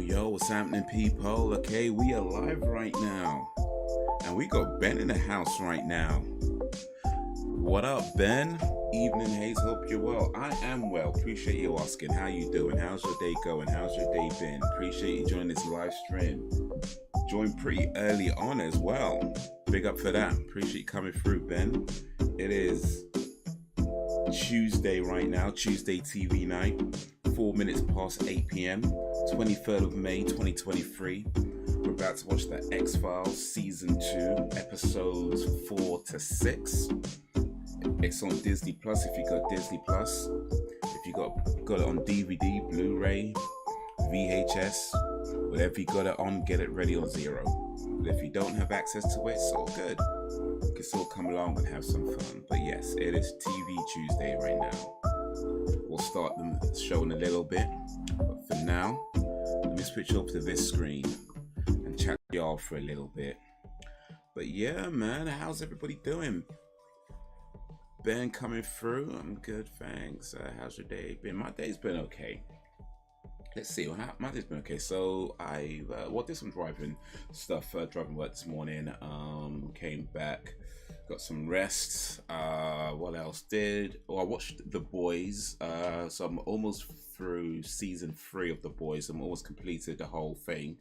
Yo, what's happening, people? Okay, we are live right now. And we got Ben in the house right now. What up, Ben? Evening, Haze. Hope you're well. I am well. Appreciate you asking. How you doing? How's your day going? How's your day been? Appreciate you joining this live stream. Joined pretty early on as well. Big up for that. Appreciate you coming through, Ben. It is Tuesday right now. Tuesday TV night. 4 minutes past 8 p.m. 23rd of May 2023. We're about to watch the X-Files Season 2, Episodes 4 to 6. It's on Disney Plus if you got Disney Plus. If you got it on DVD, Blu-ray, VHS, whatever you got it on, get it ready on zero. But if you don't have access to it, it's all good. You can still come along and have some fun. But yes, it is TV Tuesday right now. We'll start the show in a little bit, but for now, let me switch over to this screen and chat to y'all for a little bit. But yeah, man, how's everybody doing? Ben coming through. I'm good, thanks. How's your day been? My day's been okay. Let's see, my day's been okay. So I did some driving stuff, driving work this morning. Came back, got some rest. What else did? Oh, I watched The Boys. So I'm almost through season 3 of The Boys. I'm almost completed the whole thing.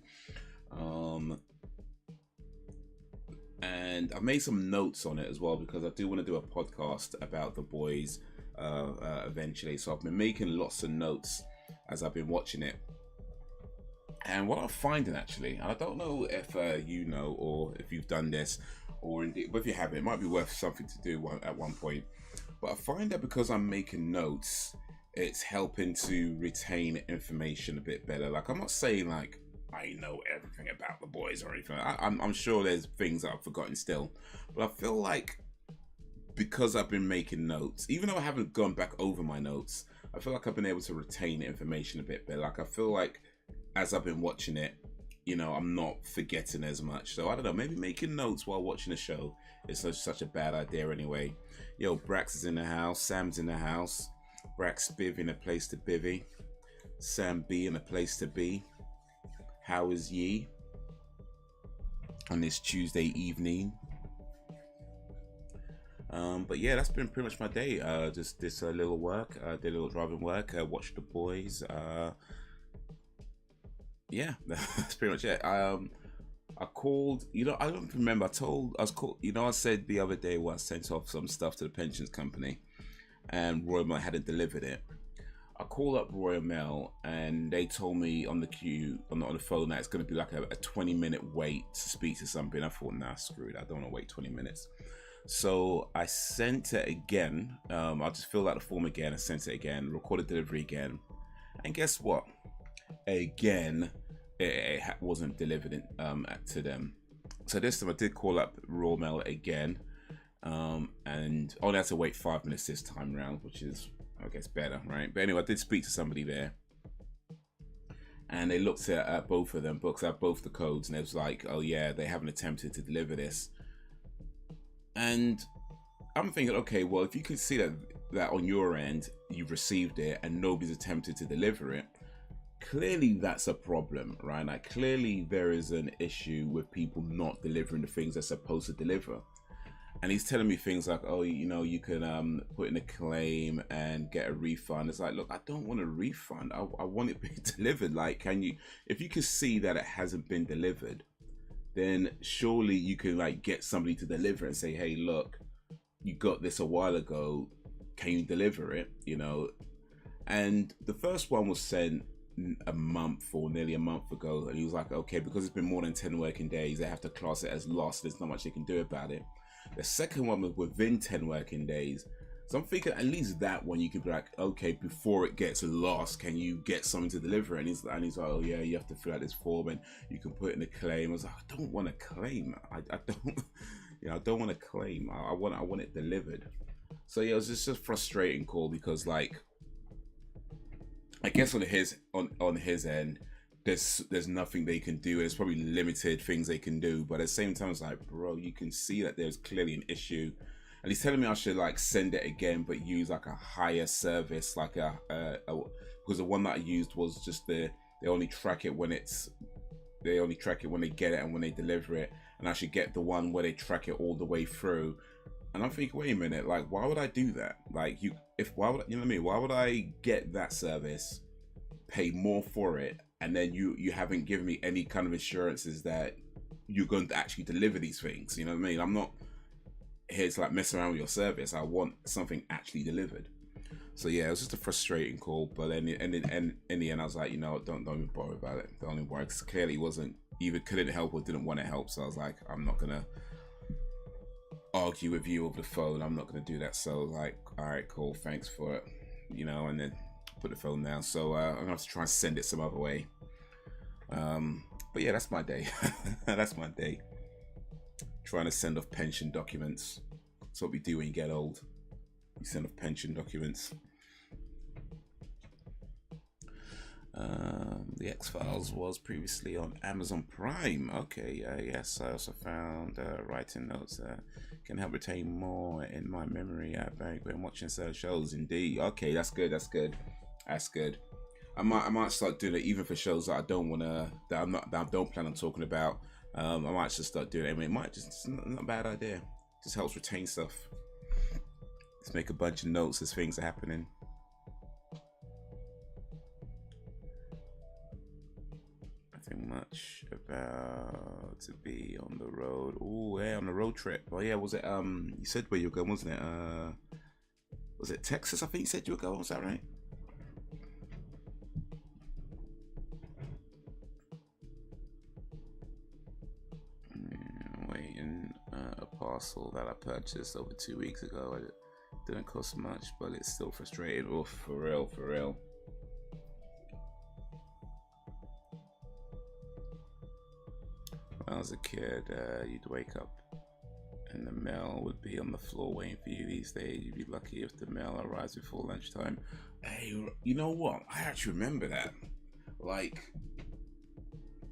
And I made some notes on it as well because I do want to do a podcast about The Boys eventually. So I've been making lots of notes as I've been watching it. And what I'm finding, actually, I don't know if you know or if you've done this, or indeed, but if you haven't, it might be worth something to do at one point. But I find that because I'm making notes, it's helping to retain information a bit better. Like, I'm not saying like I know everything about The Boys or anything. I'm sure there's things that I've forgotten still, but I feel like because I've been making notes, even though I haven't gone back over my notes, I feel like I've been able to retain information a bit better. Like, I feel like as I've been watching it, you know, I'm not forgetting as much. So I don't know, maybe making notes while watching a show is such a bad idea anyway. Yo, Brax is in the house, Sam's in the house, Brax Biv in a place to bivvy, Sam B in a place to be. How is ye on this Tuesday evening? But yeah, that's been pretty much my day. Just did a little work, did a little driving work, watched The Boys. Yeah, that's pretty much it. I called, you know, I don't remember. I said the other day I sent off some stuff to the pensions company and Royal Mail hadn't delivered it. I called up Royal Mail and they told me on the queue, on the phone, that it's going to be like a 20-minute wait to speak to somebody. I thought, nah, screw it. I don't want to wait 20 minutes. So I sent it again. I just filled out the form again. I sent it again, recorded delivery again. And guess what? Again, it wasn't delivered to them. So this time I did call up Royal Mail again. And only had to wait 5 minutes this time around, which is, I guess, better, right? But anyway, I did speak to somebody there. And they looked at both of them, books out both the codes, and it was like, oh yeah, they haven't attempted to deliver this. And I'm thinking, okay, well, if you can see that on your end, you've received it and nobody's attempted to deliver it, clearly that's a problem, right? Like, clearly there is an issue with people not delivering the things they're supposed to deliver. And he's telling me things like, oh, you know, you can put in a claim and get a refund. It's like, look, I don't want a refund. I want it being delivered. Like, can you, if you can see that it hasn't been delivered, then surely you can like get somebody to deliver and say, hey, look, you got this a while ago. Can you deliver it? You know? And the first one was sent a month or nearly a month ago, and he was like, okay, because it's been more than 10 working days, they have to class it as lost. There's not much they can do about it. The second one was within 10 working days. So I'm thinking at least that one you could be like, okay, before it gets lost, can you get something to deliver? And he's like, oh yeah, you have to fill out this form and you can put in a claim. I was like, I don't want to claim. I don't, I don't want to claim. I want it delivered. So yeah, it was just a frustrating call because, like, I guess on his end, there's nothing they can do. There's probably limited things they can do, but at the same time, it's like, bro, you can see that there's clearly an issue. And he's telling me I should like send it again, but use like a higher service, like because the one that I used was just they only track it when they get it and when they deliver it, and I should get the one where they track it all the way through. And I'm thinking, wait a minute, like, why would I do that? Like, why would, you know what I mean? Why would I get that service, pay more for it, and then you haven't given me any kind of assurances that you're going to actually deliver these things? You know what I mean? I'm not here to like mess around with your service. I want something actually delivered. So yeah, it was just a frustrating call. But then in the end, I was like, you know, don't even bother about it. Don't even worry, because clearly wasn't either couldn't help or didn't want to help. So I was like, I'm not gonna argue with you over the phone. I'm not gonna do that. So like, all right, cool, thanks for it, you know, and then put the phone down. So I'm gonna have to try and send it some other way. But yeah, that's my day. That's my day. Trying to send off pension documents. That's what we do when you get old. You send off pension documents. The X-Files was previously on Amazon Prime. Okay, yes, I also found writing notes can help retain more in my memory when watching certain shows. Indeed. Okay, that's good. That's good. That's good. I might start doing it even for shows that I don't plan on talking about. I might just start doing it. I mean, it might it's not a bad idea. Just helps retain stuff. Let's make a bunch of notes as things are happening. Nothing much about to be on the road. Oh, yeah, on the road trip. Oh yeah, was it you said where you were going, wasn't it? Was it Texas? I think you said you were going, was that right? Waiting a parcel that I purchased over 2 weeks ago. It didn't cost much, but it's still frustrating. Oh, for real, for real. When I was a kid, you'd wake up and the mail would be on the floor waiting for you. These days, you'd be lucky if the mail arrives before lunchtime. Hey, you know what? I actually remember that. Like,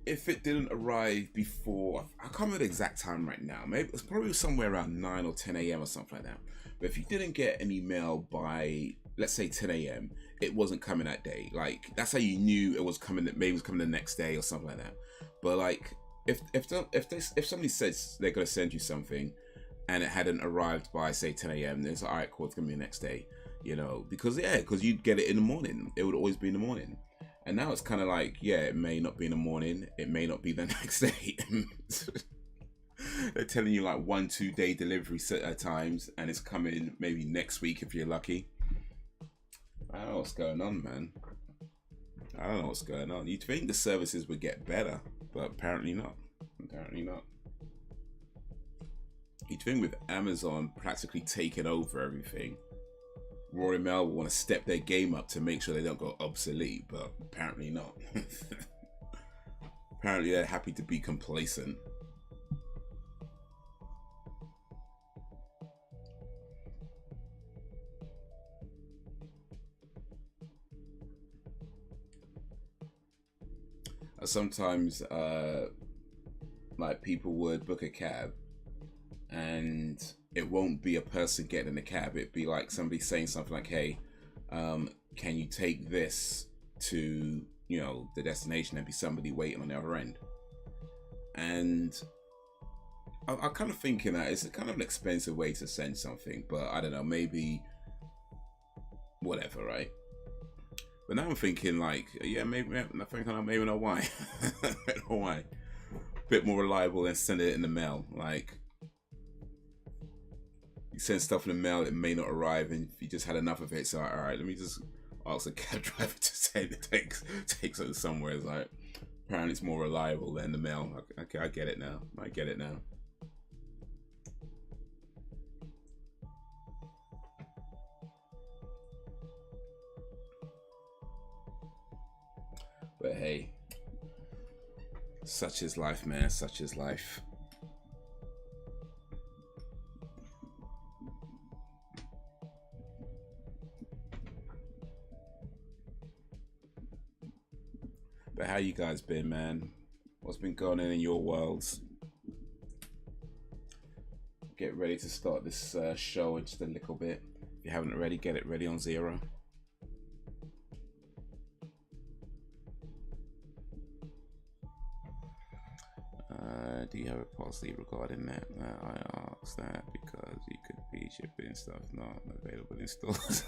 if it didn't arrive before, I can't remember the exact time right now. Maybe it's probably somewhere around 9 or 10 a.m. or something like that. But if you didn't get an email by, let's say 10 a.m., it wasn't coming that day. Like, that's how you knew it was coming. Maybe it was coming the next day or something like that. But like, if somebody says they're gonna send you something, and it hadn't arrived by say 10 a.m., then it's like, all right, cool, it's gonna be the next day. You know, because you'd get it in the morning. It would always be in the morning. And now it's kind of like, yeah, it may not be in the morning. It may not be the next day. They're telling you like 1-2 day delivery at times, and it's coming maybe next week if you're lucky. I don't know what's going on, man. I don't know what's going on. You'd think the services would get better, but apparently not. Apparently not. You'd think with Amazon practically taking over everything, Rory Mail will want to step their game up to make sure they don't go obsolete, but apparently not. Apparently they're happy to be complacent. Sometimes like people would book a cab and it won't be a person getting in the cab. It'd be like somebody saying something like, hey, can you take this to, you know, the destination? And be somebody waiting on the other end. And I'm kind of thinking that it's kind of an expensive way to send something, but I don't know, maybe whatever, right? But now I'm thinking like, yeah, maybe not why. I don't know why. Bit more reliable than send it in the mail. Like, you send stuff in the mail, it may not arrive, and if you just had enough of it, so all right, let me just ask a cab driver to send it, takes it somewhere. It's like, apparently it's more reliable than the mail. Okay, I get it now. I get it now. But hey, such is life, man. Such is life. But how you guys been, man? What's been going on in your worlds? Get ready to start this show in just a little bit. If you haven't already, get it ready on 0. Do you have a policy regarding that? I asked that because you could be shipping stuff not available in stores.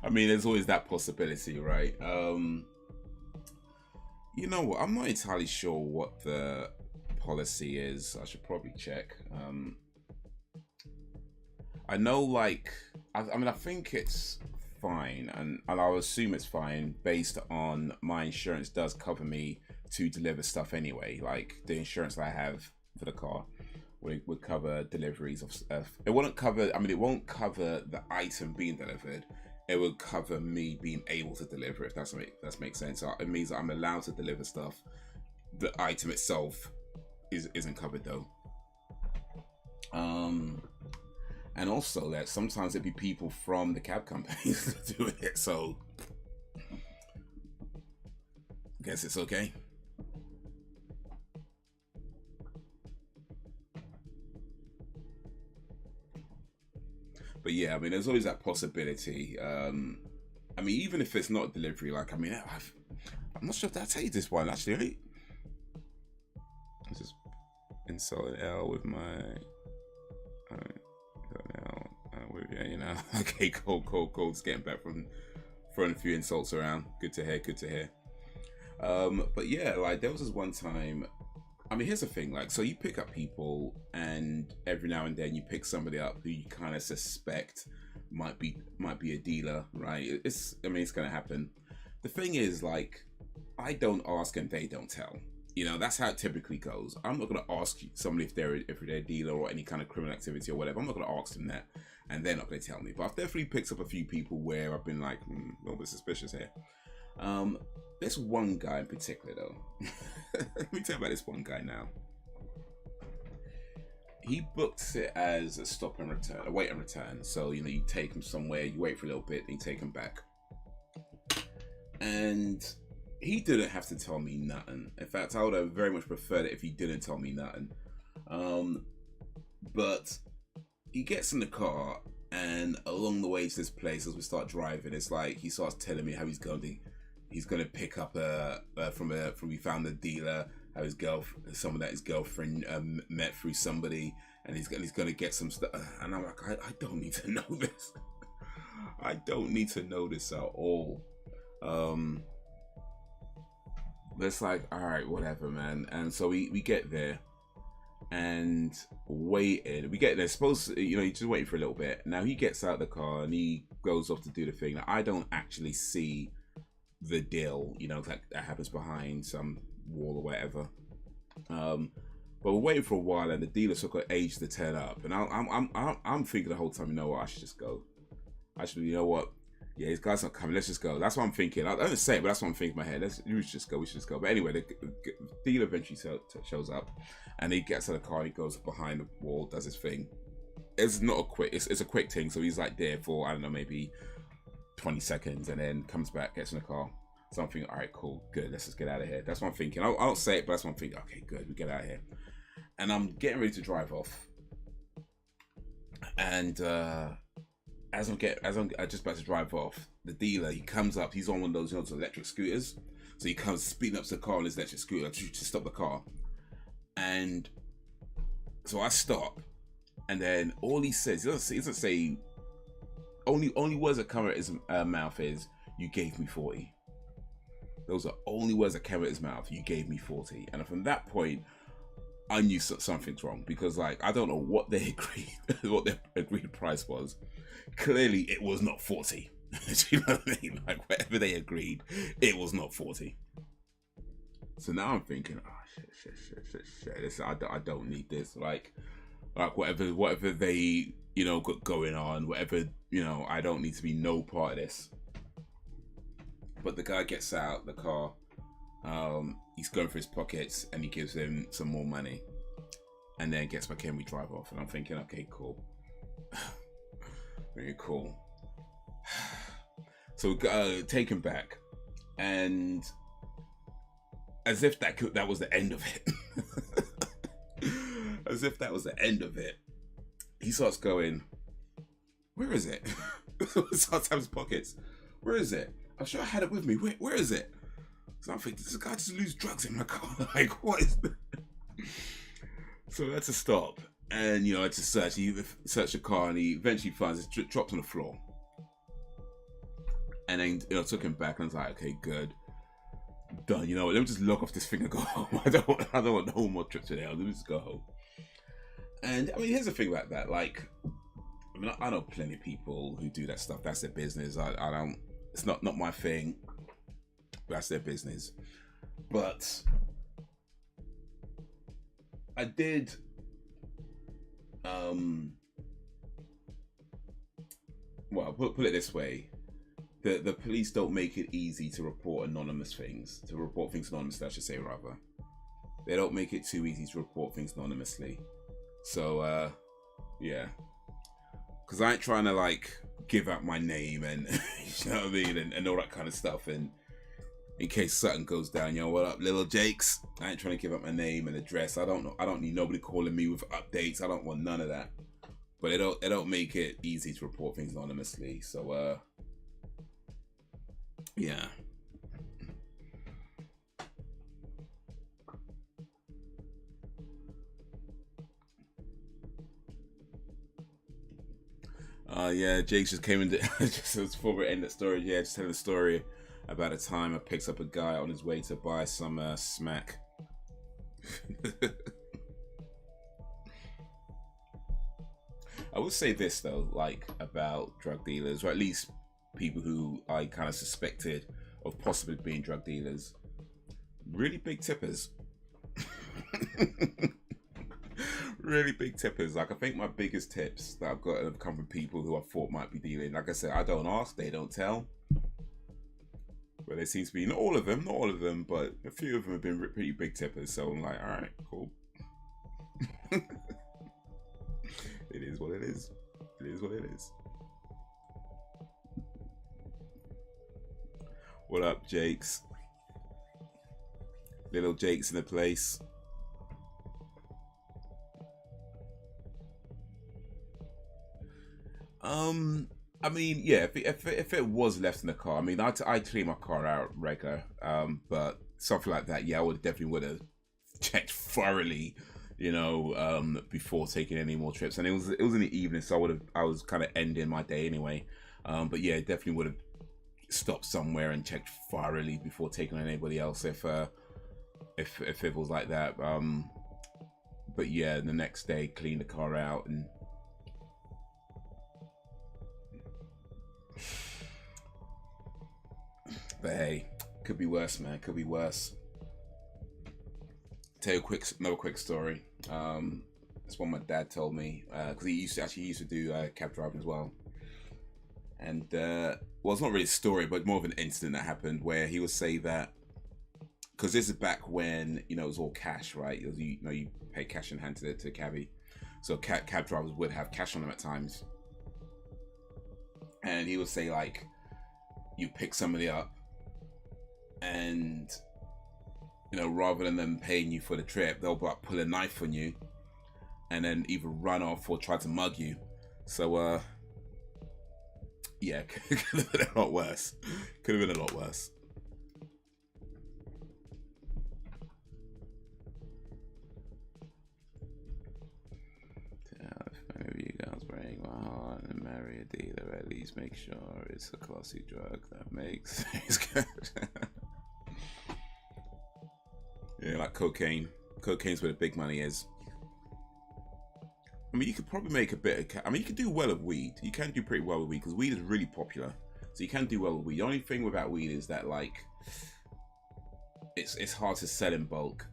I mean, there's always that possibility, right? You know what? I'm not entirely sure what the policy is. I should probably check. I know, like, I mean, I think it's fine, and I'll assume it's fine based on my insurance does cover me to deliver stuff anyway. Like, the insurance that I have for the car would cover deliveries of stuff. It wouldn't cover, I mean, it won't cover the item being delivered. It would cover me being able to deliver, if that makes sense. So it means that I'm allowed to deliver stuff. The item itself isn't covered though. And also that sometimes it'd be people from the cab companies doing it, so I guess it's okay. But yeah, I mean, there's always that possibility. I mean, even if it's not delivery, like, I mean, I'm not sure if I tell you this one actually. Right? I'm just insulting L with my, yeah, you know. Okay, cool. Just getting back from throwing a few insults around. Good to hear. But yeah, like, there was this one time. I mean, here's the thing, like, so you pick up people, and every now and then you pick somebody up who you kind of suspect might be a dealer, right? I mean, it's gonna happen. The thing is, like, I don't ask and they don't tell. You know, that's how it typically goes. I'm not gonna ask somebody if they're a dealer or any kind of criminal activity or whatever. I'm not gonna ask them that, and they're not gonna tell me. But I've definitely picked up a few people where I've been like, a little bit suspicious here. There's one guy in particular though. Let me tell you about this one guy now. He books it as a stop and return, a wait and return. So, you know, you take him somewhere, you wait for a little bit, and you take him back. And he didn't have to tell me nothing. In fact, I would have very much preferred it if he didn't tell me nothing. But he gets in the car, and along the way to this place, as we start driving, it's like he starts telling me how he's going to pick up from we found the dealer, how his girlfriend met through somebody, and he's going to get some stuff. And I'm like, I don't need to know this. I don't need to know this at all. But it's like, all right, whatever, man. And so we get there, and waiting. We get there, suppose, you know, you're just waiting for a little bit. Now he gets out of the car and he goes off to do the thing. Now, I don't actually see the deal, you know, that happens behind some wall or whatever. But we're waiting for a while, and the dealer took an age to turn up. And I'm thinking the whole time, you know what, I should just go. You know what? Yeah, these guys not coming. Let's just go. That's what I'm thinking. I don't say it, but that's what I'm thinking in my head. We should just go. But anyway, the dealer eventually shows up, and he gets out of the car. He goes behind the wall, does his thing. It's not a quick. It's a quick thing. So he's like there for, I don't know, maybe 20 seconds, and then comes back, gets in the car. So I'm thinking, all right, cool, good. Let's just get out of here. That's what I'm thinking. I don't say it, but that's what I'm thinking. Okay, good. We get out of here, and I'm getting ready to drive off, and as I'm just about to drive off, the dealer, he comes up. He's on one of those, you know, those electric scooters. So he comes speeding up to the car on his electric scooter to stop the car. And so I stop, and then all he says, he doesn't say. Only words that come out his mouth is, "You gave me 40." Those are only words that came out his mouth. You gave me 40, and from that point, I knew something's wrong, because, like, I don't know what they agreed, what their agreed price was. Clearly, it was not 40. Do you know what I mean? Like, whatever they agreed, it was not 40. So now I'm thinking, oh shit. This, I don't need this. Like whatever they, you know, got going on, whatever, you know, I don't need to be no part of this. But the guy gets out the car. He's going for his pockets, and he gives him some more money, and then gets back in. We drive off, and I'm thinking, okay, cool, very cool. So take him back, and as if that was the end of it. As if that was the end of it, he starts going, where is it? Starts having his pockets. Where is it? I'm sure I had it with me. Where is it? So I'm thinking, does this guy just lose drugs in my car? Like, what is that? So I had to stop, and you know, I had to search. He searched the car, and he eventually finds it dropped on the floor. And then, you know, took him back, and I was like, okay, good, done. You know what? Let me just log off this thing and go home. I don't want no more trips today. Let me just go home. And I mean, here's the thing about that. Like, I mean, I know plenty of people who do that stuff. That's their business. I don't. It's not my thing. That's their business. But I did. Well, put it this way. The police don't make it easy to report anonymous things. To report things anonymously, I should say, rather. They don't make it too easy to report things anonymously. So, yeah. Because I ain't trying to, like, give out my name and, you know what I mean? And all that kind of stuff. And in case something goes down, yo, what up, little Jakes? I ain't trying to give out my name and address. I don't need nobody calling me with updates. I don't want none of that. But it don't make it easy to report things anonymously. So, yeah. Yeah, Jake just came in. Just before we end that story, yeah, just telling a story about a time I picked up a guy on his way to buy some smack. I would say this though, like about drug dealers, or at least people who I kind of suspected of possibly being drug dealers. Really big tippers. Really big tippers. Like, I think my biggest tips that I've got have come from people who I thought might be dealing. Like I said, I don't ask, they don't tell. But there seems to be, not all of them, but a few of them have been pretty big tippers. So I'm like, all right, cool. It is what it is. It is what it is. What up, Jakes? Little Jakes in the place. I mean, yeah, if it was left in the car, I mean, I'd clean my car out regular, but something like that, yeah, I definitely would have checked thoroughly, you know, before taking any more trips. And it was in the evening, so I was kind of ending my day anyway. But yeah, definitely would have stopped somewhere and checked thoroughly before taking on anybody else if it was like that. But yeah, the next day, clean the car out and. But hey, could be worse, man. Could be worse. Tell you another quick story. That's what my dad told me, because he used to do cab driving as well. And well, it's not really a story, but more of an incident that happened where he would say that, because this is back when, you know, it was all cash, right? It was, you know, you pay cash in hand to the cabbie, so cab drivers would have cash on them at times. And he would say, like, you pick somebody up, and, you know, rather than them paying you for the trip, they'll like pull a knife on you and then either run off or try to mug you. So yeah, could have been a lot worse. Could have been a lot worse. If any of you guys break my heart and marry a dealer, at least make sure it's a classy drug that makes things good. Yeah, like cocaine. Cocaine's where the big money is. I mean, you could probably make a bit of... I mean, you could do well with weed. You can do pretty well with weed, because weed is really popular. So you can do well with weed. The only thing about weed is that like it's hard to sell in bulk,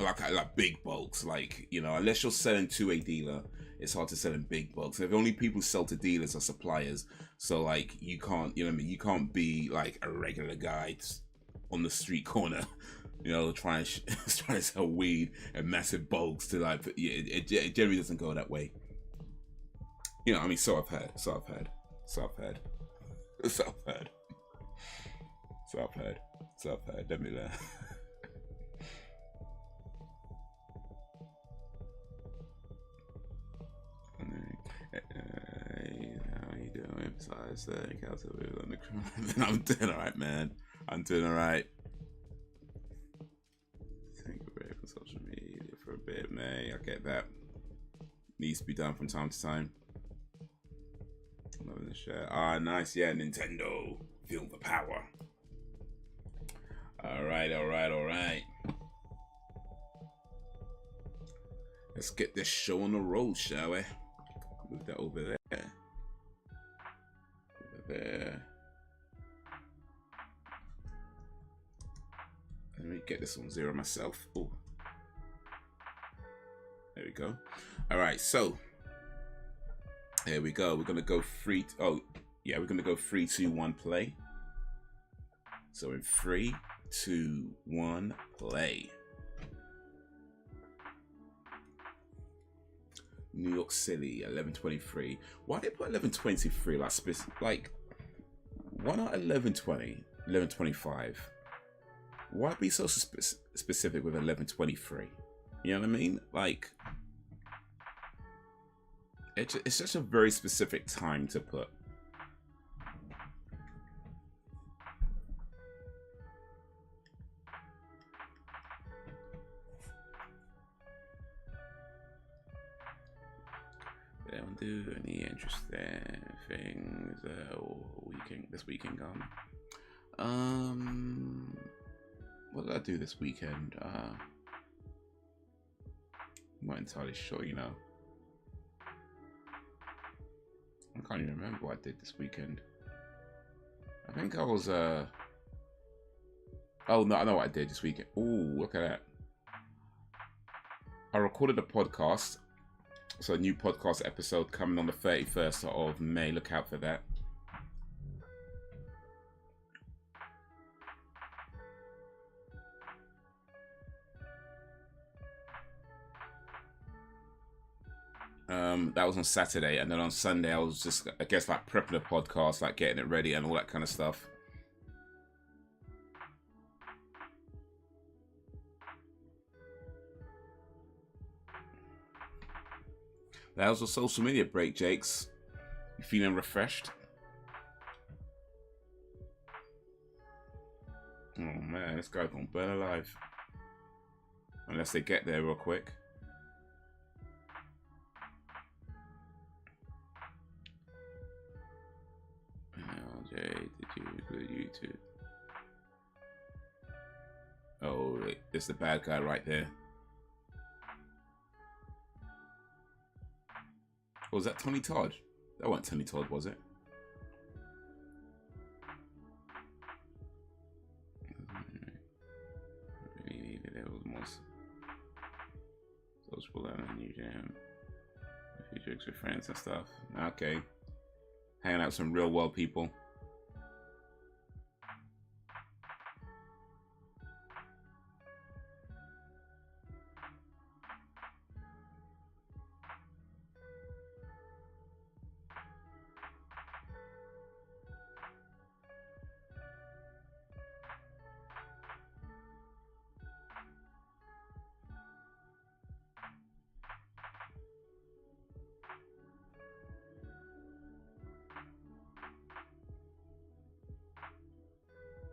like big bulks. Like, you know, unless you're selling to a dealer, it's hard to sell in big bulks. The only people who sell to dealers are suppliers. So like you can't, you know what I mean? You can't be like a regular guy on the street corner, you know, trying to sell weed in massive bulks to like, yeah, it generally doesn't go that way. You know, I mean, so I've heard. Let me learn. How you doing? Besides that, I'm doing alright, man. I'm doing alright. Take a break from social media for a bit, man. I get that. Needs to be done from time to time. Loving the share. Ah, nice. Yeah, Nintendo. Feel the power. Alright. Let's get this show on the road, shall we? Move that over there. Let me get this on 0 myself. Oh, there we go. All right, so here we go. We're gonna go 3. Oh, yeah, we're gonna go 3, 2, 1, play. So in 3, 2, 1, play. New York City, 11:23. Why did they put 11:23? Like, why not 11:20, 11:25? Why be so specific with 11:23? You know what I mean? Like, it's just a very specific time to put. They don't do any interesting things this weekend gone. What did I do this weekend? I'm not entirely sure, you know. I can't even remember what I did this weekend. I think I was oh no, I know what I did this weekend. Oh, look at that. I recorded a podcast. So a new podcast episode coming on the 31st of May. Look out for that. That was on Saturday, and then on Sunday I was just, I guess, like prepping the podcast, like getting it ready and all that kind of stuff. That was a social media break, Jakes. You feeling refreshed? Oh man, this guy's gonna burn alive. Unless they get there real quick. LJ, did you include YouTube? Oh, it's the bad guy right there. Was that Tony Todd? That wasn't Tony Todd, was it? There was more social and new jam. A few jokes with friends and stuff. Okay. Hanging out with some real world people.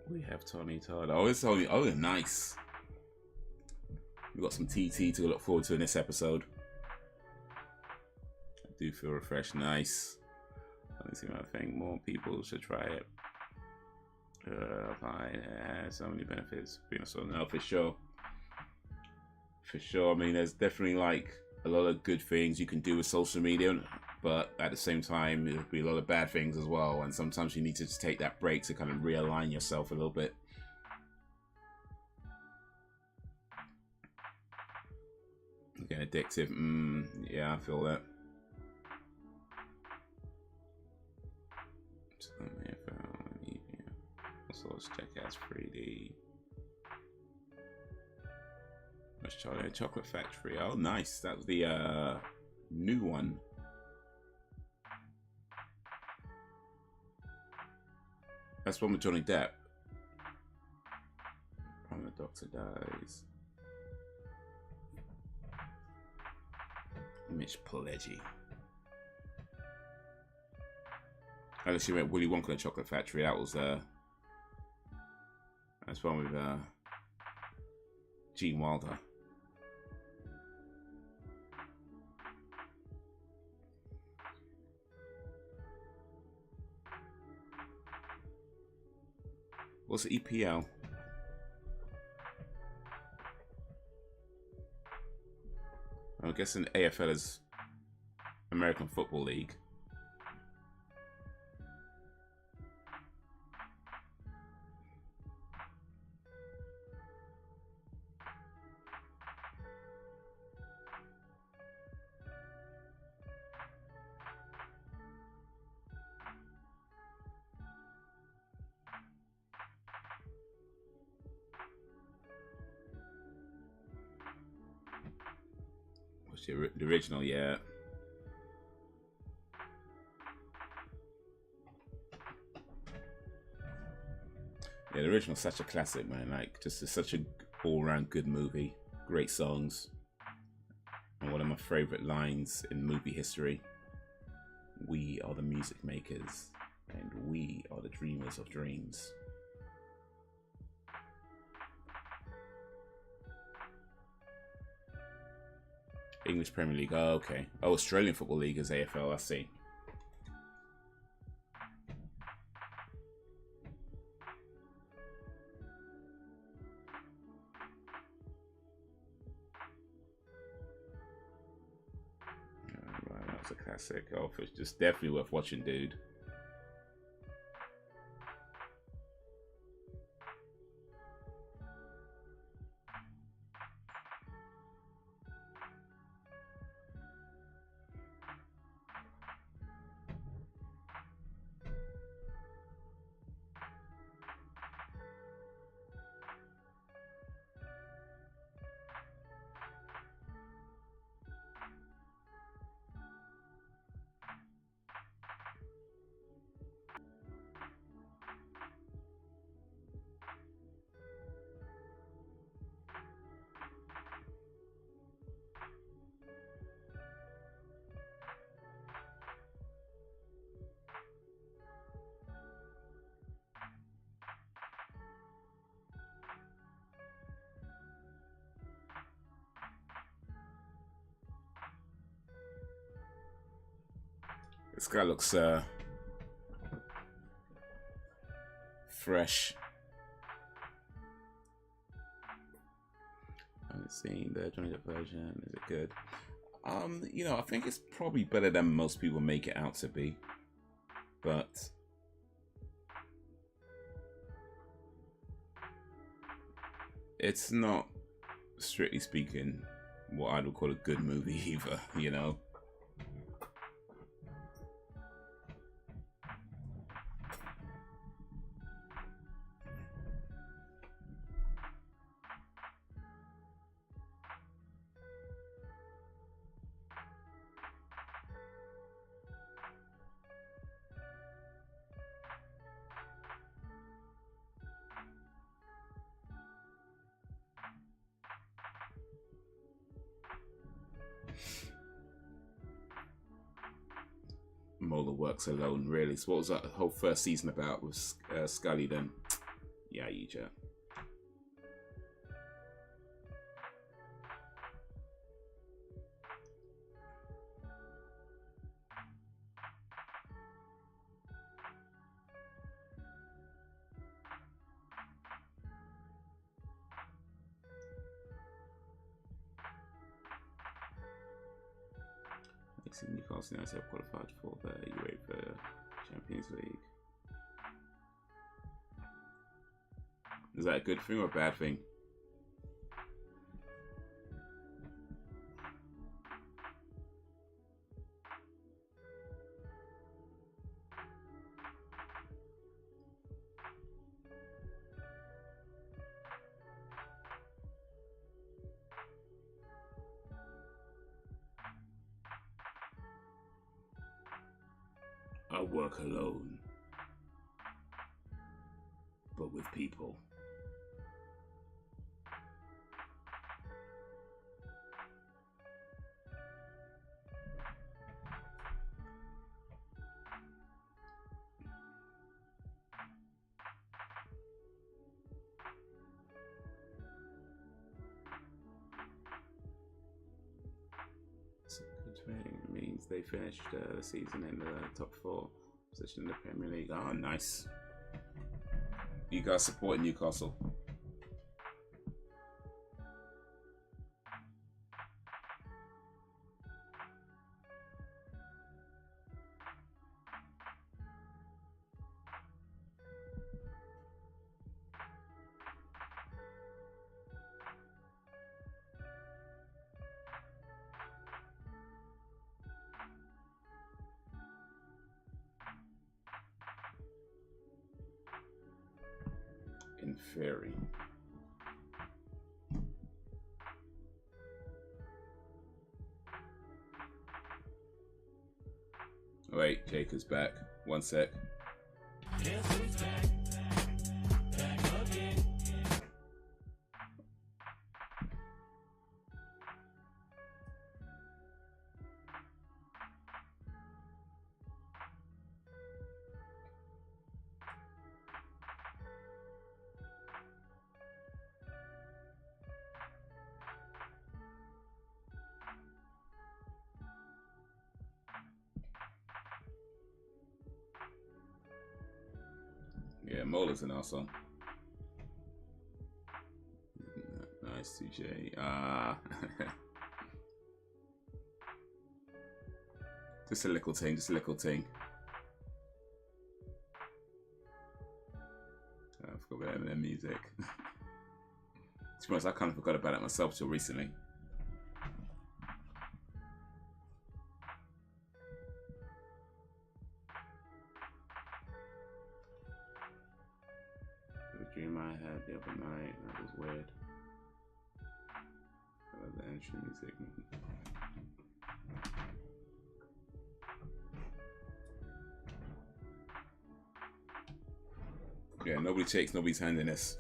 We have Tony Todd. Oh, it's Tony. Oh, nice. We got some TT to look forward to in this episode. I do feel refreshed. Nice. I think more people should try it. Fine. It has so many benefits. No, for sure. For sure. I mean, there's definitely like a lot of good things you can do with social media. but at the same time, there'll be a lot of bad things as well. And sometimes you need to just take that break to kind of realign yourself a little bit. Getting addictive. Yeah, I feel that. So let's check out 3D. Let's try the Chocolate Factory. Oh, nice. That was the new one. That's one with Johnny Depp. When the Doctor dies. Mitch Pileggi. I actually went Willy Wonka and the Chocolate Factory. That was that's one with Gene Wilder. What's the EPL? I'm guessing AFL is American Football League. The original, yeah. Yeah, the original's such a classic, man. Like, just such a all-round good movie. Great songs. And one of my favorite lines in movie history. We are the music makers, and we are the dreamers of dreams. English Premier League, oh, okay. Oh, Australian Football League is AFL, I see. Right, that was a classic. Oh, it's just definitely worth watching, dude. This guy looks fresh. I haven't seen the 20th version. Is it good? You know, I think it's probably better than most people make it out to be. But it's not, strictly speaking, what I would call a good movie either, you know? Mulder works alone, really. So what was that whole first season about with Scully then? Yeah, you jerk. see Newcastle United have qualified for the UEFA Champions League. Is that a good thing or a bad thing? I work alone, but with people. It means they finished the season in the top 4 position in the Premier League. Oh, nice. You guys supporting Newcastle? In theory. Wait, Jacob's back. One sec. Yeah, Mola's in our song. Nice, TJ. Just a little thing, just a little thing. I forgot about Eminem music. To be honest, I kind of forgot about it myself till recently. The dream I had the other night, that was weird. I love the entry music. Yeah, nobody takes nobody's hand in this.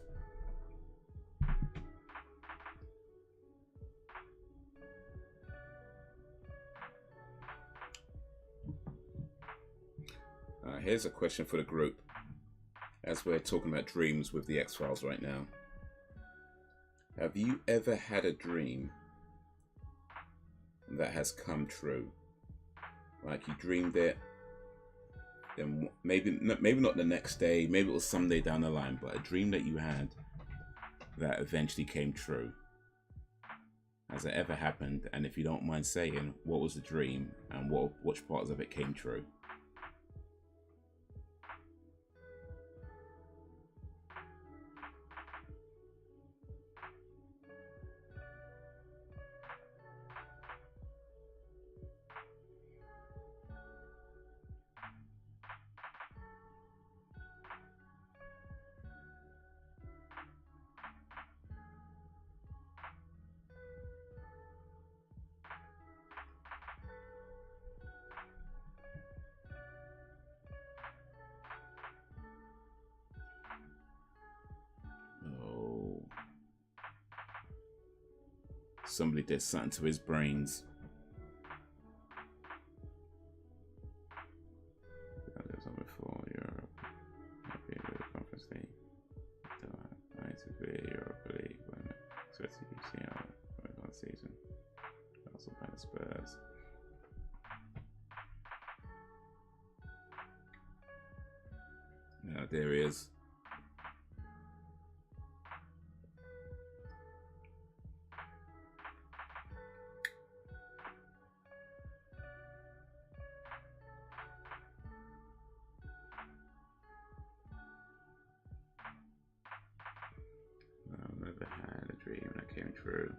Here's a question for the group. As we're talking about dreams with the X-Files right now. Have you ever had a dream that has come true? Like you dreamed it, then maybe not the next day, maybe it was someday down the line, but a dream that you had that eventually came true. Has it ever happened? And if you don't mind saying, what was the dream and which parts of it came true? Somebody did something to his brains. Before Europe, Conference League. Europa League when especially UCL on season. Also by the Spurs. Now there he is. through.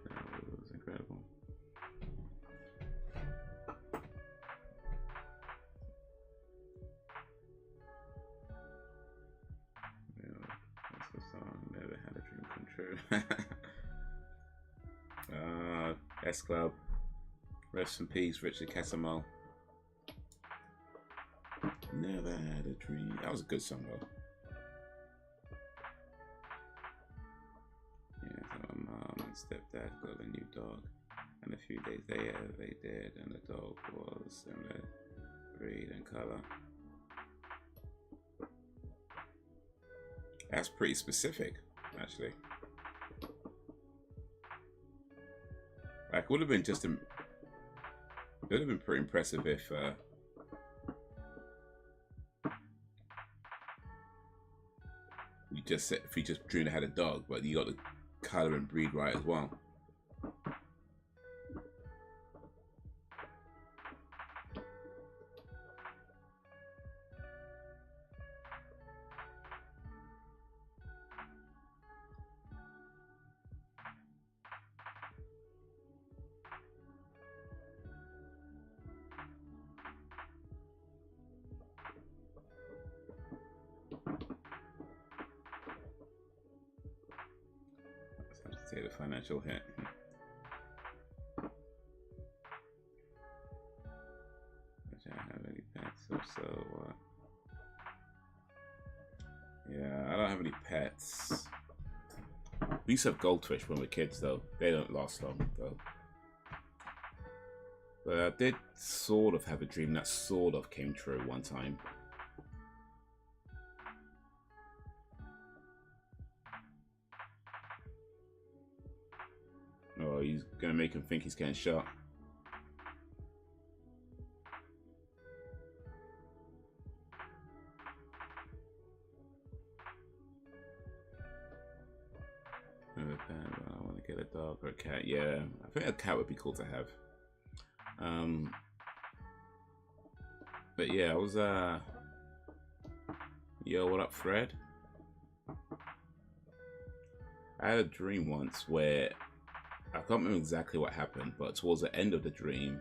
That was incredible. That's the song. Never had a dream come true. S Club. Rest in peace, Richard Casimel. Never had a dream. That was a good song though. Yeah, so my mom and stepdad got a new dog, and a few days later they did, and the dog was similar breed and color. That's pretty specific, actually. Like, it would have been just it would have been pretty impressive if you just said, if you just dreamed had a dog, but you got the color and breed right as well. Take the financial hit. I don't have any pets, so yeah, I don't have any pets. We used to have goldfish when we were kids, though. They don't last long, though. But I did sort of have a dream that sort of came true one time. Oh, he's gonna make him think he's getting shot. I want to get a dog or a cat. Yeah, I think a cat would be cool to have. But yeah, I was yo, what up, Fred? I had a dream once where I can't remember exactly what happened, but towards the end of the dream,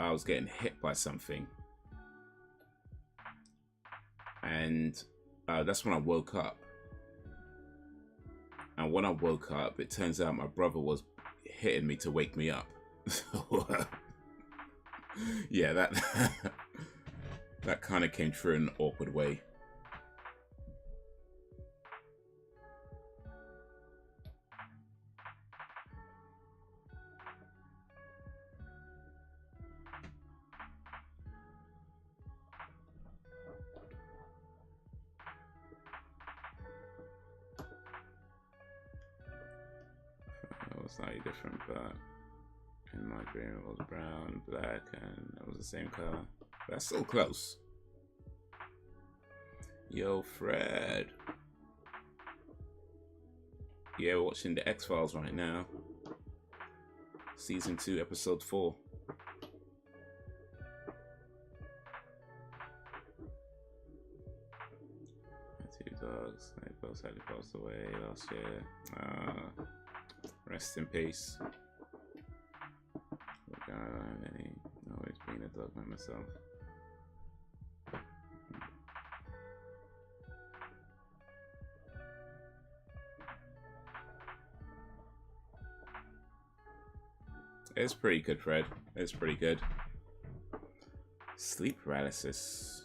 I was getting hit by something. And that's when I woke up. And when I woke up, it turns out my brother was hitting me to wake me up. Yeah, that kind of came true in an awkward way. Slightly different, but in my dream it was brown, black, and it was the same color. That's so close. Yo, Fred. Yeah, we're watching the X-Files right now. Season 2, episode 4. My 2 dogs, they both sadly passed away last year. Rest in peace. Look, I don't have any. Always been a dog by myself. It's pretty good, Fred. It's pretty good. Sleep paralysis.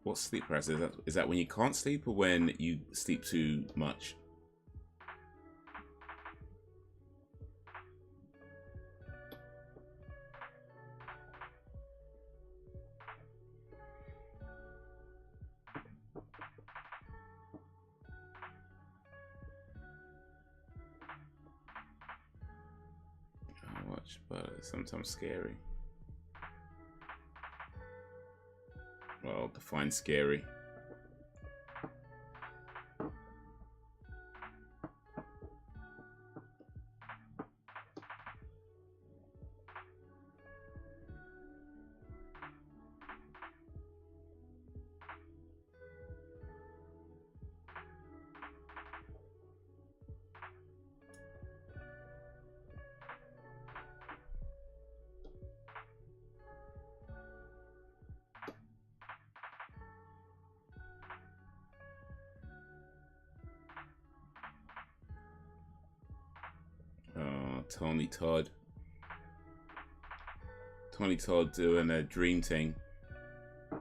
What's sleep paralysis? Is that when you can't sleep or when you sleep too much? But it's sometimes scary. Well, define scary. Tony Todd. Tony Todd doing a dream thing. I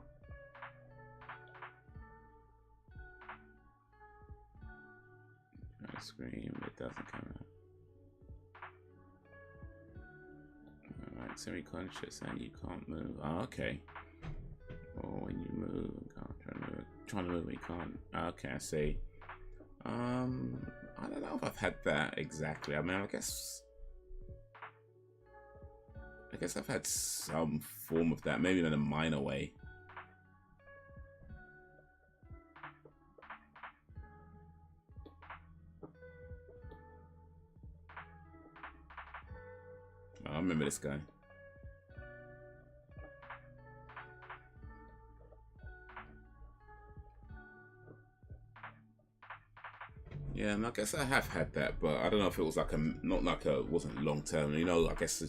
scream, it doesn't come out. Alright, semi-conscious and you can't move. Oh, okay. Or when you move, trying to move, you can't. Okay, I see. I don't know if I've had that exactly. I mean, I guess I've had some form of that, maybe in a minor way. Oh, I remember this guy. Yeah, and I guess I have had that, but I don't know if it was like not like it wasn't long term. You know, I guess.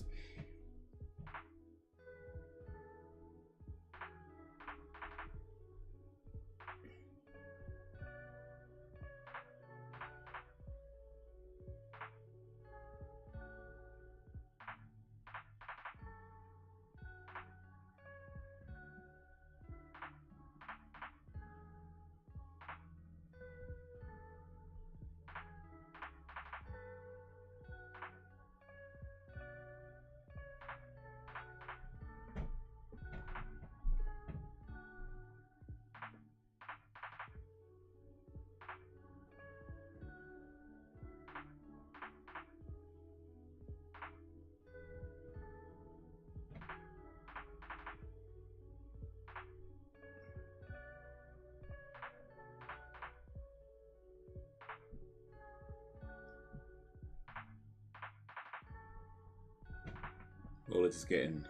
Or just getting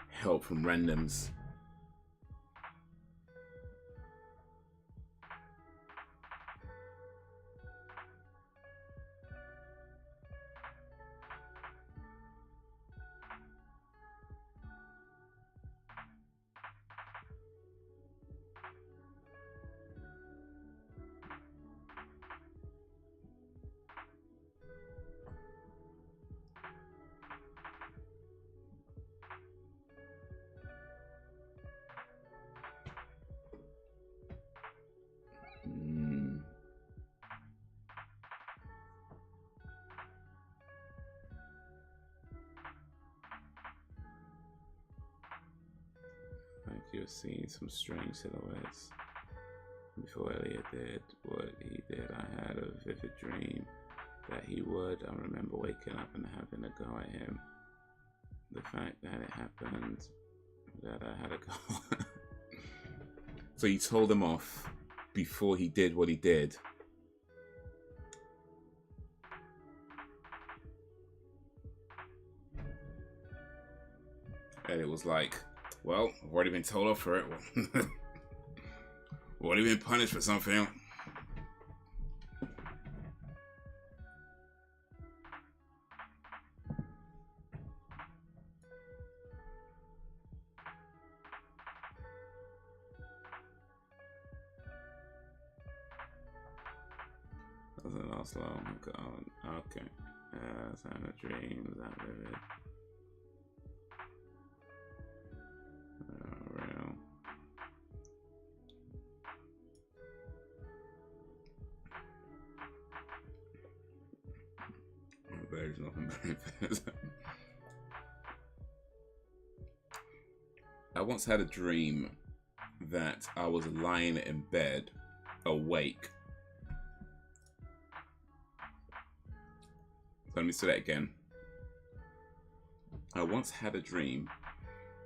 help from randoms. You're seeing some strange silhouettes. Before Elliot did what he did, I had a vivid dream that he would. I remember waking up and having a go at him. The fact that it happened, that I had a go. So you told him off before he did what he did. And it was like, well, I've already been told off for it. I've already been punished for something. Doesn't last long. Okay. It's having a dream. Is that vivid? Real. There's nothing very fast. I once had a dream that I was lying in bed, awake. Let me say that again. I once had a dream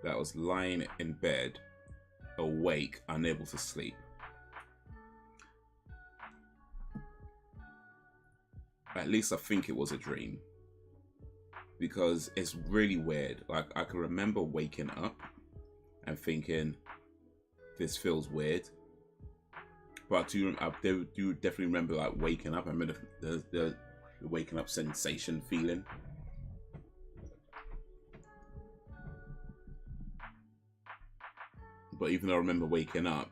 that I was lying in bed, awake, unable to sleep. At least I think it was a dream. Because it's really weird. Like, I can remember waking up and thinking, this feels weird. But I do definitely remember like waking up. I remember the waking up sensation feeling. But even though I remember waking up,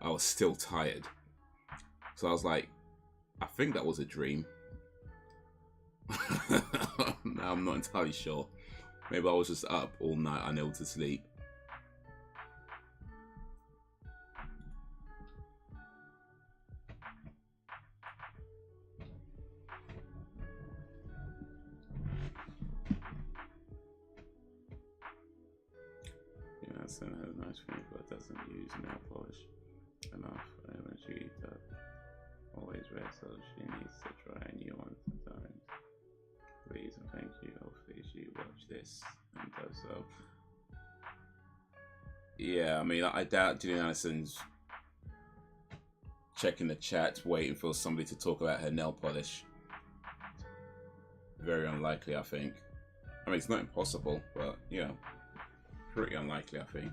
I was still tired. So I was like, I think that was a dream. No, I'm not entirely sure. Maybe I was just up all night unable to sleep. Yeah, Sen has a nice finish, but doesn't use nail polish enough energy that always red, so she needs to try a new one sometimes. Please and thank you. Hopefully she watch this and does so. Yeah, I mean, I doubt Julian Anderson's checking the chat, waiting for somebody to talk about her nail polish. Very unlikely, I think. I mean, it's not impossible, but, you know, pretty unlikely, I think.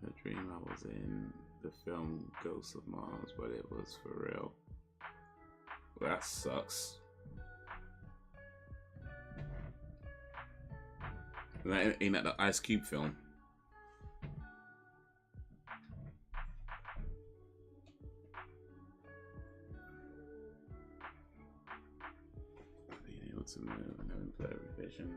The dream I was in the film Ghosts of Mars, but it was for real. Well, that sucks. Ain't that the Ice Cube film? Being able to move and having blurry vision.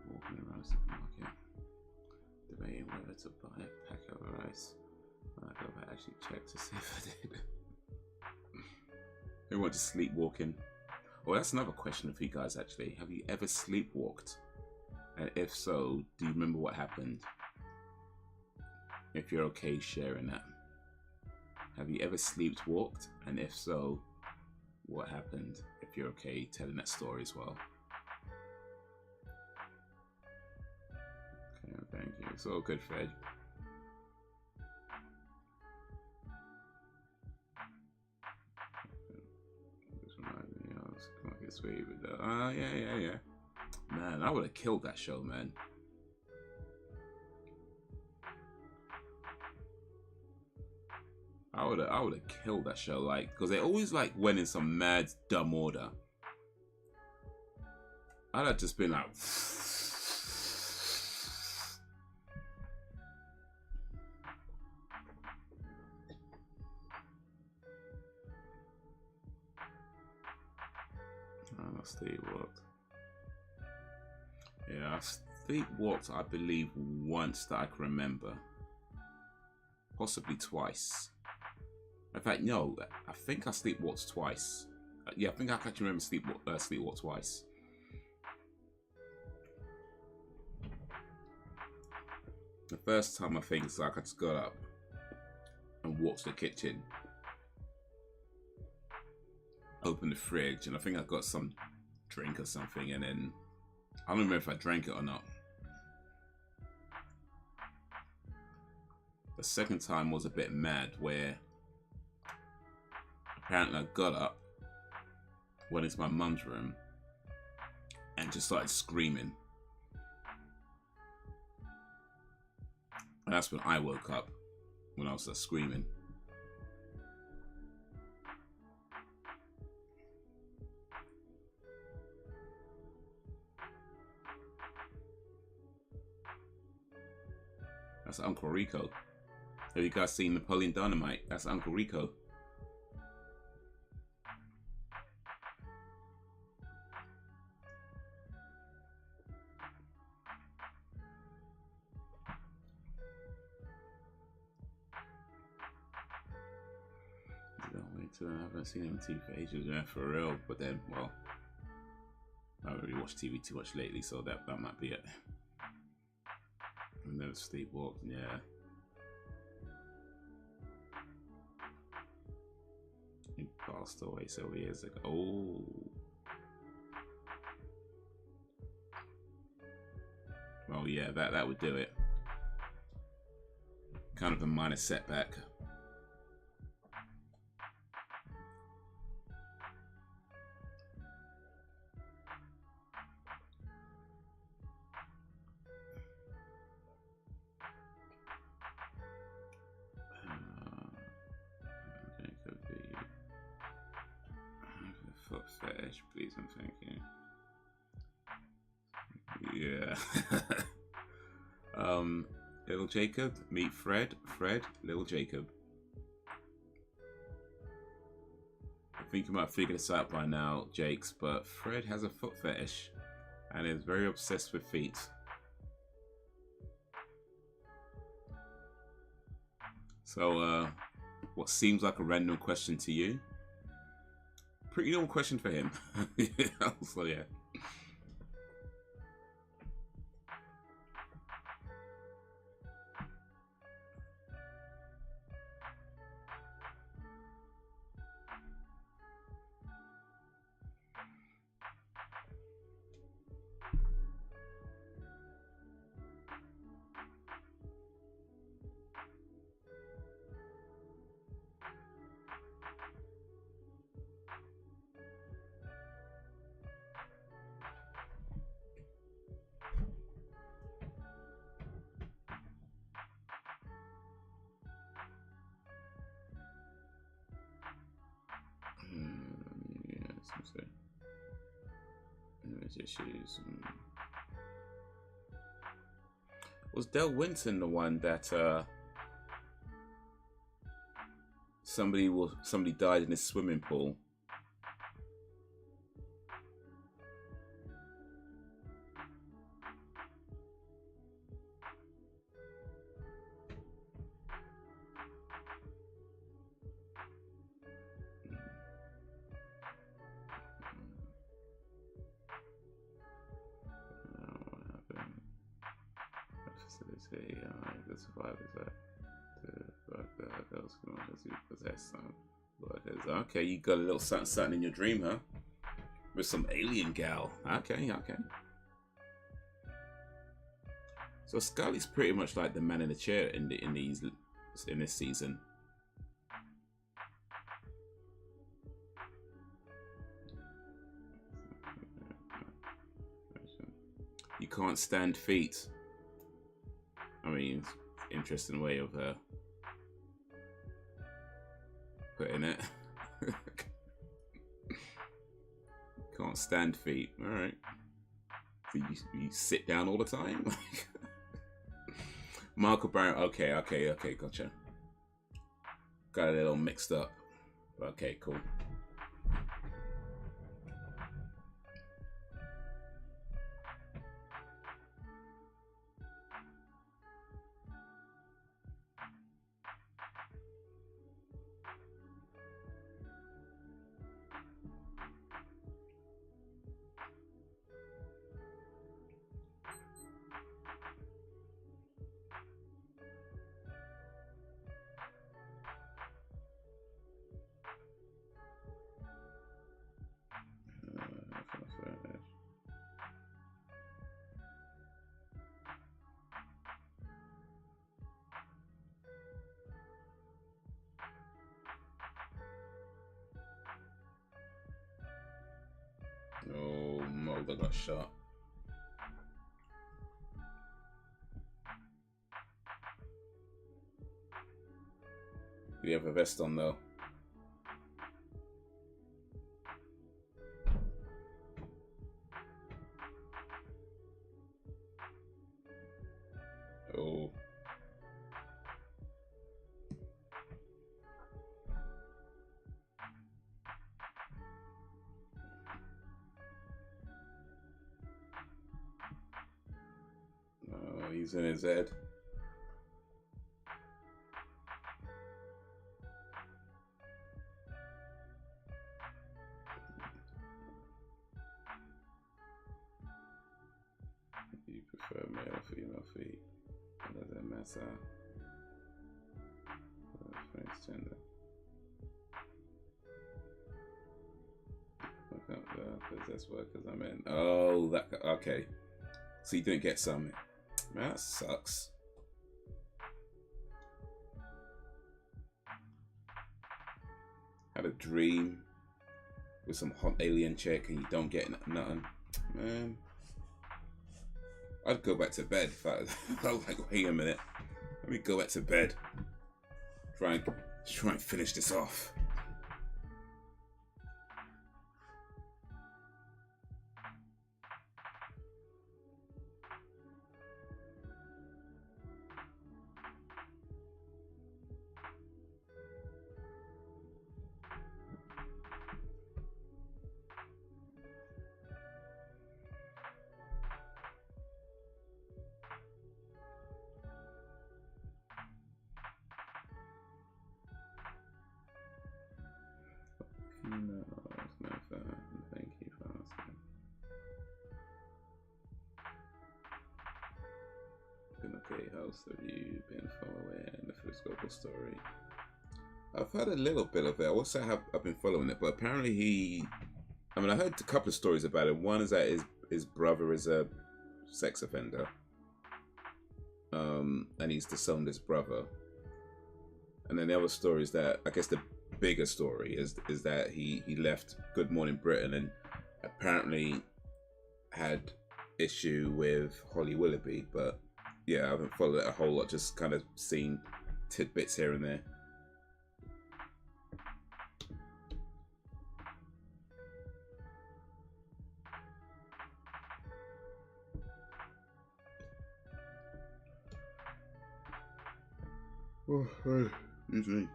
Walking around the supermarket, debating whether to buy a pack of rice. I go back actually check to see if I did. Who went to sleepwalking? Well, that's another question for you guys actually. Have you ever sleepwalked? And if so, do you remember what happened? If you're okay sharing that. Have you ever sleepwalked? And if so, what happened? If you're okay telling that story as well. Okay, thank you. It's all good, Fred. This reminds me of Sweet Sweet with the yeah. Man, I would have killed that show, man. I would have killed that show, like, because they always like went in some mad dumb order. I'd have just been like, I sleepwalked. Yeah, I sleepwalked, I believe, once that I can remember. Possibly twice. In fact, no, I think I sleepwalked twice. Yeah, I think I can actually remember sleepwalk twice. The first time I think it's like I just got up and walked to the kitchen, opened the fridge, and I think I got some drink or something, and then I don't remember if I drank it or not. The second time was a bit mad, where apparently I got up, went into my mum's room, and just started screaming. And that's when I woke up, when I was screaming. That's Uncle Rico. Have you guys seen Napoleon Dynamite? That's Uncle Rico. I haven't seen him on TV for ages, yeah, for real. But then, well, I haven't really watched TV too much lately, so that might be it. I've never sleepwalked, yeah. He passed away several years ago. Oh. Well, yeah, that would do it. Kind of a minor setback. Foot fetish, please, I'm thinking. Yeah. Little Jacob, meet Fred. Fred, little Jacob. I think you might have figured this out by now, Jakes, but Fred has a foot fetish and is very obsessed with feet. So, what seems like a random question to you? Pretty normal question for him. So, yeah. Issues. Was Del Winton the one that somebody died in his swimming pool? The survivors okay, you got a little something in your dream, huh? With some alien gal. Okay. So Scully's pretty much like the man in the chair in this season. You can't stand feet. I mean, interesting way of putting it. Can't stand feet. All right. So you sit down all the time. Michael Brown. Okay. Gotcha. Got a little mixed up. Okay, cool. Oh, Mulder got shot. Do you have a vest on though? Oh. Oh, he's in his head. You prefer male or female feet? Does that matter? Preference gender. Look up the possessed workers I'm in. Oh, that okay. So you didn't get some. Man, that sucks. Had a dream with some hot alien chick and you don't get nothing. Man, I'd go back to bed if I was like, wait a minute. Let me go back to bed. Try and finish this off. Thank you for asking. Been okay, house. Have you been following the philosophical story? I've heard a little bit of it. I won't say I've been following it, but apparently I heard a couple of stories about it. One is that his brother is a sex offender, and he's disowned his brother. And then the other story is that, I guess the bigger story is that he left Good Morning Britain and apparently had issue with Holly Willoughby. But yeah, I haven't followed it a whole lot, just kind of seen tidbits here and there. Oh, excuse me.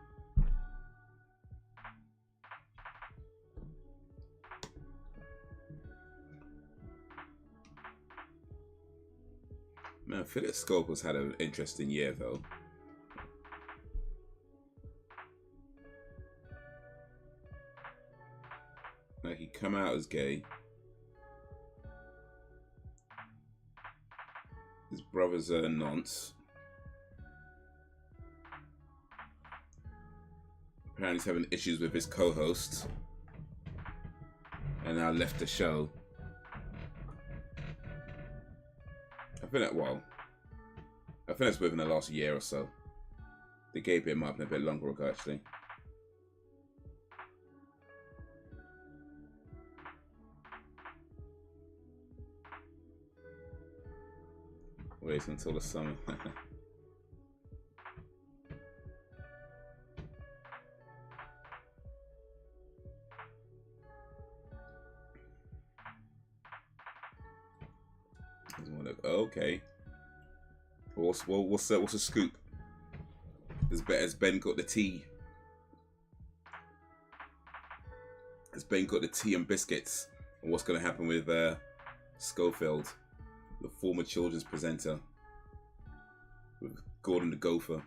Man, Philip Scopus had an interesting year though. Like, he come out as gay. His brother's a nonce. Apparently he's having issues with his co-host. And now left the show. I think that's within the last year or so. The gay bit might have been a bit longer ago, actually. Wait until the summer. Okay. What's the scoop? Has Ben got the tea? Has Ben got the tea and biscuits? And what's going to happen with Schofield, the former children's presenter, with Gordon the Gopher?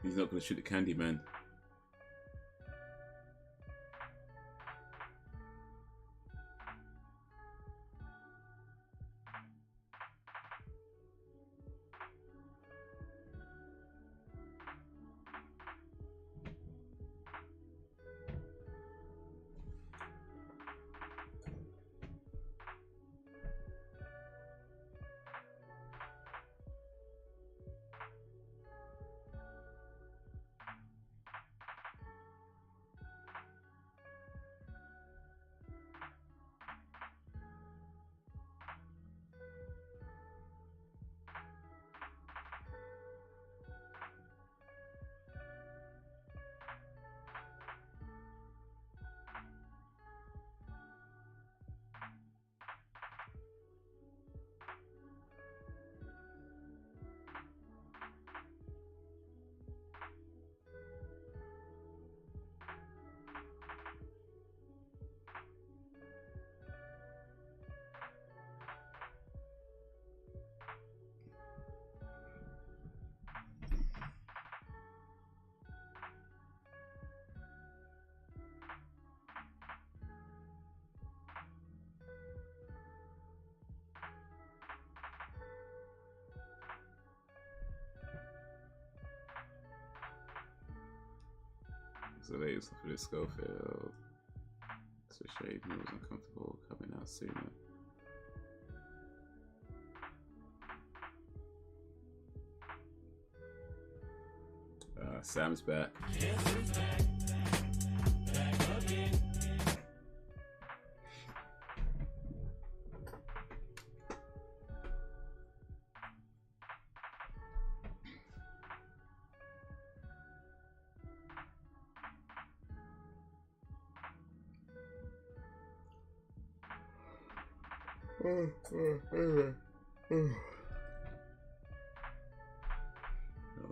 He's not gonna shoot the candy man. So they used for this Schofield. It's a shame he was uncomfortable coming out sooner. Sam's back. Back again.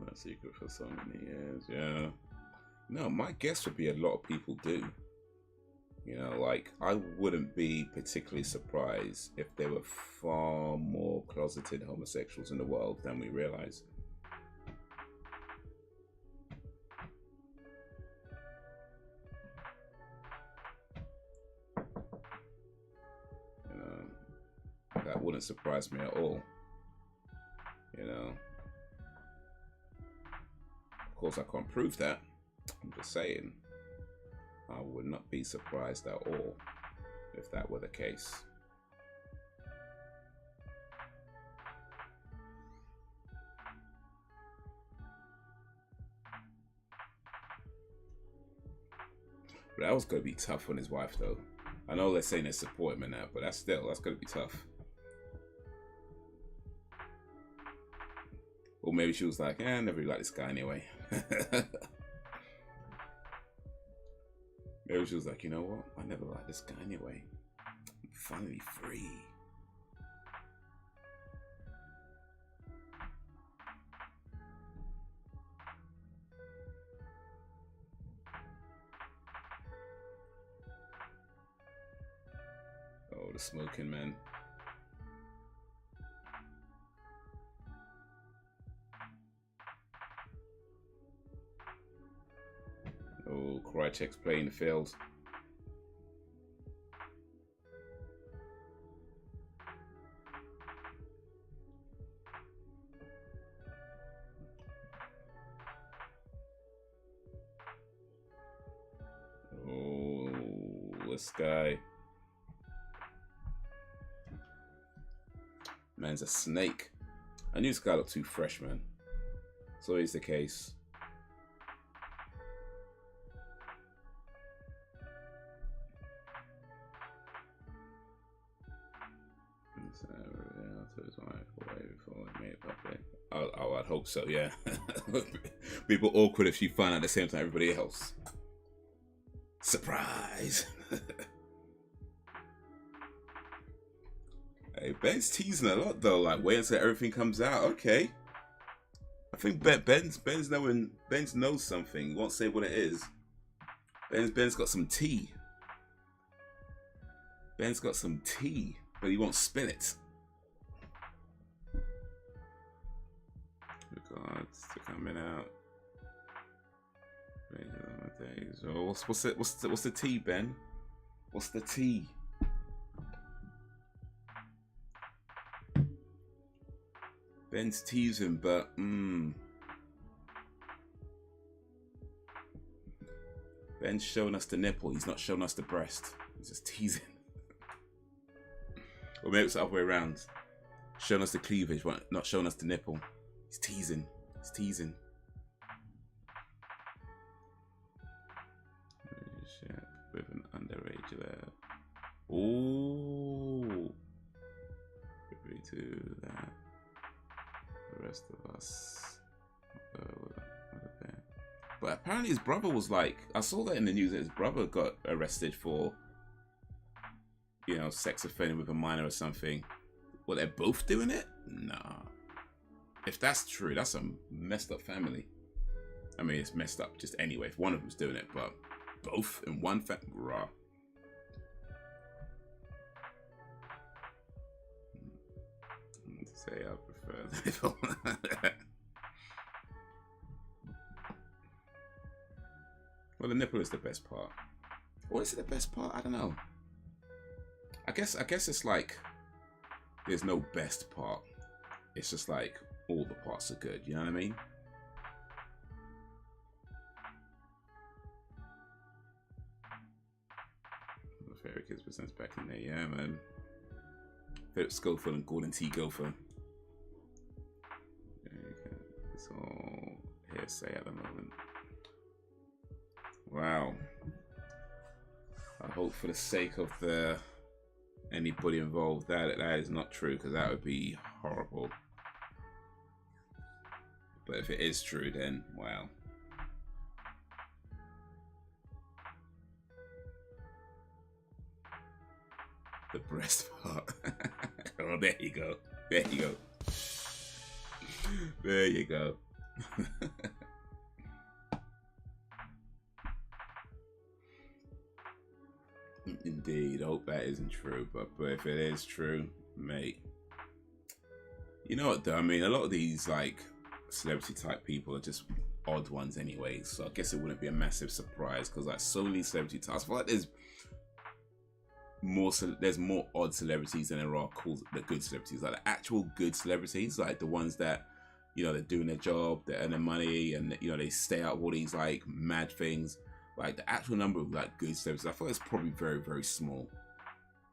That secret for so many years, yeah. No, my guess would be a lot of people do. You know, like, I wouldn't be particularly surprised if there were far more closeted homosexuals in the world than we realize. You know, that wouldn't surprise me at all. You know. Of course, I can't prove that. I'm just saying, I would not be surprised at all if that were the case. But that was going to be tough on his wife, though. I know they're saying they support him in that, but that's going to be tough. Or maybe she was like, I never really liked this guy anyway. Maybe she was like, you know what? I never liked this guy anyway. I'm finally free. Oh, the smoking, man. Oh, Krychek's playing the field. Oh, this guy. Man's a snake. I knew this guy looked too fresh, man. It's always the case. Oh, I'd hope so, yeah. People awkward if she found out at the same time everybody else. Surprise! Hey, Ben's teasing a lot though, like wait until everything comes out. Okay. I think Ben's knows something. He won't say what it is. Ben's got some tea. Ben's got some tea, but he won't spill it. Regards to coming out. So what's the tea, Ben? What's the tea? Ben's teasing, but Ben's showing us the nipple. He's not showing us the breast. He's just teasing. Or maybe it's the other way around. Showing us the cleavage, but not showing us the nipple. He's teasing. He's teasing. With an underage there. Ooh. We do that. The rest of us. But apparently his brother was like, I saw that in the news that his brother got arrested for, you know, sex offending with a minor or something. Well, they're both doing it? Nah. If that's true, that's a messed up family. I mean, it's messed up just anyway if one of them's doing it, but both in one family? Raw. Say I prefer Well, the nipple is the best part. Or is it the best part? I don't know. I guess it's like there's no best part. It's just like all the parts are good. You know what I mean? My favorite kids presents back in there, yeah, man. Philip Schofield and Gordon T. Gopher. It's all hearsay at the moment. Wow. I hope for the sake of anybody involved that is not true, because that would be horrible. But if it is true, then wow. The breast part. Oh, there you go. There you go. There you go. Indeed, I hope that isn't true, but if it is true, mate, you know what though, I mean, a lot of these like celebrity type people are just odd ones anyway, so I guess it wouldn't be a massive surprise, because like so many celebrity types, I feel like there's more odd celebrities than there are cool, the good celebrities, like the actual good celebrities, like the ones that, you know, they're doing their job, they're earning money, and you know, they stay out of all these like mad things. Like the actual number of like good celebrities, I feel like it's probably very, very small.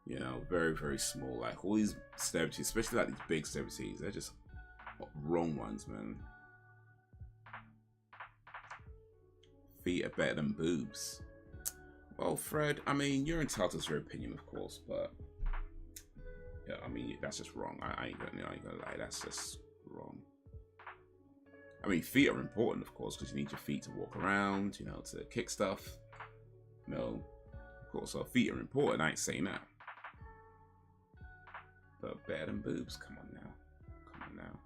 You know, very, very small. Like all these celebrities, especially like these big celebrities, they're just wrong ones, man. Feet are better than boobs. Well, Fred, I mean, you're entitled to your opinion, of course, but yeah, I mean, that's just wrong. I ain't gonna lie, that's just wrong. I mean, feet are important, of course, because you need your feet to walk around, you know, to kick stuff. You know, of course, so feet are important. I ain't saying that. But better than boobs, come on now. Come on now.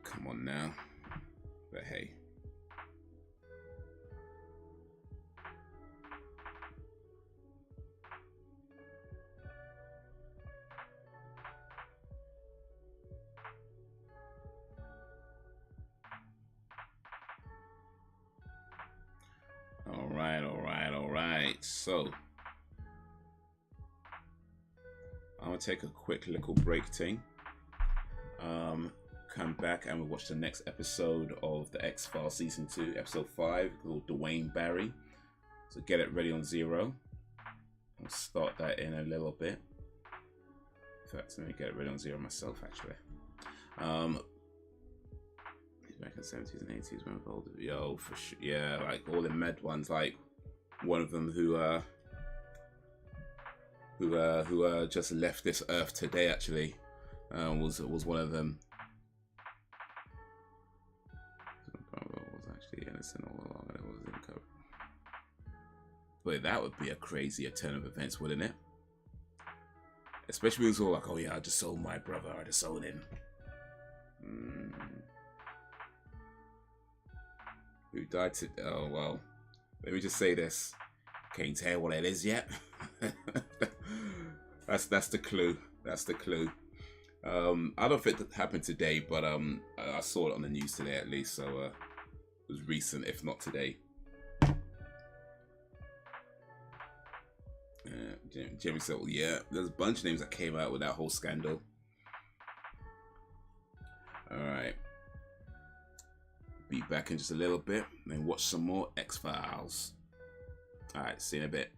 Come on now. But hey. All right. So I'm gonna take a quick little break thing. Come back and we'll watch the next episode of the X-Files Season 2, Episode 5, called Duane Barry. So get it ready on 0. I'll start that in a little bit. In fact, let me get it ready on 0 myself, actually. Back in the 70s and 80s when involved. Yo, for sure. Yeah, like all the med ones, like one of them who just left this earth today, actually, was one of them. Was actually innocent all along, and it was in cover. But that would be a crazy turn of events, wouldn't it? Especially when it was all like, oh yeah, I just sold my brother, I just sold him. Mm. Who died today? Oh, well. Let me just say this. Can't tell what it is yet. That's the clue. That's the clue. I don't know if it happened today, but I saw it on the news today at least, so it was recent, if not today. Jimmy said, well, yeah, there's a bunch of names that came out with that whole scandal. Alright. Be back in just a little bit and watch some more X-Files. Alright, see you in a bit.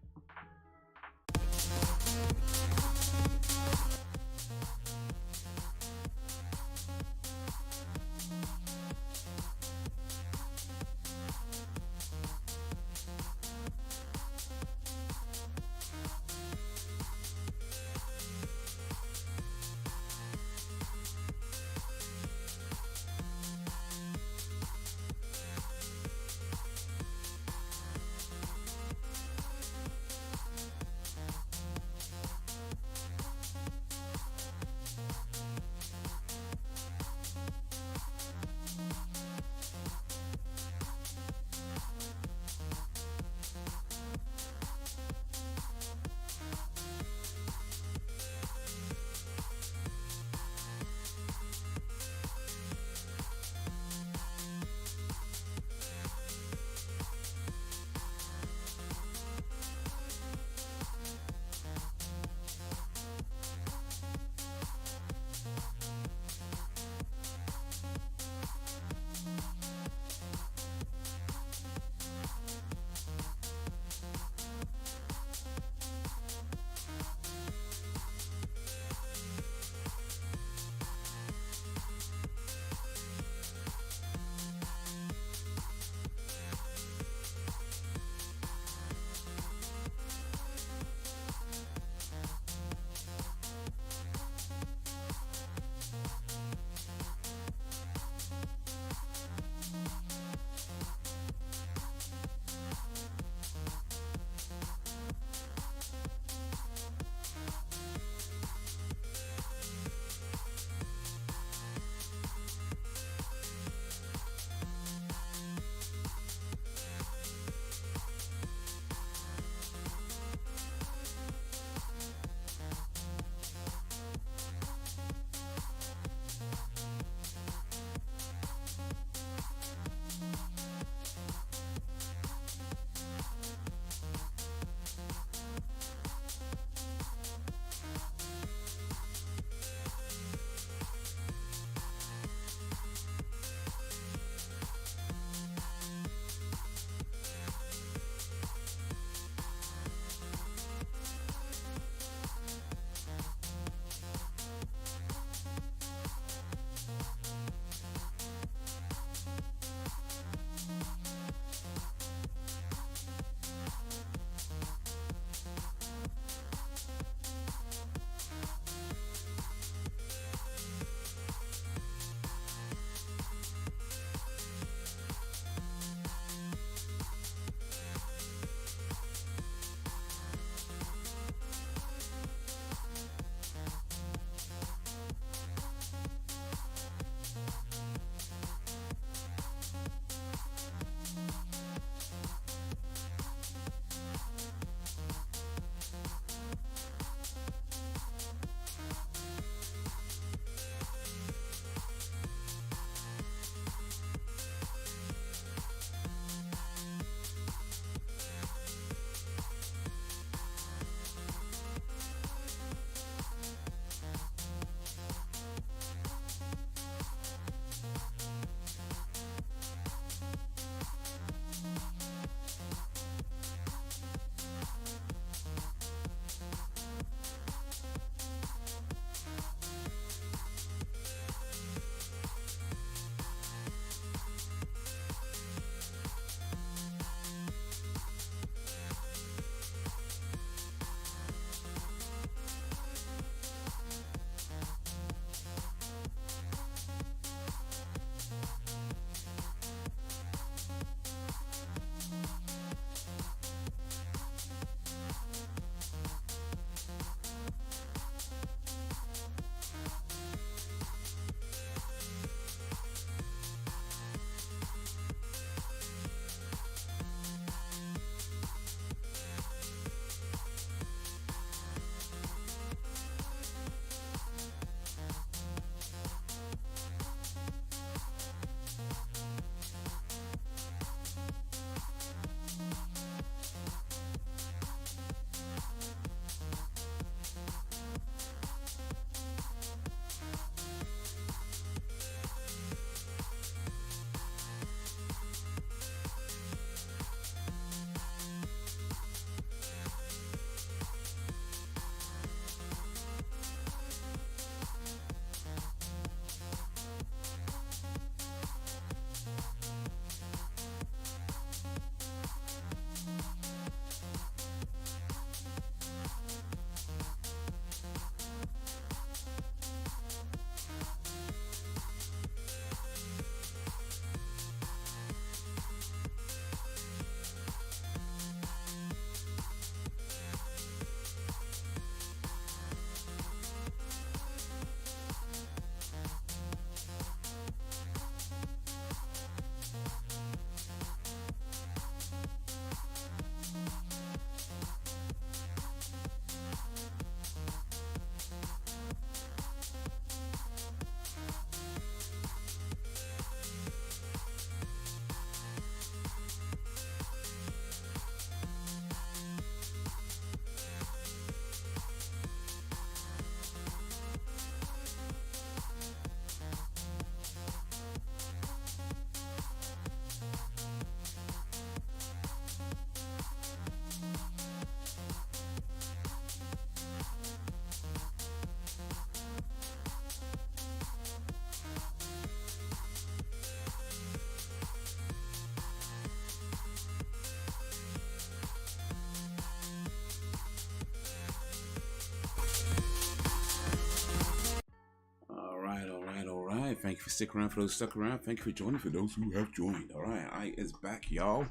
thank you for sticking around. For those stuck around, thank you for joining. For those who have joined, all right, I is back, y'all.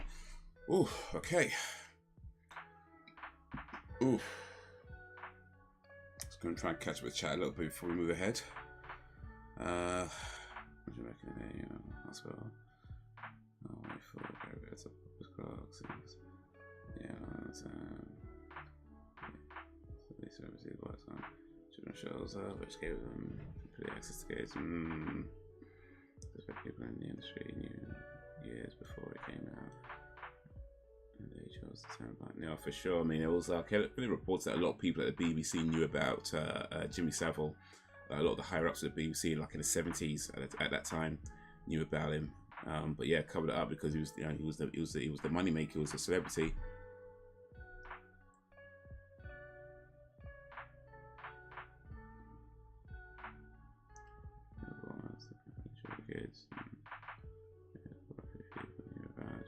Ooh, okay. Ooh. Just gonna try and catch up with chat a little bit before we move ahead. What do you reckon there? You know, as well. Oh, wait for it's a clocks. Yeah, so these services works on children shows which gave them complete access to games. People in the industry knew years before it came out. And they chose to turn back. Yeah, for sure. I mean, it was it reports that a lot of people at the BBC knew about Jimmy Savile. A lot of the higher ups at the BBC, like in the 70s at that time, knew about him. But yeah, covered it up because he was, you know, he was the money maker, he was a celebrity.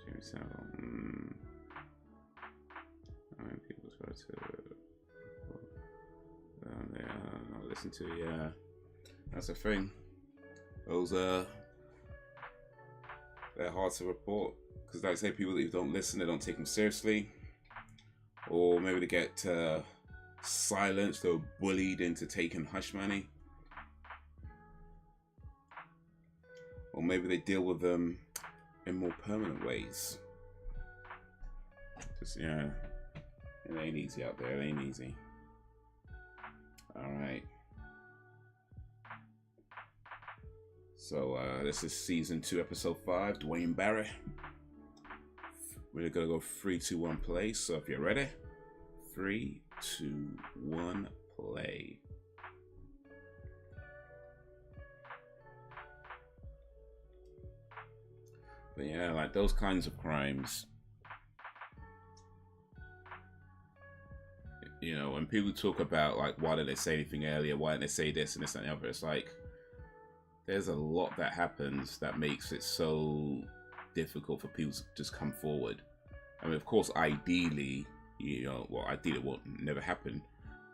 Jimmy Savile. I mean, people try to they are not listen to. Yeah, that's a thing. Those they're hard to report because, like I say, people that don't listen, they don't take them seriously, or maybe they get silenced or bullied into taking hush money, or maybe they deal with them in more permanent ways. Just yeah, it ain't easy out there. It ain't easy. All right. So this is season 2, episode 5. Duane Barry. We're gonna go 3, 2, 1, play. So if you're ready, 3, 2, 1, play. But yeah, like those kinds of crimes. You know, when people talk about like, why didn't they say anything earlier? Why didn't they say this and this and the other? It's like, there's a lot that happens that makes it so difficult for people to just come forward. I mean, of course, ideally, you know, well, ideally it won't never happen,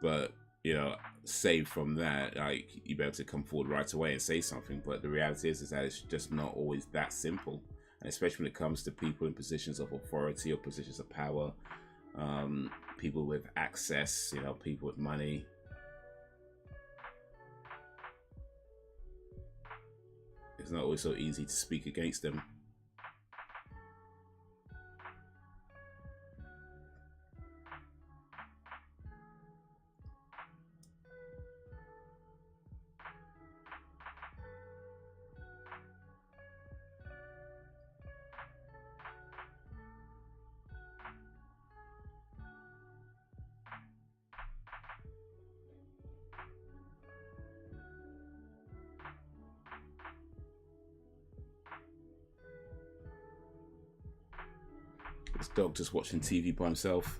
but, you know, save from that, like, you better to come forward right away and say something. But the reality is that it's just not always that simple. And especially when it comes to people in positions of authority or positions of power, people with access, you know, people with money. It's not always so easy to speak against them. This dog just watching TV by himself.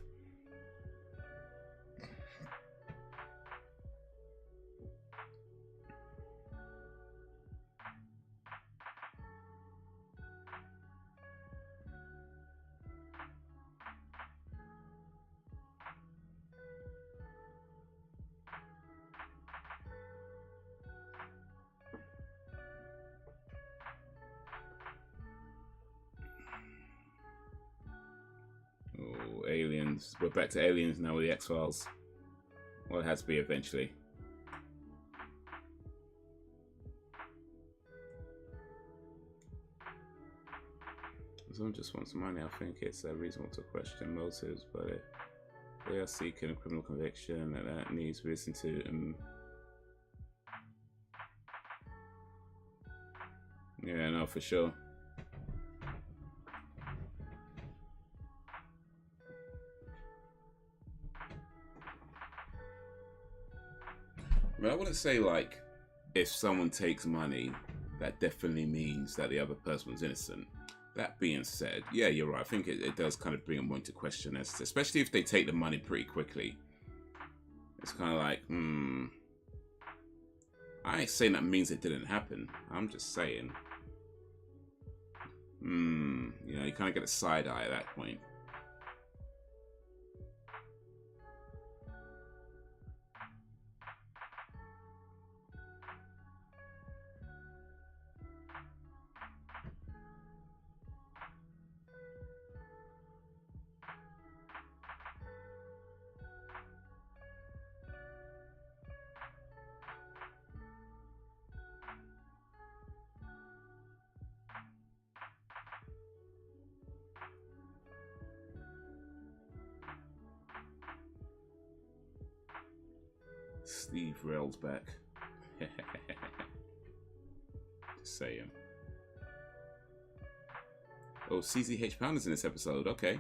Oh, aliens. We're back to aliens now with the X-Files. Well, it has to be eventually. Someone just wants money. I think it's reasonable to question motives, but if they are seeking a criminal conviction, and that needs to be listened to. Yeah, no, for sure. I mean, I wouldn't say like if someone takes money, that definitely means that the other person was innocent. That being said, yeah, you're right. I think it does kind of bring them into question, especially if they take the money pretty quickly. It's kind of like, I ain't saying that means it didn't happen. I'm just saying, you know, you kind of get a side eye at that point. Steve Rails back. Just saying. Oh, CCH Pound is in this episode. Okay.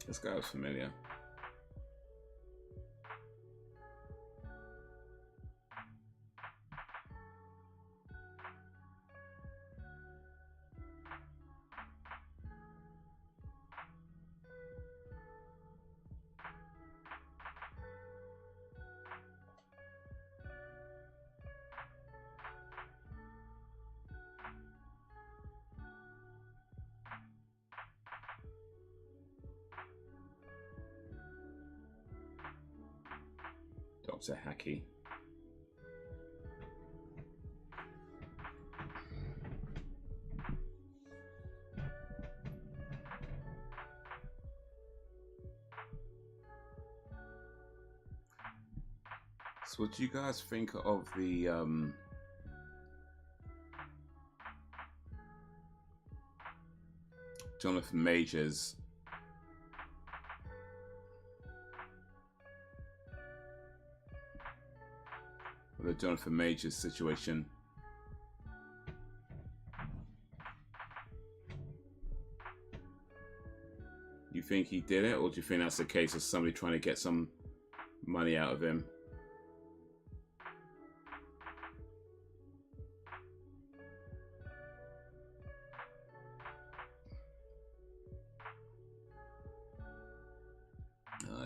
This guy was familiar. Dr. Hacky. So what do you guys think of the Jonathan Majors situation? You think he did it, or do you think that's the case of somebody trying to get some money out of him?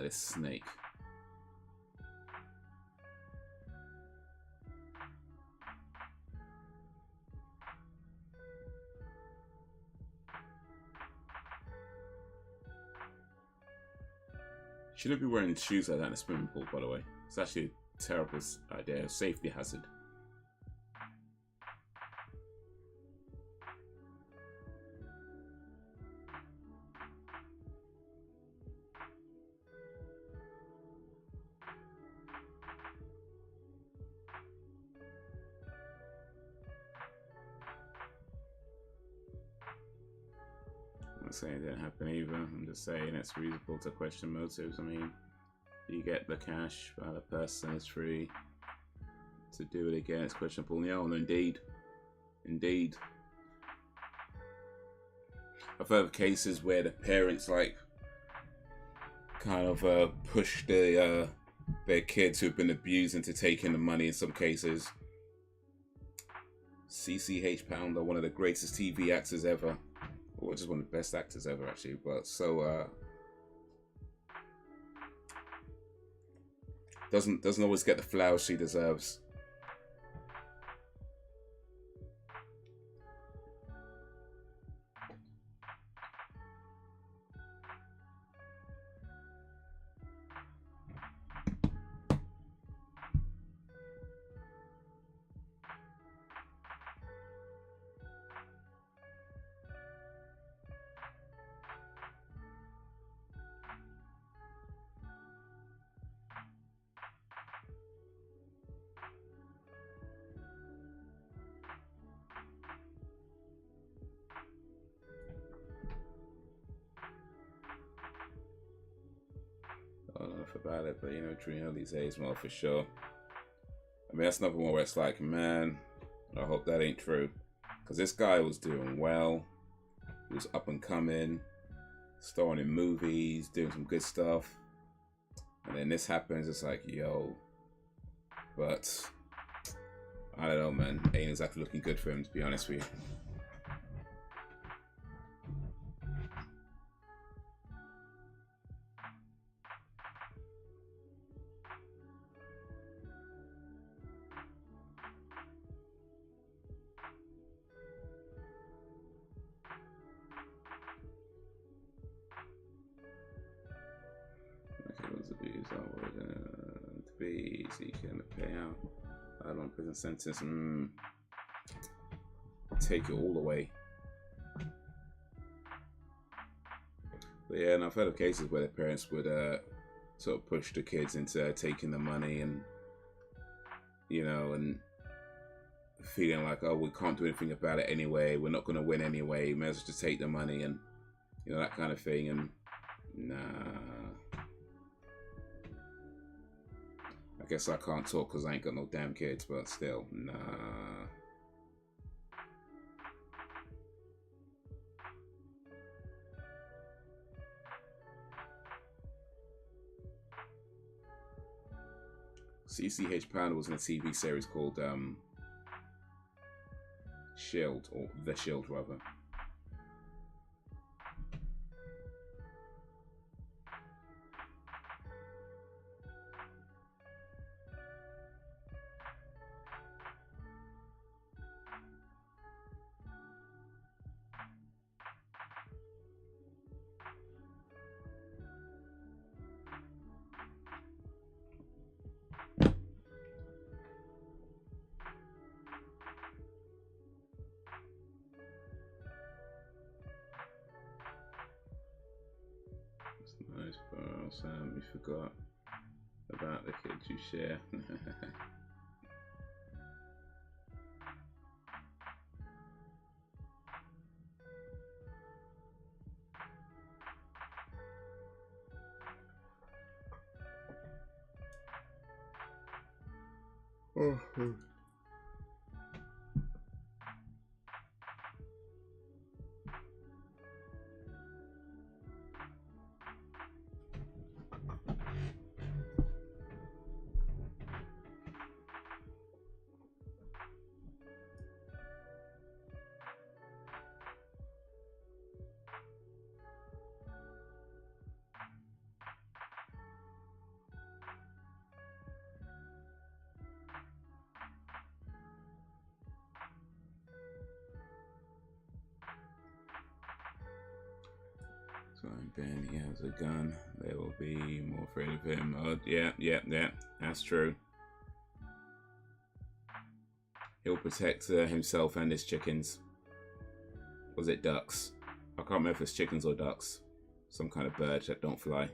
This snake. Shouldn't be wearing shoes like that in a swimming pool, by the way. It's actually a terrible idea, a safety hazard. I'm not saying it didn't happen either. I'm just saying it's reasonable to question motives. I mean, you get the cash, but the person is free to do it again. It's questionable. Yeah, and indeed. Indeed. I've heard of cases where the parents like kind of push their kids who've been abused into taking the money in some cases. CCH Pounder, one of the greatest TV actors ever. Or just one of the best actors ever, actually. But so doesn't always get the flowers she deserves. I don't know enough about it, but you know, Trino these days, well, for sure. I mean, that's another one where it's like, man, I hope that ain't true. Because this guy was doing well. He was up and coming, starring in movies, doing some good stuff. And then this happens, it's like, yo. But, I don't know, man. Ain't exactly looking good for him, to be honest with you. to be seeking a payout. I don't prison sentence. Take it all away. But yeah, and I've heard of cases where the parents would sort of push the kids into taking the money, and you know, and feeling like, oh, we can't do anything about it anyway. We're not going to win anyway. May as well just take the money, and you know, that kind of thing. And nah, I guess I can't talk because I ain't got no damn kids, but still, nah. CCH Pounder was in a TV series called Shield, or The Shield rather. Nice, bro. Sam, you forgot about the kids you share. So Ben, he has a gun. They will be more afraid of him. Oh, yeah. That's true. He'll protect himself and his chickens. Was it ducks? I can't remember if it's chickens or ducks. Some kind of bird that don't fly.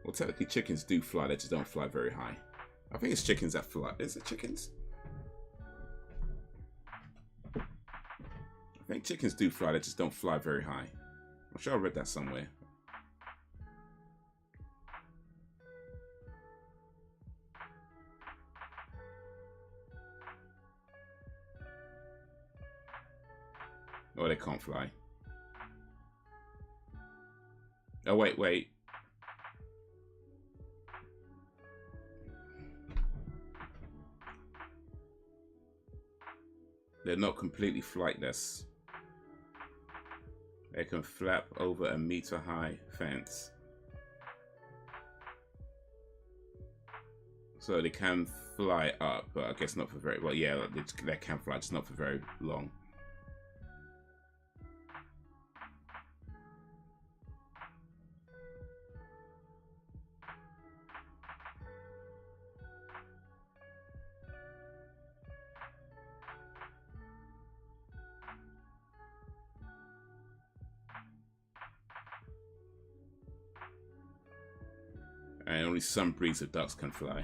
Well, technically chickens do fly, they just don't fly very high. I think it's chickens that fly. Is it chickens? I think chickens do fly, they just don't fly very high. I'm sure I read that somewhere. Oh, they can't fly. Oh, wait. They're not completely flightless. They can flap over a meter-high fence. So they can fly up, but I guess not for very... Well, yeah, they can fly, just not for very long. And only some breeds of ducks can fly.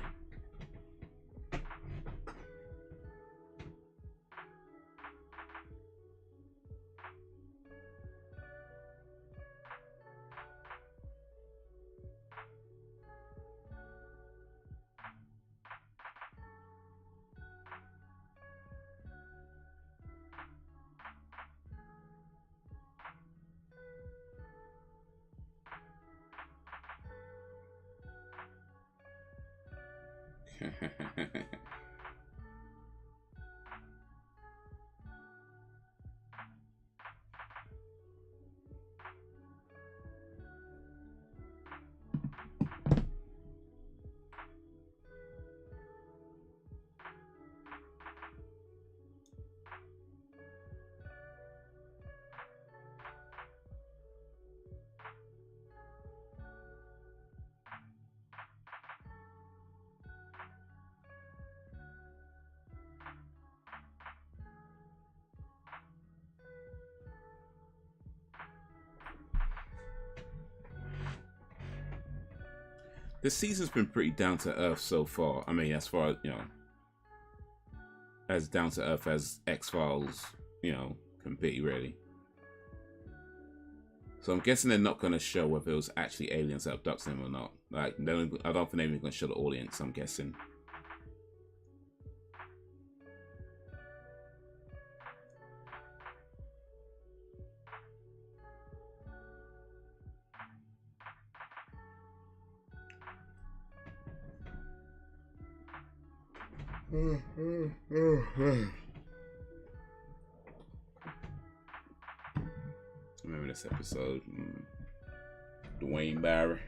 This season's been pretty down to earth so far. I mean, as far as, you know, as down to earth as X-Files, you know, can be, really. So I'm guessing they're not going to show whether it was actually aliens that abducted them or not. Like, I don't think they're even going to show the audience, I'm guessing. Remember this episode? Duane Barry.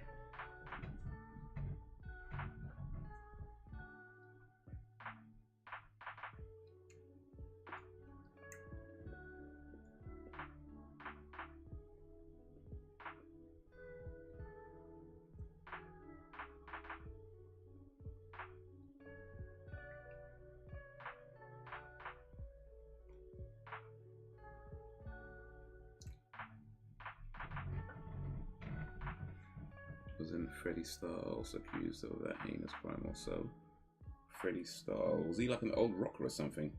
Wasn't Freddie Styles accused of that heinous crime also? Freddie Styles, was he like an old rocker or something?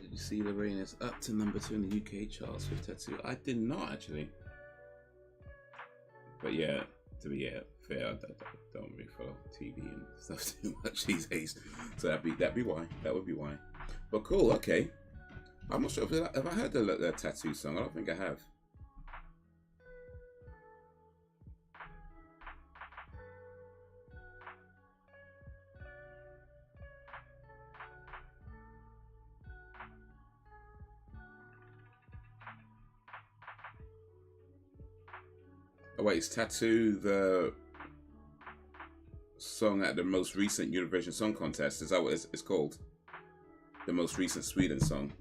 Did you see Lorraine is up to #2 in the UK charts with Tattoo? I did not actually. But yeah, to be fair, I don't really follow TV and stuff too much these days. So that'd be why. That would be why. But cool, okay. I'm not sure if I heard the Tattoo song. I don't think I have. Oh wait, is Tattoo the song at the most recent Eurovision Song Contest? Is that what it's called? The most recent Sweden song.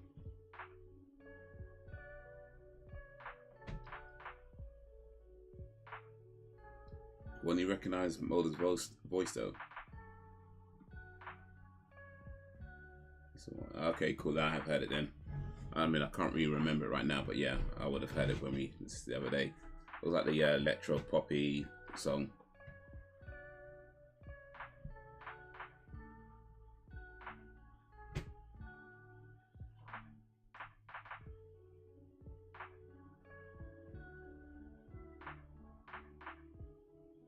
Wouldn't you recognize Mulder's voice though? Okay, cool. I have heard it then. I mean, I can't really remember it right now, but yeah, I would have heard it when we the other day. It was like the electro poppy song.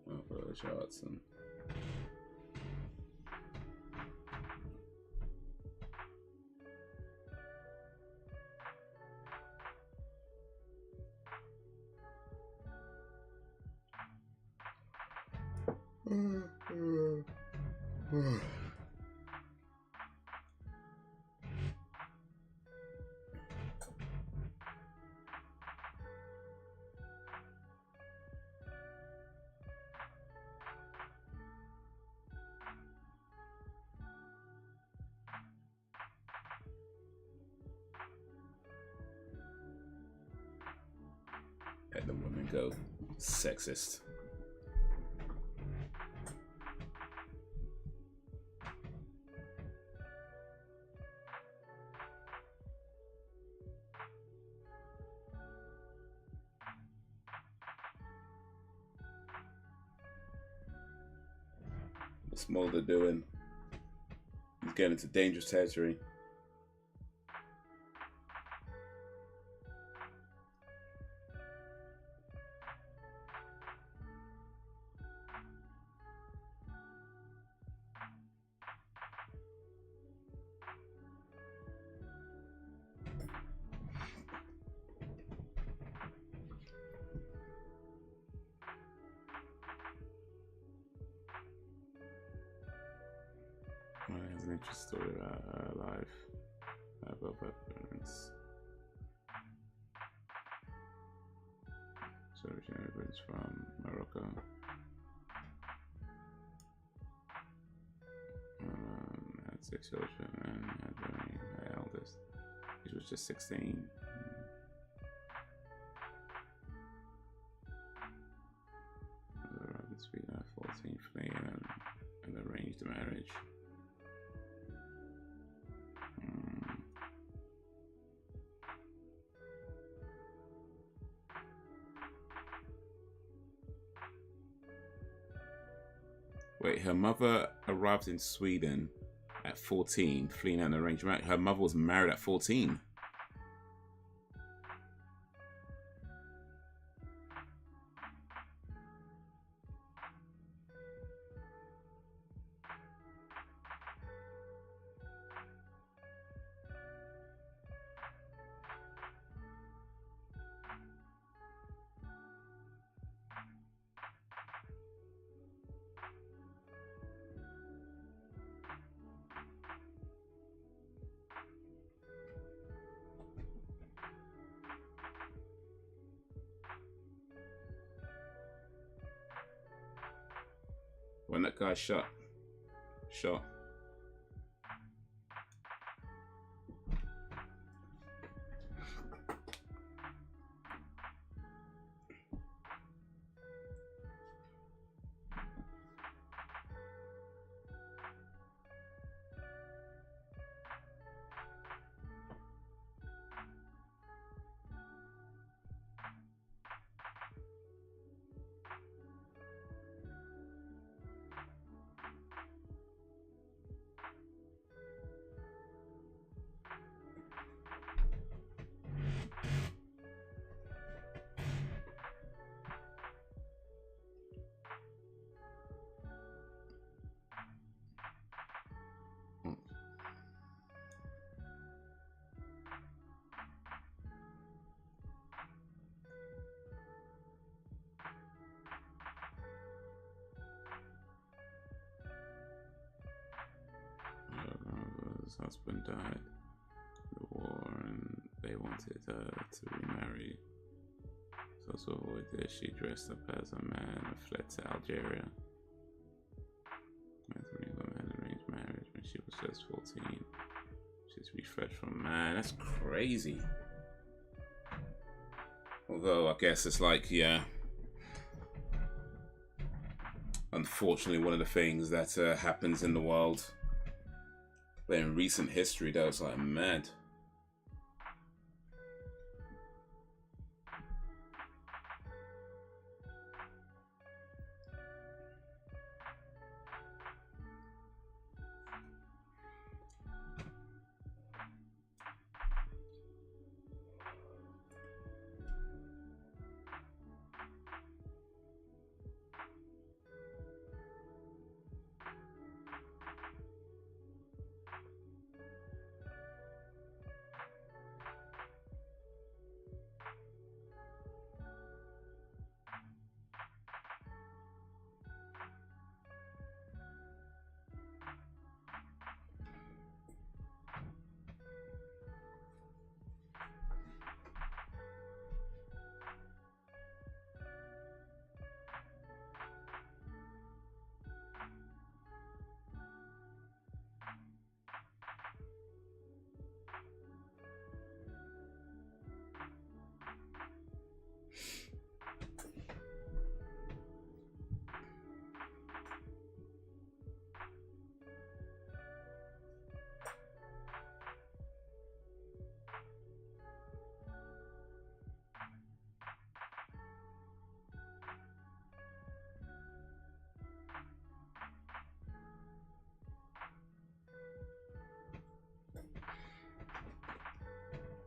Oh, for the charts and. Let the women go. Sexist. What's Mulder doing? He's getting into dangerous territory. There's an interesting story about her life. Both her parents. So originally immigrants from Morocco. Had 6 children and had her eldest. She was just 16. Speaking of 14, fleeing an arranged marriage. Wait, her mother arrived in Sweden at 14, fleeing an arranged marriage. Her mother was married at 14. When that guy shot. His husband died in the war and they wanted her to remarry. So to avoid this, she dressed up as a man and fled to Algeria. Anthony had an arranged marriage when she was just 14. She's refled from, man, that's crazy. Although I guess it's like, yeah, unfortunately one of the things that happens in the world. But in recent history, that was like mad.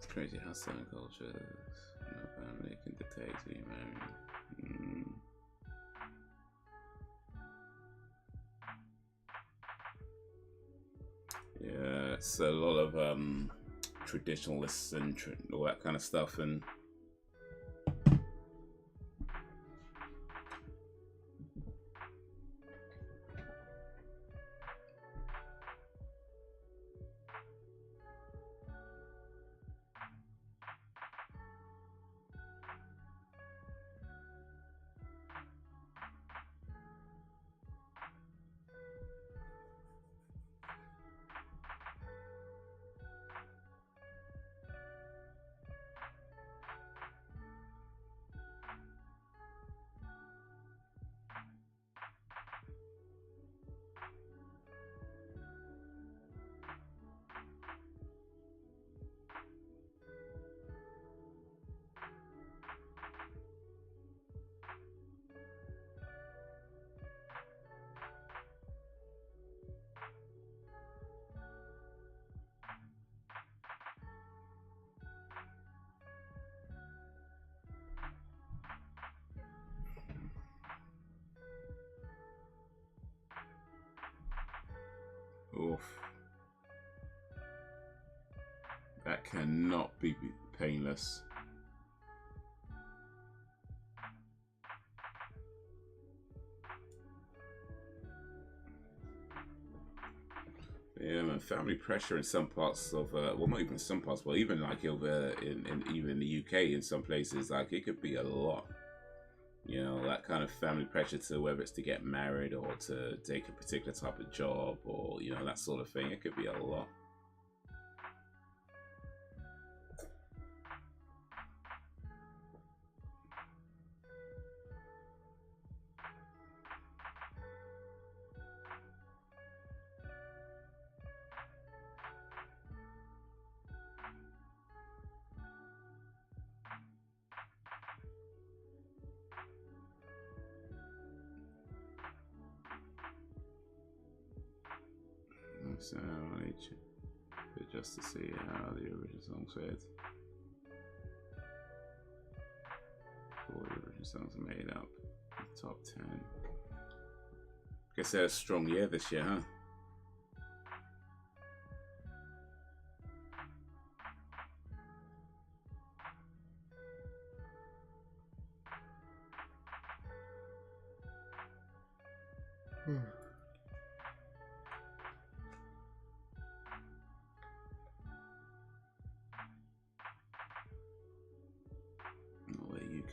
Crazy how certain cultures, no family can dictate who you marry. Yeah, it's a lot of traditionalists and all that kind of stuff, and Oof. That cannot be painless. Yeah, man, family pressure in some parts of, well, not even some parts, but even like over in even the UK in some places, like it could be a lot. You know, that kind of family pressure to whether it's to get married or to take a particular type of job or, you know, that sort of thing. It could be a lot. So I need to just to see how the original song fared. All the original songs are made up. Top 10. Guess they're a strong year this year, huh?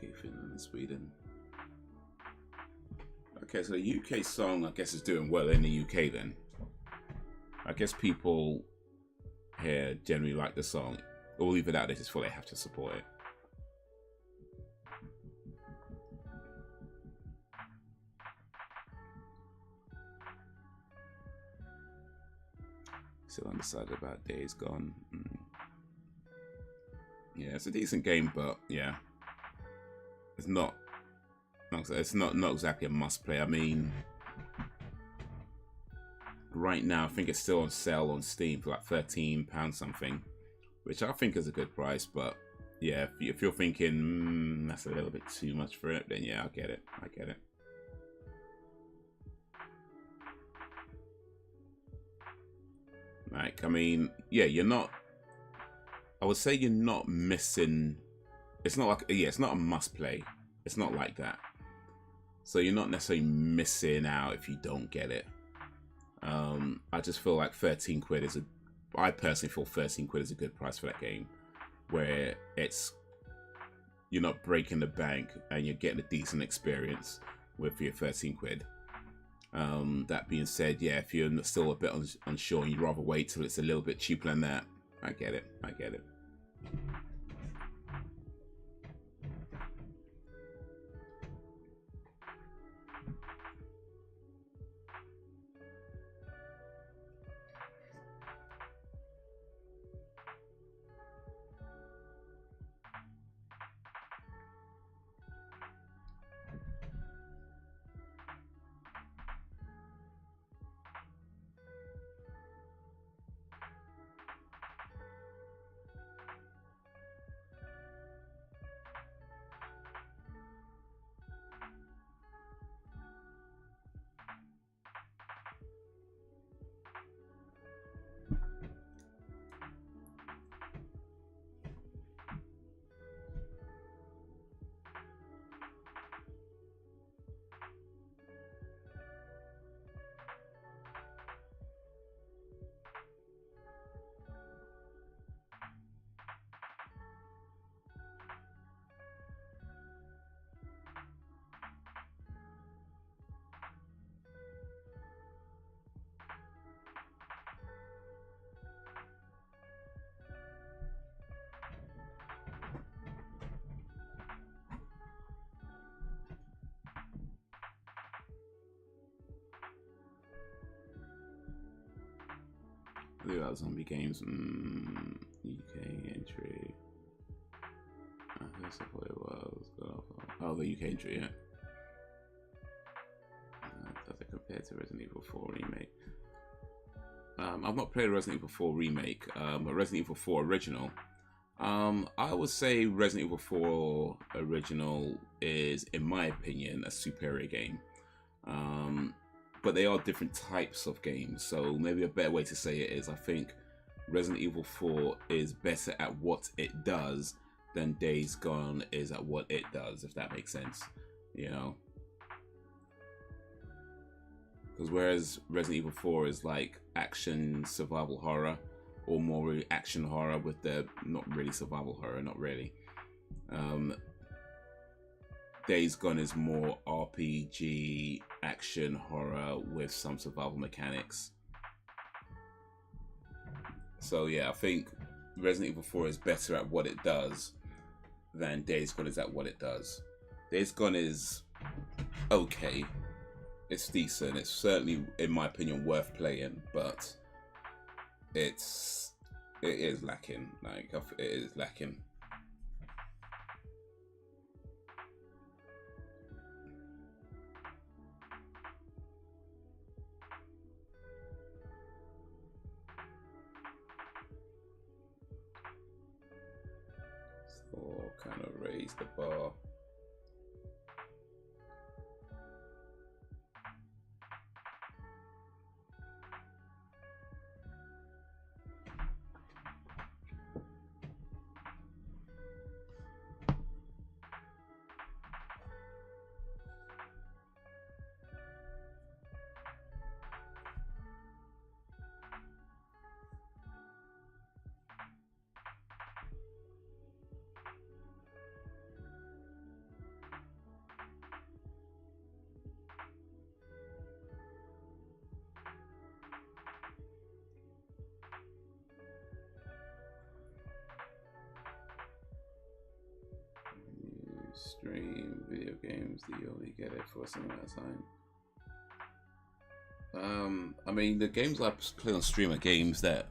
UK, Finland, and Sweden. Okay, so the UK song, I guess, is doing well in the UK then. I guess people here generally like the song. Or even that, they just feel they have to support it. Still undecided about Days Gone. Yeah, it's a decent game, but yeah. It's not exactly a must play. I mean, right now I think it's still on sale on Steam for like £13 something, which I think is a good price. But yeah, if you're thinking that's a little bit too much for it, then yeah, I get it. Like, I mean, yeah, you're not. I would say you're not missing. It's not like, yeah, it's not a must play. It's not like that. So you're not necessarily missing out if you don't get it. I just feel like 13 quid is I personally feel 13 quid is a good price for that game, where you're not breaking the bank and you're getting a decent experience with your 13 quid. That being said, yeah, if you're still a bit unsure and you'd rather wait till it's a little bit cheaper than that, I get it. Look at zombie games. UK entry. That's what it was. Oh, the UK entry, yeah. Does it compare to Resident Evil 4 Remake? I've not played Resident Evil 4 Remake, but Resident Evil 4 Original. I would say Resident Evil 4 Original is, in my opinion, a superior game. but they are different types of games. So maybe a better way to say it is, I think Resident Evil 4 is better at what it does than Days Gone is at what it does, if that makes sense, you know. Because whereas Resident Evil 4 is like action survival horror, or more really action horror with the not really survival horror, not really. Days Gone is more RPG action horror with some survival mechanics. So yeah, I think Resident Evil 4 is better at what it does than Days Gone is at what it does. Days Gone is okay. It's decent. It's certainly, in my opinion, worth playing, but it is lacking. Like, it is lacking. So kind of raise the bar. Stream video games, do you only get it for a certain amount of time? I mean, the games I play on stream are games that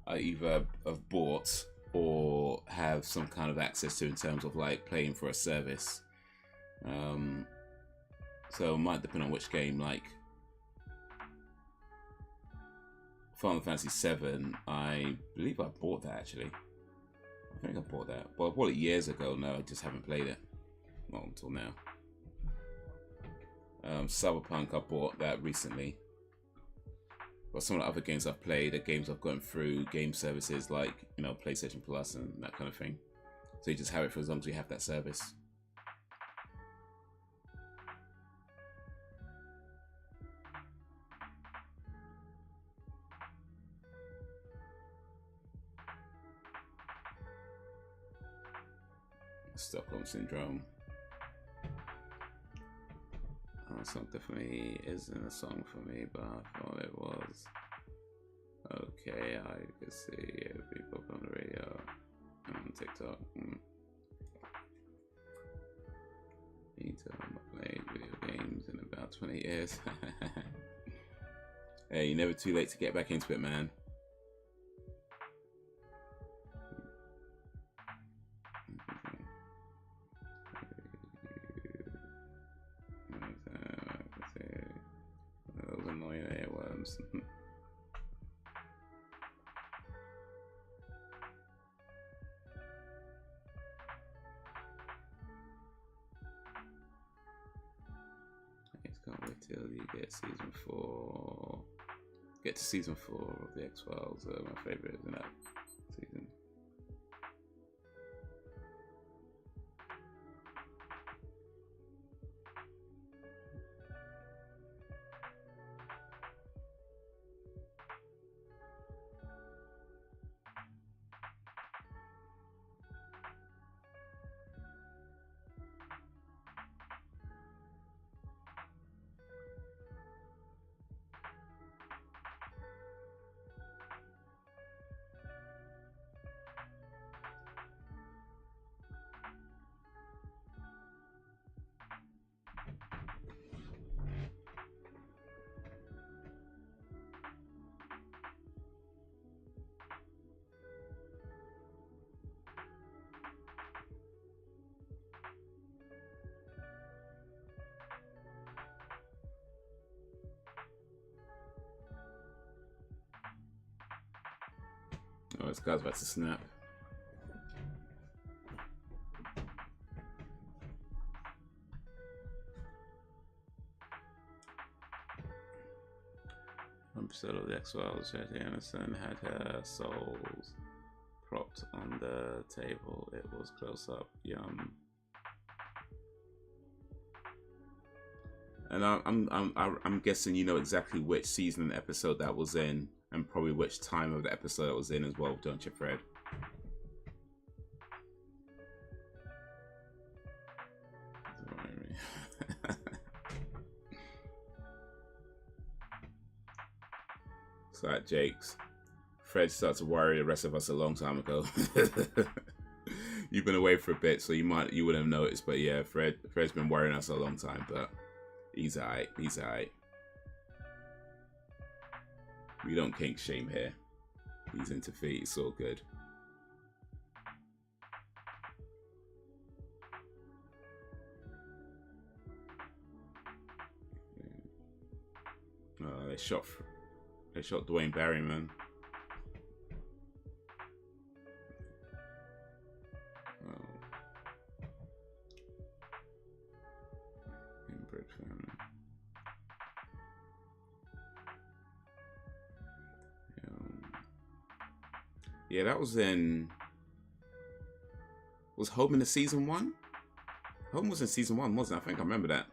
I either have bought or have some kind of access to in terms of like playing for a service. So it might depend on which game. Like Final Fantasy VII, I believe I bought that actually. I think I bought that, but I bought it years ago. No, I just haven't played it. Not until now. Cyberpunk, I bought that recently. But some of the other games I've played are games I've gone through game services like, you know, PlayStation Plus and that kind of thing. So you just have it for as long as you have that service. Stockholm Syndrome. Song definitely isn't a song for me, but I thought it was. Okay, I could see people on the radio and on TikTok. Need to play video games in about 20 years. Hey, you're never too late to get back into it, man. Those annoying airworms. I just can't wait till you get season 4. Get to season 4 of the X-Files. My favorite in that season. Oh, this guy's about to snap. Episode of the X-Files, Jackie Anderson had her souls propped on the table. It was close up. Yum. And I'm guessing you know exactly which season and episode that was in, and probably which time of the episode it was in as well, don't you, Fred? So that Jake's. Fred started to worry the rest of us a long time ago. You've been away for a bit, so you wouldn't have noticed, but yeah, Fred's been worrying us a long time, but he's alright. He's alright. We don't kink shame here. He's into feet. It's all good. They shot Duane Barry, man. Inbred family. Yeah, that was in. Was Home in the season 1? Home was in season 1, wasn't it? I think I remember that.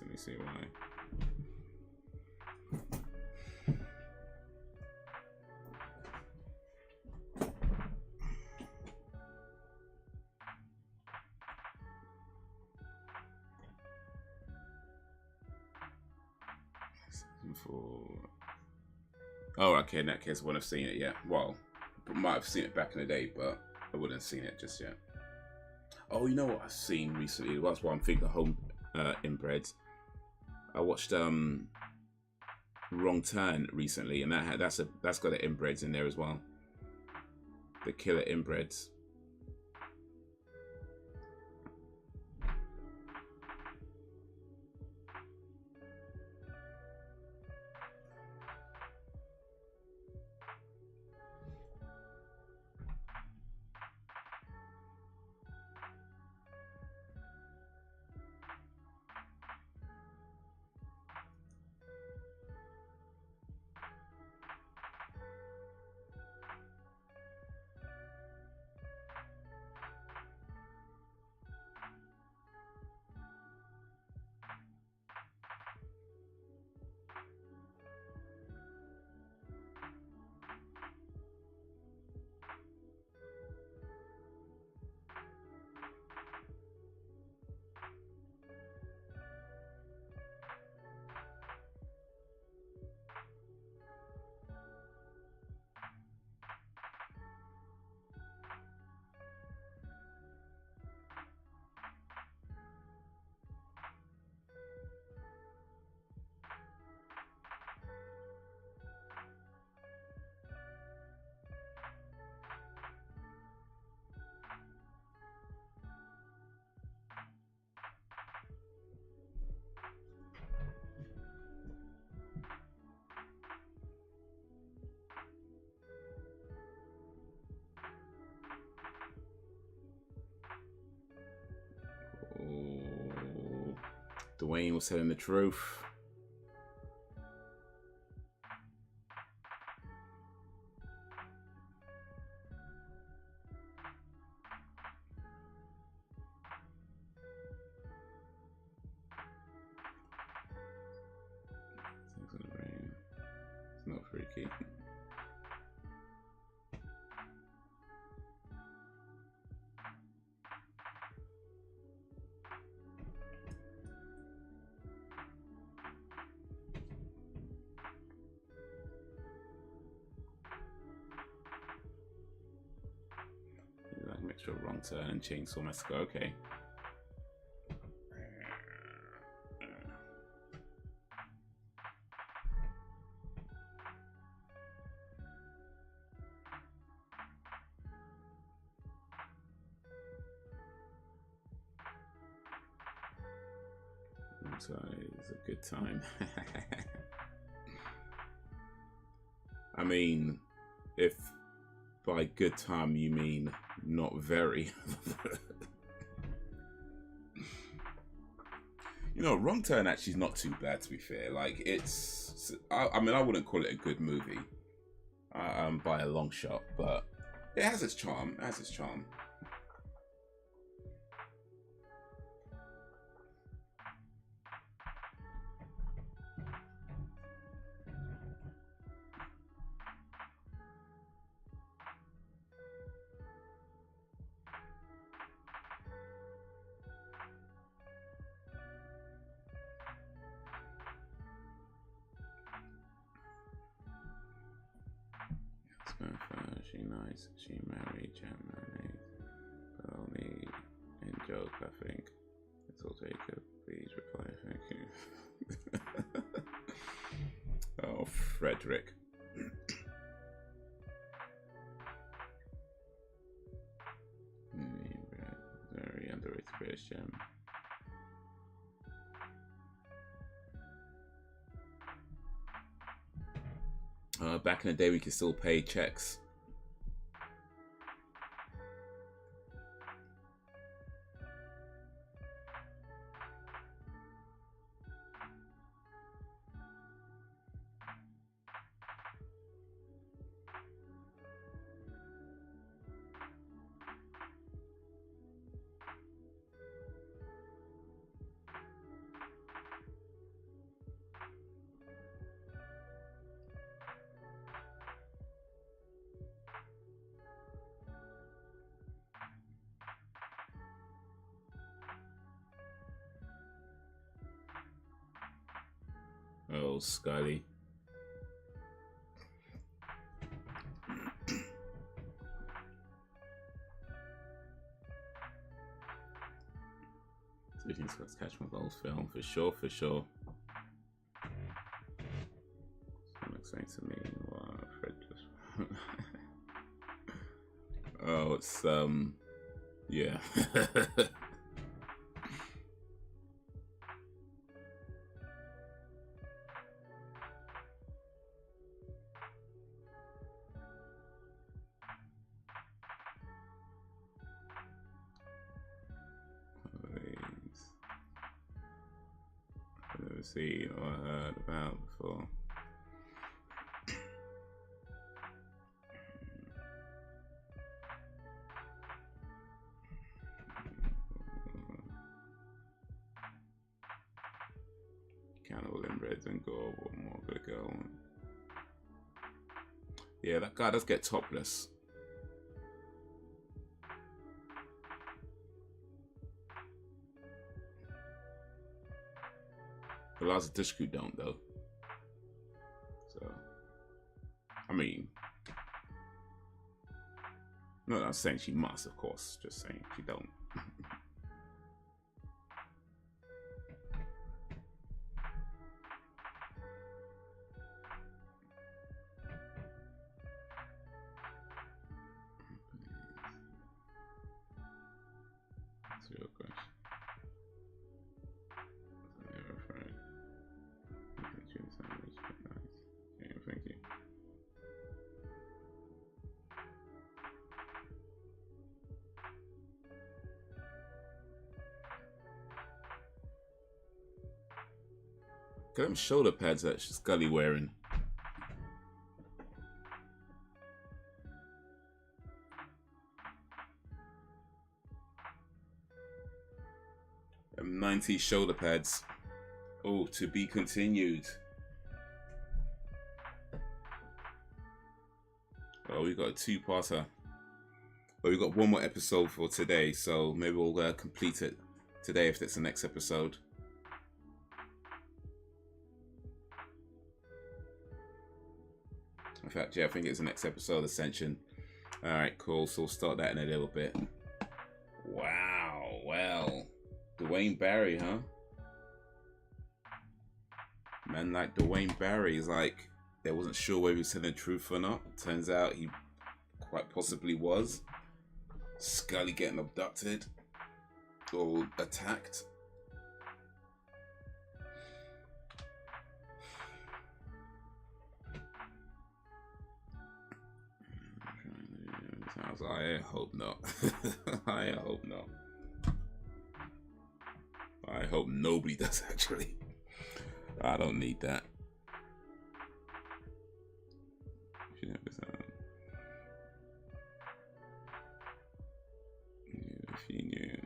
Let me see why. Oh, okay. In that case, I wouldn't have seen it yet. Well, I might have seen it back in the day, but I wouldn't have seen it just yet. Oh, you know what I've seen recently? That's why I'm thinking Home Inbreds. I watched Wrong Turn recently, and that's got the inbreds in there as well. The killer inbreds. Duane was telling the truth. It's not freaky. Mixture of Wrong Turn and Chainsaw Massacre. Okay. So it's a good time. I mean, if by good time you mean not very. You know, Wrong Turn actually is not too bad, to be fair. Like, it's... I mean, I wouldn't call it a good movie by a long shot, but it has its charm. It has its charm. She nice. She married Gemini. Only in joke, I think. It's all Jacob. Please reply. Thank you. Oh, Frederick. Very underrated British gem. Back in the day, we could still pay checks. Oh, Scully. So you think Scott's catch my goals film for sure, for sure. Someone saying to me, wow, Fred just oh, it's yeah. Seen or heard about before. Cannibal inbreds and gore, what more could it go on? Yeah, that guy does get topless. The lots of Discreet don't though. So I mean, no, I'm saying she must, of course. Just saying she don't. That's your question. Thank you. Look at them shoulder pads that Scully wearing. Them 90s shoulder pads. Oh, to be continued. Oh, we got a two-parter. But we got one more episode for today, so maybe we'll complete it today if it's the next episode. In fact, yeah, I think it's the next episode, Ascension. Alright, cool. So we'll start that in a little bit. Wow, well. Duane Barry, huh? Man like Duane Barry is like, they wasn't sure whether he was telling the truth or not. Turns out he quite possibly was. Scully getting abducted or attacked. I hope not. I hope not. I hope nobody does, actually. I don't need that. If you knew.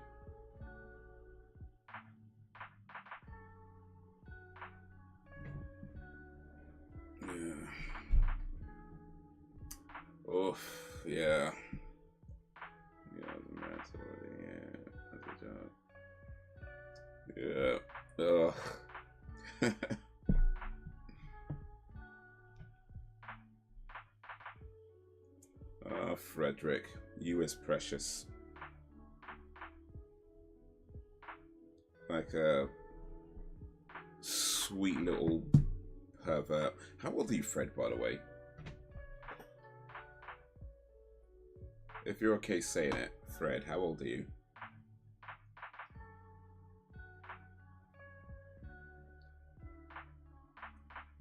Yeah. Oof, yeah. Yeah, the matter, yeah. That's a job. Yeah. Ugh. Frederick, you is precious. Like a sweet little pervert. How old are you, Fred, by the way? If you're okay saying it, Fred, how old are you?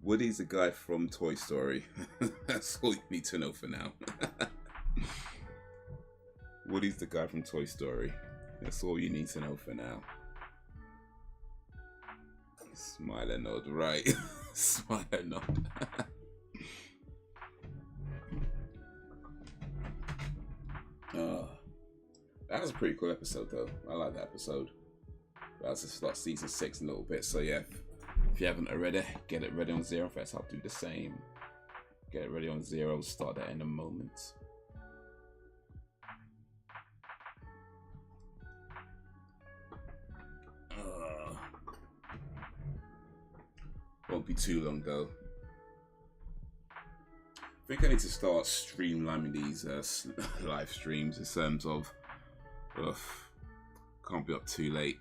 Woody's a guy from Toy Story. That's all you need to know for now. Woody's the guy from Toy Story. That's all you need to know for now. Smile and nod, right? Smile and nod. That was a pretty cool episode, though. I like that episode. That's just like season 6 a little bit. So yeah, if you haven't already, get it ready on Zero. In fact, I'll do the same. Get it ready on Zero. Start that in a moment. Won't be too long though. I think I need to start streamlining these live streams in terms of, can't be up too late.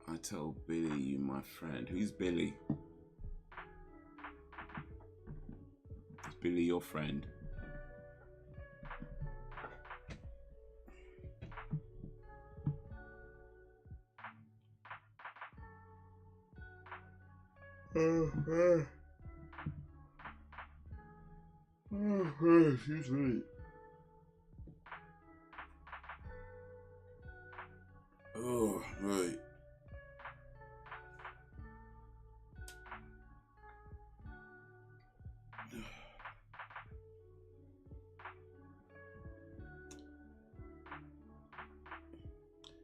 I tell Billy you my friend. Who's Billy? Is Billy your friend? Excuse me. Oh, right.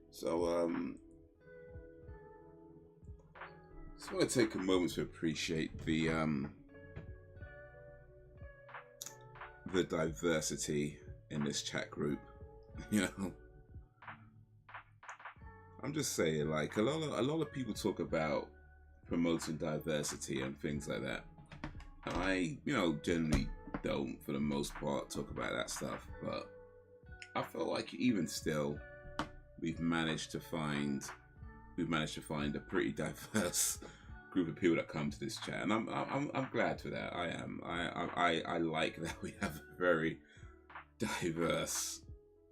So, just want to take a moment to appreciate the diversity in this chat group. You know, I'm just saying, like a lot of people talk about promoting diversity and things like that. I, generally don't, for the most part, talk about that stuff. But I feel like even still, we've managed to find a pretty diverse group of people that come to this chat, and I'm glad for that. I am. I like that we have a very diverse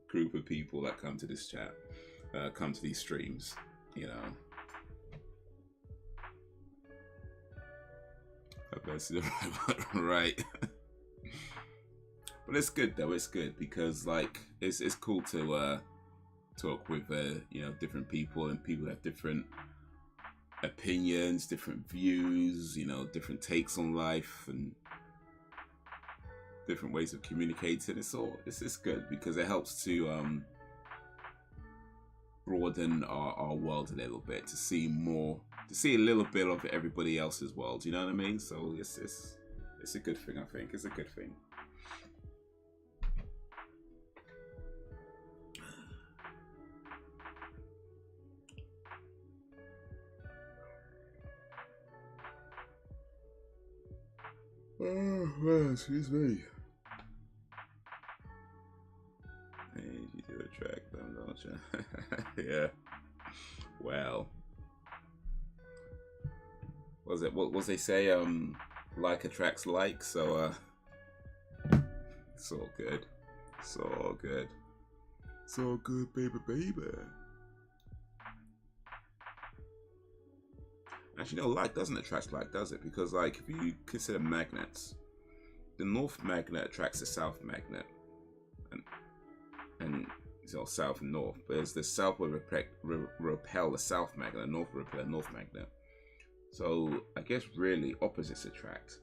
group of people that come to this chat, come to these streams. You know. Right. But it's good though. It's good because like it's cool to talk with different people, and people have different opinions, different views, different takes on life and different ways of communicating. It's good because it helps to broaden our world a little bit, to see a little bit of everybody else's world, you know what I mean? So it's a good thing. I think it's a good thing. Oh, well, excuse me. Hey, you do attract them, don't you? Yeah. Well. What was they say? Like attracts like, so it's all good. It's all good. It's all good, baby. Actually, no, light doesn't attract light, does it? Because, like, if you consider magnets, the north magnet attracts the south magnet, and so south and north. Whereas the south will repel the south magnet, and north will repel the north magnet. So I guess really opposites attract.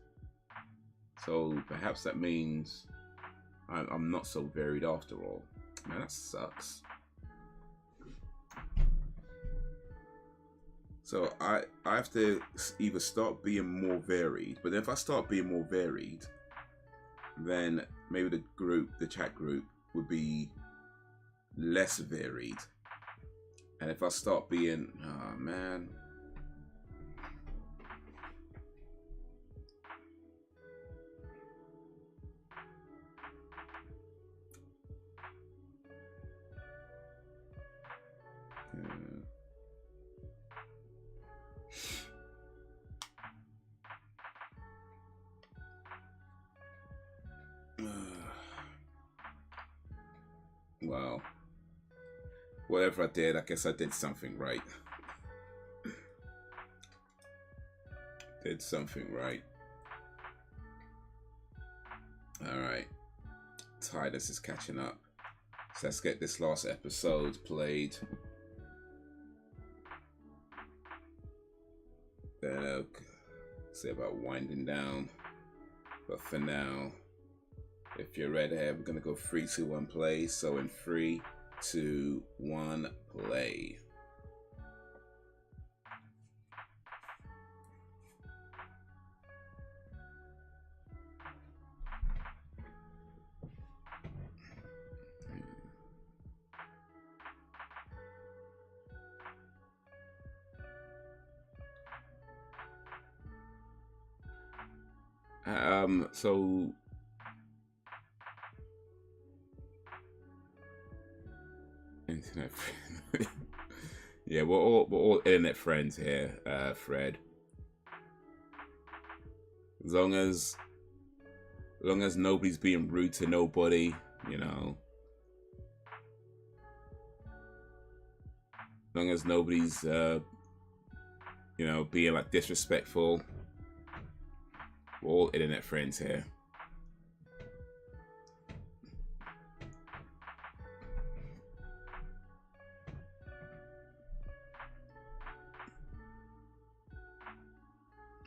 So perhaps that means I'm not so varied after all. Man, that sucks. So I have to either start being more varied, but if I start being more varied, then maybe the chat group would be less varied. And if I start being, oh man. Wow. Whatever I did, I guess I did something right. Did something right. Alright. Titus is catching up. So let's get this last episode played. Then I'll say about winding down. But for now, if you're ready, we're gonna go 3, 2, 1, play. So in 3, 2, 1, play. So internet friend. Yeah, we're all internet friends here, Fred. As long as nobody's being rude to nobody, you know. As long as nobody's you know, being like disrespectful. We're all internet friends here.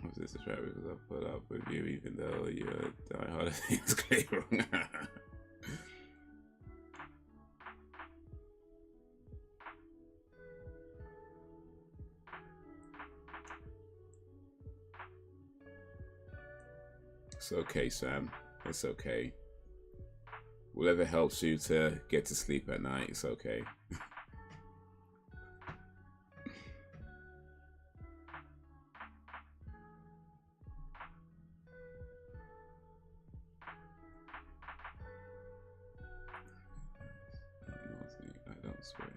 What's this a try because I put up with you even though you're diehard things go wrong. It's okay, Sam. It's okay. Whatever helps you to get to sleep at night, it's okay. I don't swear.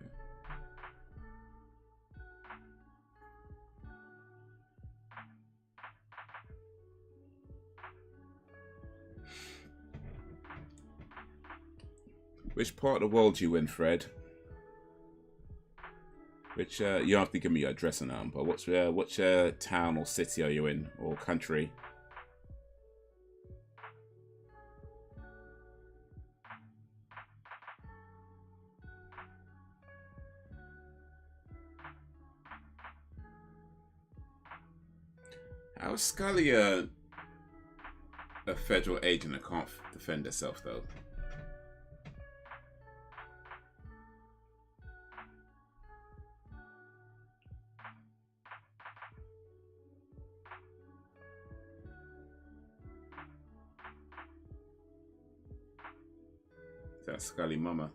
Which part of the world you in, Fred? Which you don't have to give me your address and number. Which town or city are you in, or country? How's Scully a federal agent that can't defend herself though? That's Scully mama.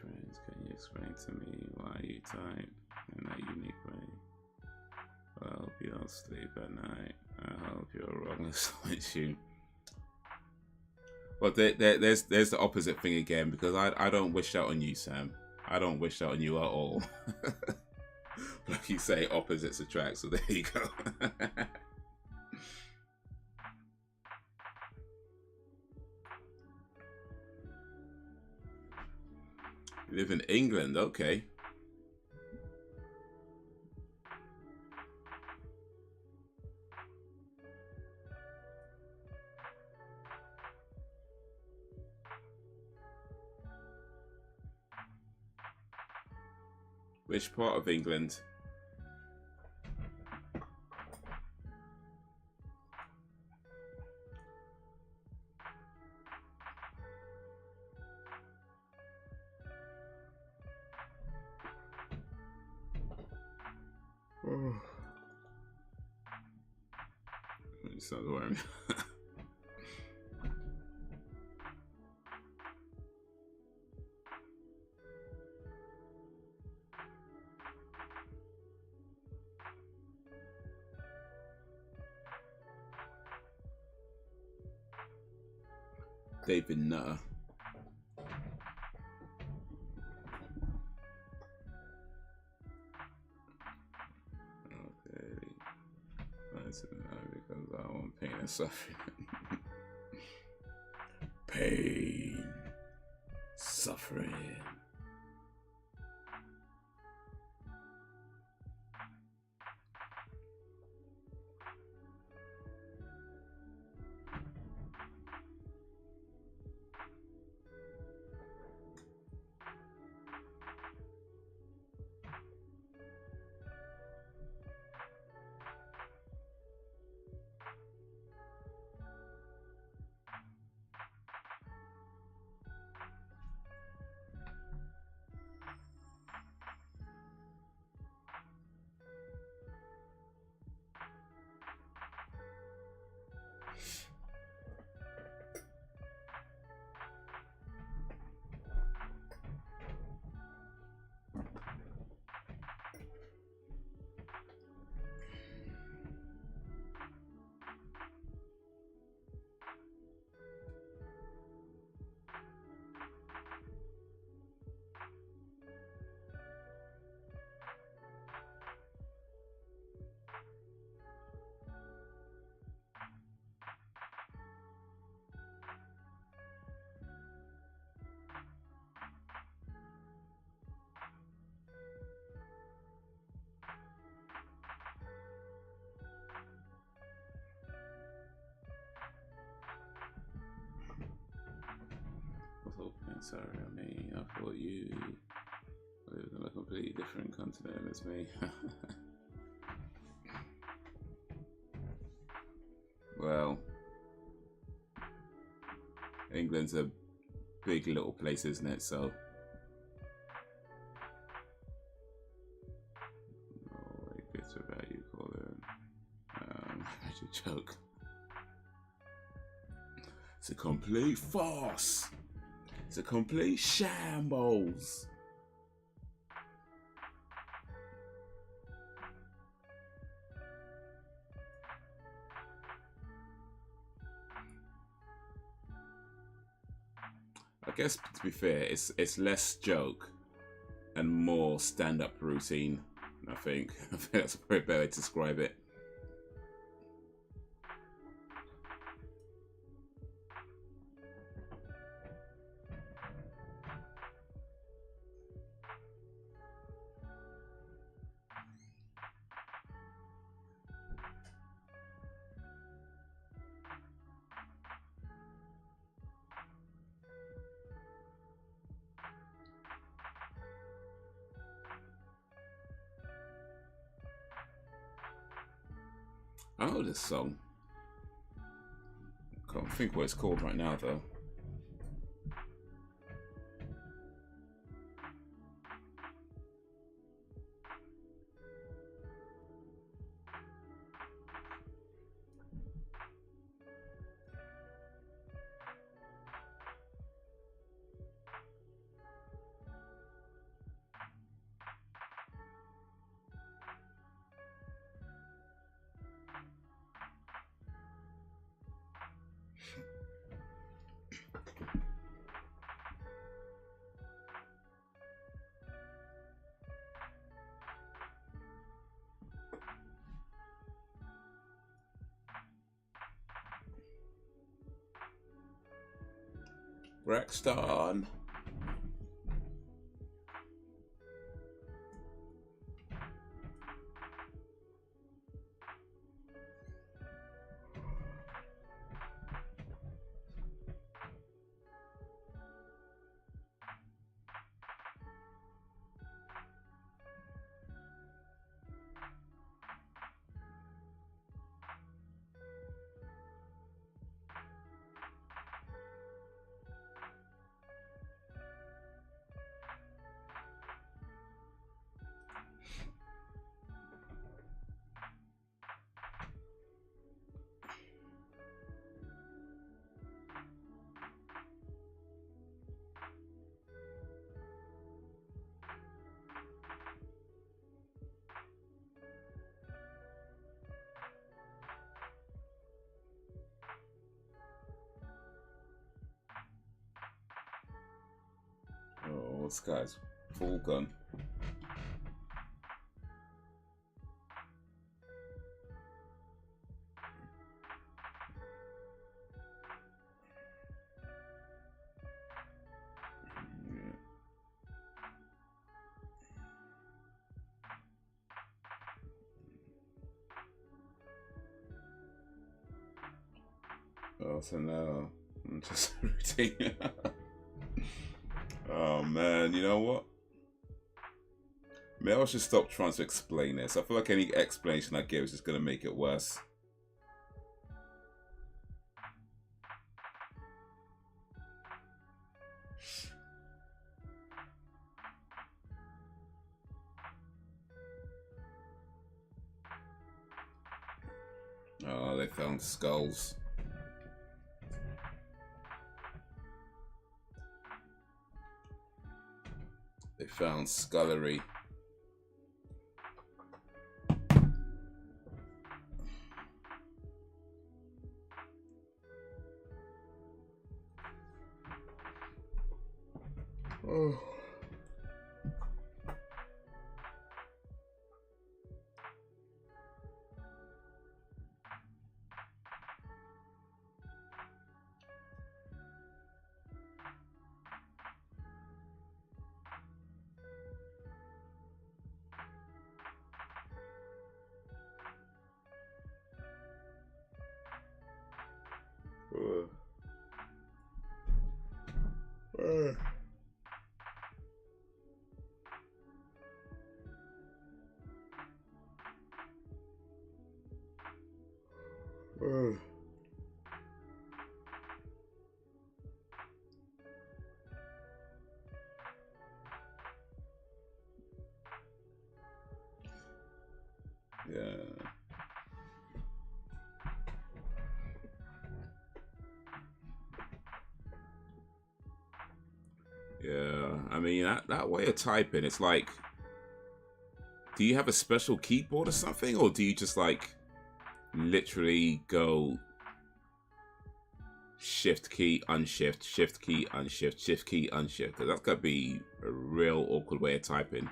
Friends, can you explain to me why you type in that unique way? I hope you don't sleep at night. I hope you're wrong with you. Well, there's the opposite thing again, because I don't wish that on you, Sam. I don't wish that on you at all. Like you say, opposites attract, so there you go. You live in England, okay. Which part of England? Oh. It's not worrying. David Nutter. Okay. That's because I want pain and suffering. Pain. Suffering. Sorry, I mean, I thought you lived on a completely different continent as me. Well, England's a big little place, isn't it? So, oh, it gets about you call it. That's a joke. It's a complete farce. It's a complete shambles. I guess to be fair, it's less joke and more stand-up routine. I think that's a very better way to describe it. I know this song. Can't think what it's called right now though. Braxton. This guy's full gun. Oh, so now I'm just routine. Oh man, you know what? Maybe I should stop trying to explain this. I feel like any explanation I give is just gonna make it worse. Oh, they found skulls. They found scullery. Oh. Yeah. Yeah, I mean that way of typing, it's like, do you have a special keyboard or something, or do you just like literally go shift key, unshift, shift key, unshift, shift key, unshift? Because that's gotta be a real awkward way of typing.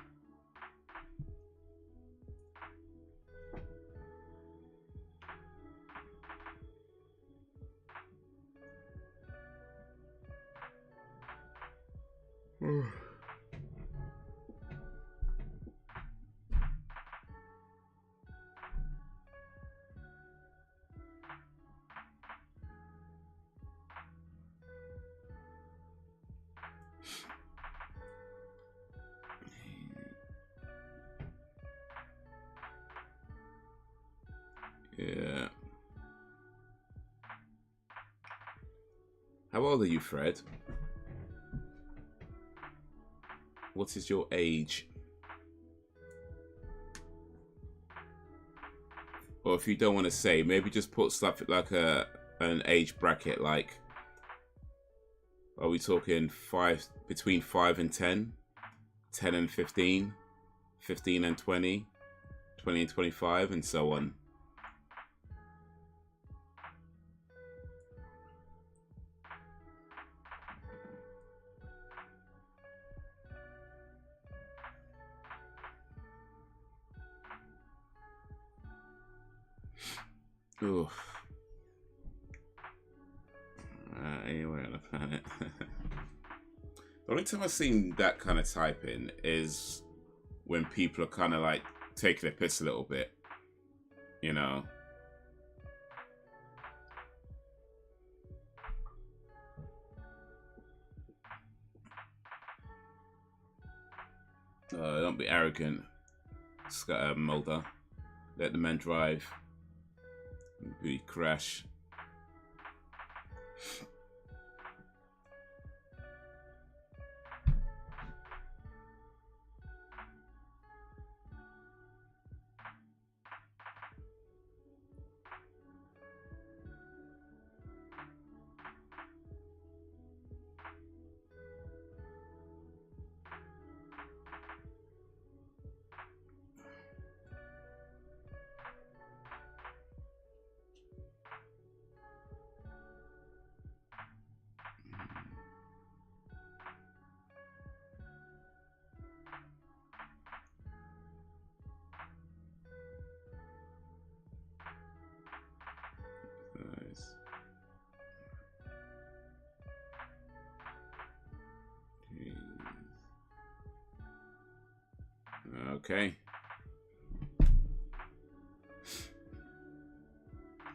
Yeah. How old are you, Fred? What is your age? Or if you don't want to say, maybe just put stuff like an age bracket, like, are we talking between 5 and 10, 10 and 15, 15 and 20, 20 and 25, and so on? Oof. Anywhere on the planet. The only time I've seen that kind of typing is when people are kind of like taking a piss a little bit, you know. Don't be arrogant, Mulder. Let the man drive. We crash. Okay.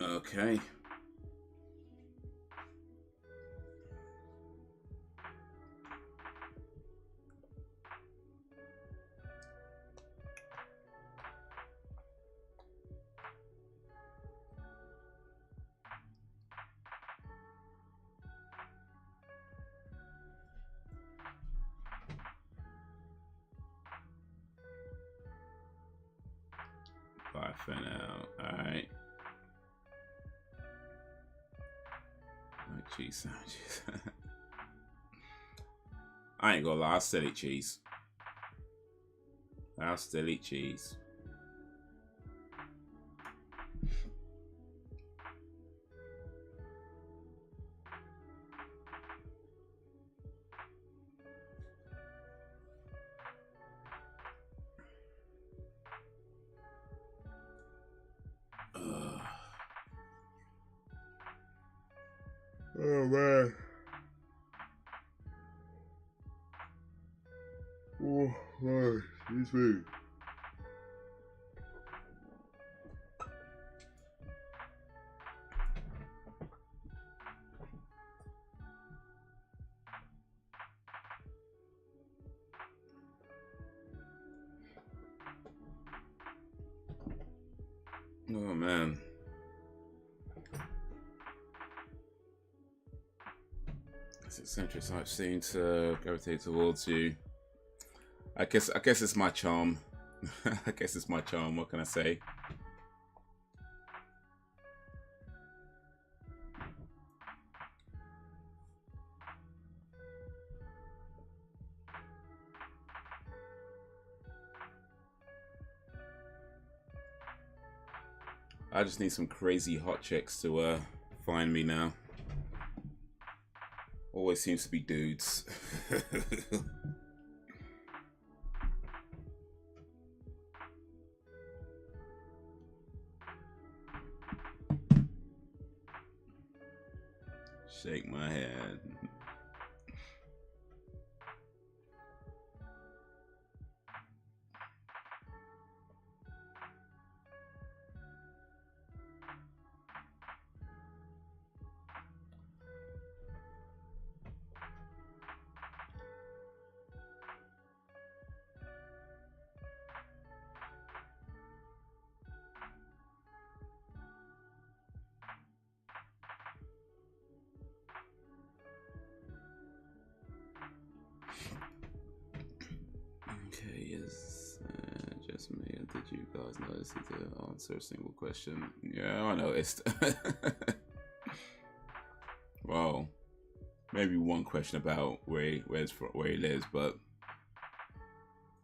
Okay. Bye for now. Alright. Oh, jeez. I ain't gonna lie, I'll still eat cheese. I'll still eat cheese. Oh man. Oh man, excuse me. Oh man. This eccentric type seem to gravitate towards you. I guess it's my charm. I guess it's my charm, what can I say? I just need some crazy hot chicks to find me now. Always seems to be dudes. Shake my head. Just me. Did you guys notice he did answer a single question? Yeah, I noticed. Well, maybe one question about where he lives, but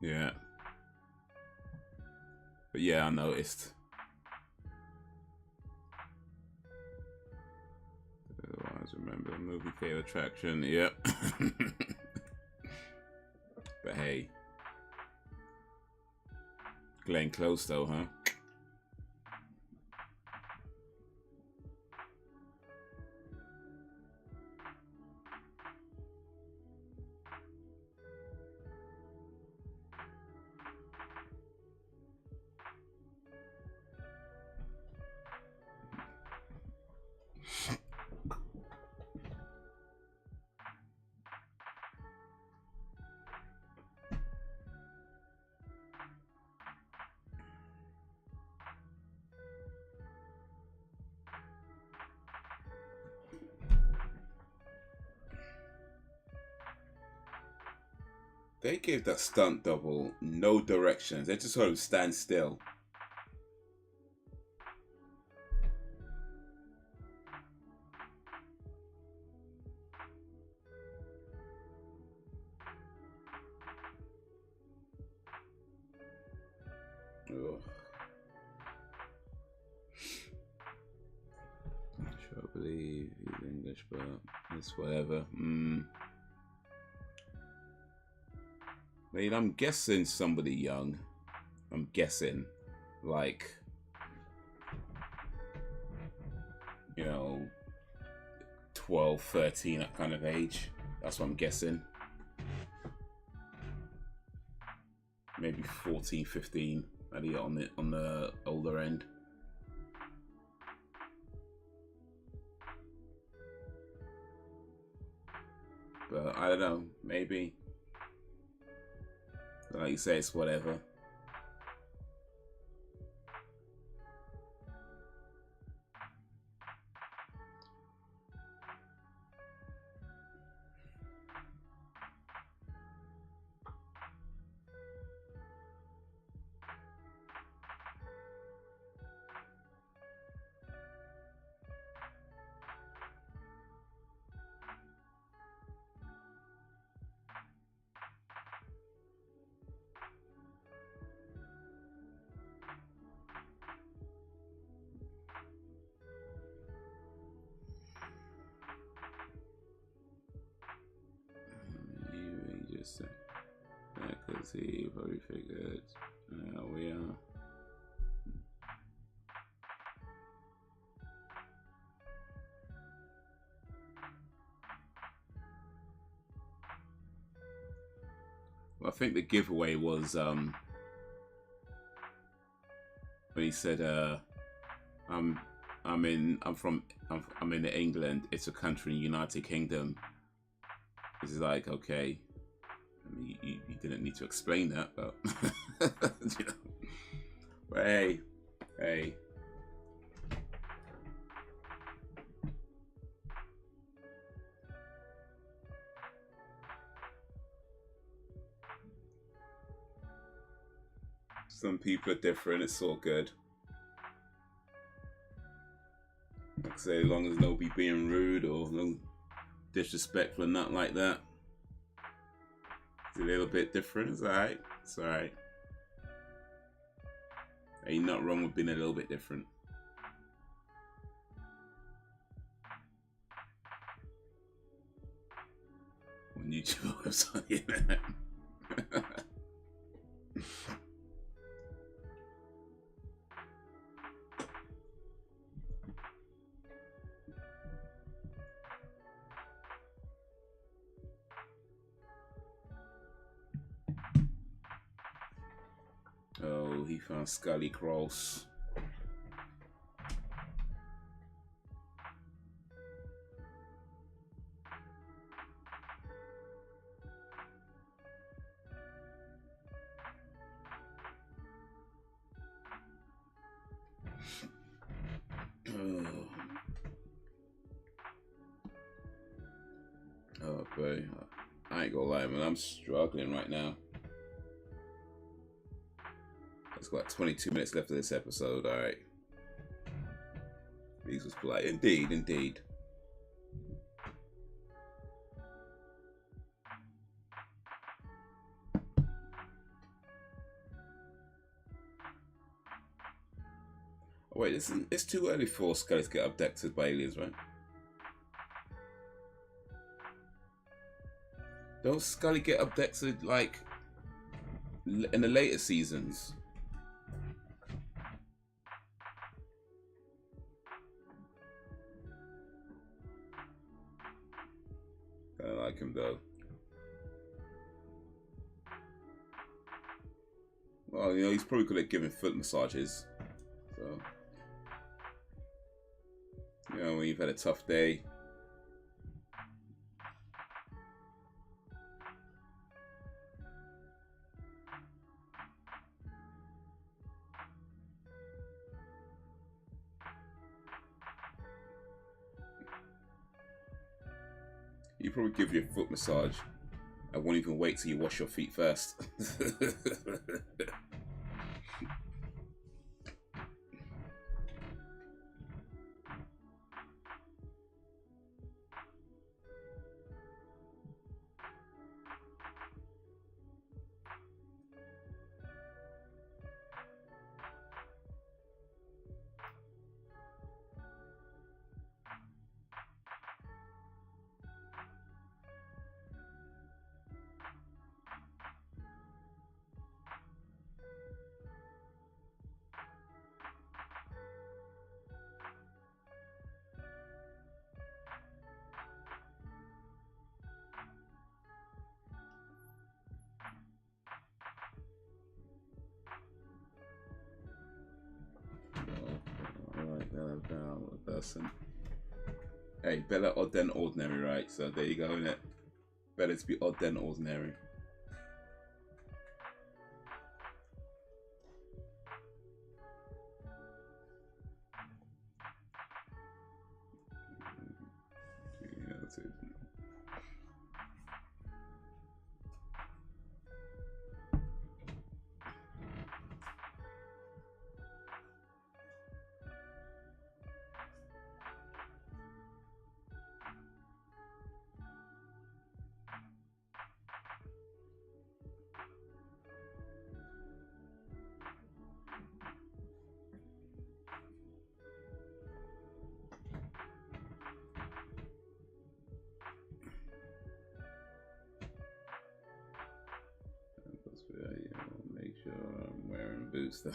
yeah. But yeah, I noticed. Otherwise, remember the movie theater attraction. Yep. But hey. Glenn Close though, huh? They gave that stunt double no directions. They just sort of stand still. Ugh. Not sure I believe he's English, but it's whatever. I mean, I'm guessing somebody young. I'm guessing, like, you know, 12, 13, that kind of age. That's what I'm guessing. maybe 14, 15 maybe on the older end. But I don't know, maybe like you say, it's whatever. Because he probably figured we are. Well, I think the giveaway was when he said I'm in England. It's a country in the United Kingdom. It's like, okay, I mean, you didn't need to explain that, but you know. But hey. Some people are different. It's all good. Like I say, as long as nobody being rude or no disrespectful and nothing like that. It's a little bit different. It's alright. It's alright. Ain't nothing wrong with being a little bit different. On YouTube website, yeah. Oh, he found Scully Cross. Oh, boy. I ain't gonna lie, man. I'm struggling right now. It's got 22 minutes left of this episode, alright. These was polite. Indeed, indeed. Oh, wait, it's too early for Scully to get abducted by aliens, right? Don't Scully get abducted, like, in the later seasons? I don't like him though. Well, you know, he's probably good at giving foot massages. So, you know, when you've had a tough day. You probably give you a foot massage. I won't even wait till you wash your feet first. about a person. Hey, better odd than ordinary, right? So there you go, innit? Better to be odd than ordinary. Yeah, that's it. Make sure I'm wearing boots though.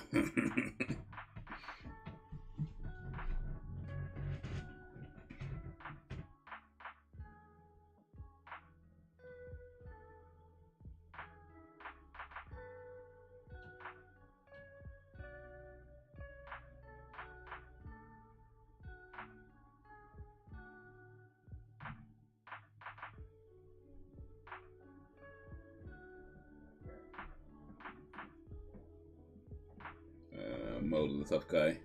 Model the tough guy.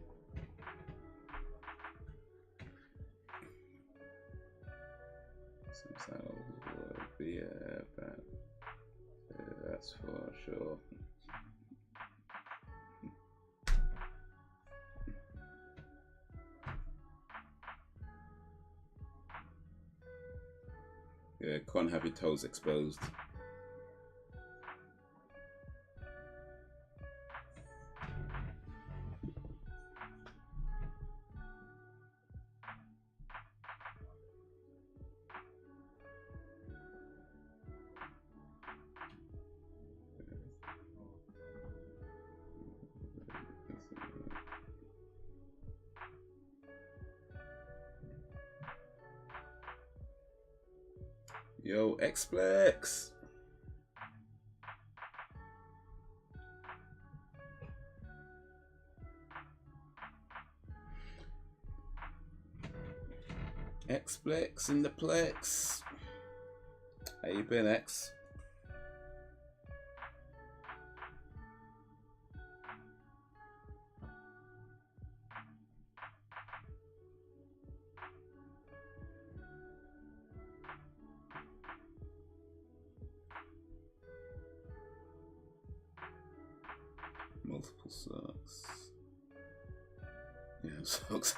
Some saddles would be bad. That's for sure. Yeah, can't have your toes exposed. Yo, XSplit. XSplit in the plex. How you been, X? Multiple socks. Yeah, socks.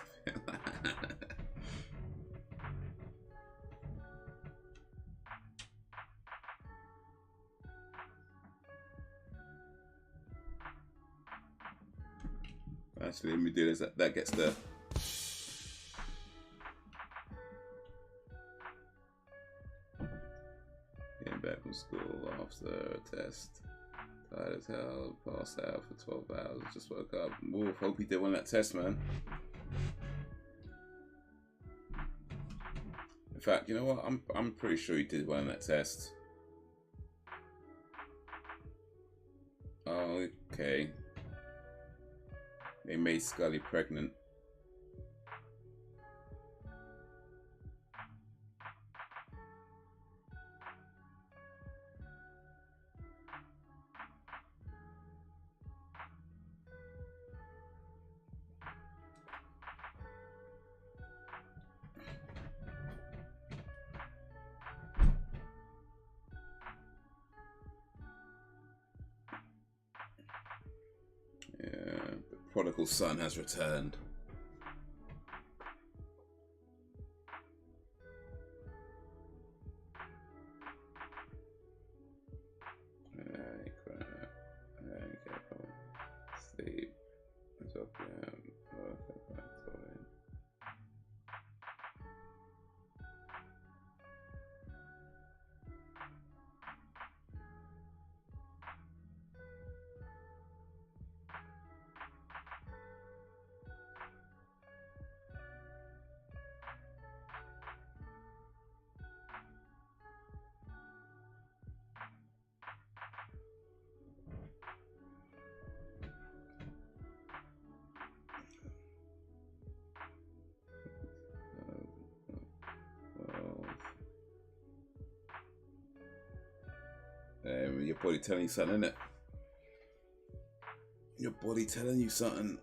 Actually, let me do this. That gets the. Came back from school after a test. Tired as hell. Passed out for 12 hours. Just woke up. Wolf, hope he did win that test, man. In fact, you know what? I'm pretty sure he did win that test. Oh, okay. They made Scully pregnant. Yeah, the prodigal son has returned. Sleep. Your body telling you something, innit? Your body telling you something.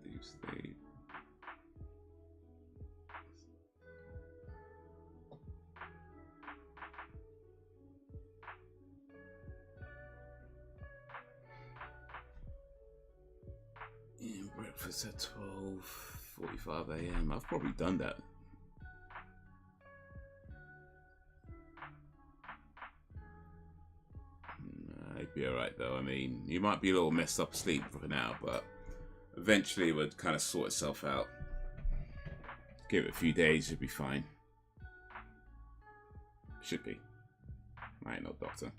Deep state. Yeah, breakfast at 12:45 a.m. I've probably done that. It'd be alright though. I mean, you might be a little messed up asleep for now, but eventually it would kind of sort itself out. Give it a few days, should be fine. Should be. I ain't no doctor.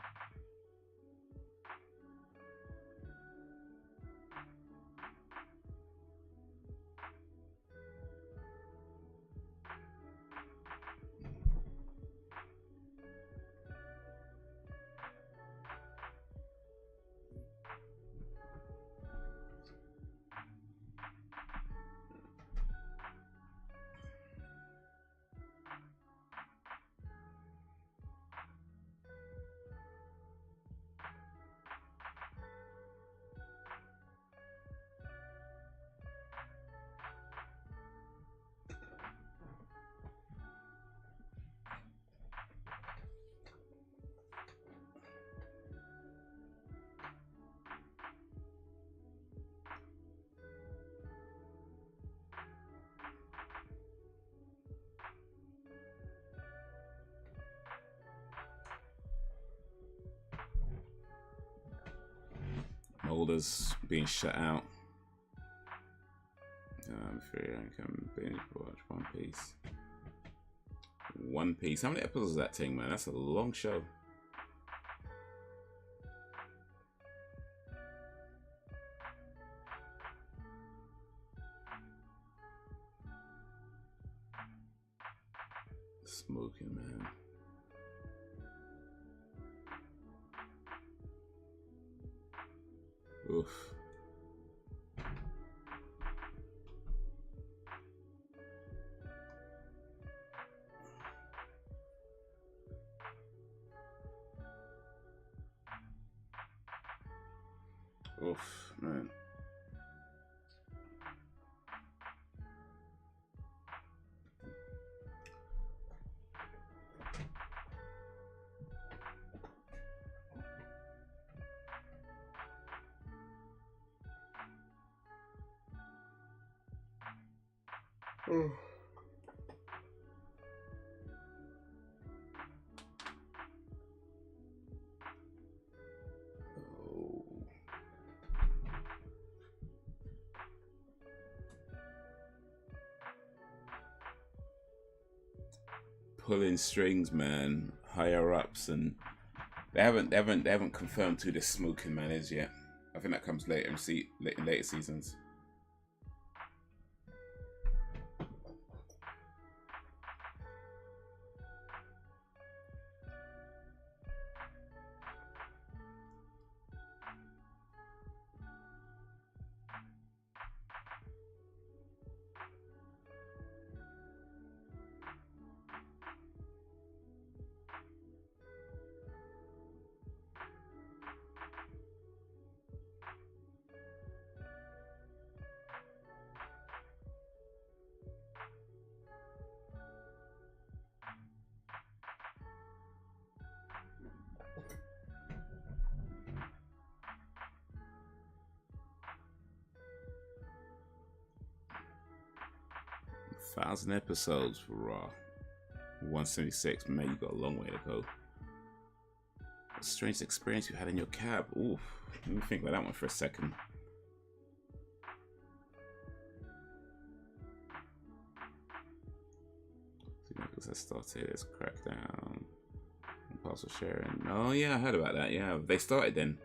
Molders being shut out. Free income binge watch One Piece. One Piece. How many episodes is that thing, man? That's a long show. Smoking, man. Oof. Oof, man. Oh. Pulling strings, man. Higher ups, and they haven't confirmed who this smoking man is yet. I think that comes later in later seasons. Thousand episodes for Raw. 176. Man, you got a long way to go. What strange experience you had in your cab. Oof. Let me think about that one for a second. Because I started this crackdown. Parcel sharing. Oh yeah, I heard about that. Yeah, they started then.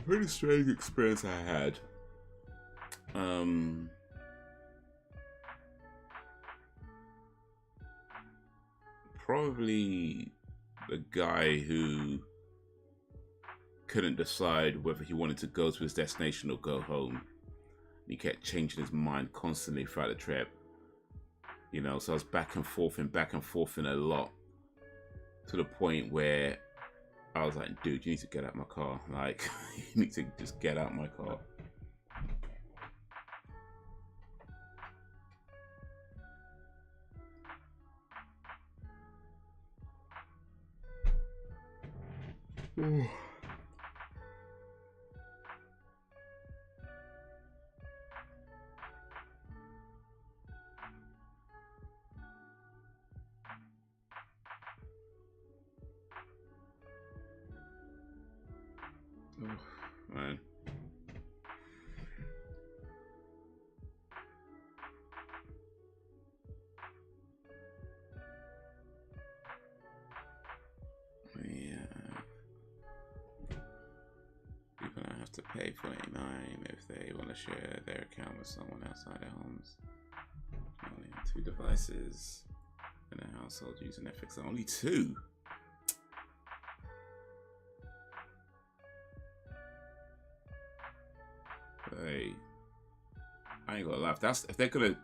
pretty strange experience I had. Probably the guy who couldn't decide whether he wanted to go to his destination or go home. He kept changing his mind constantly throughout the trip. You know, so I was back and forth in a lot, to the point where I was like, dude, you need to get out of my car. Like, you need to just get out of my car. Ooh. Oh, man. Yeah. People don't have to pay $49 if they want to share their account with someone outside their homes. Only 2 devices in a household using Netflix. Only 2. Hey, I ain't gonna laugh. That's if they're gonna,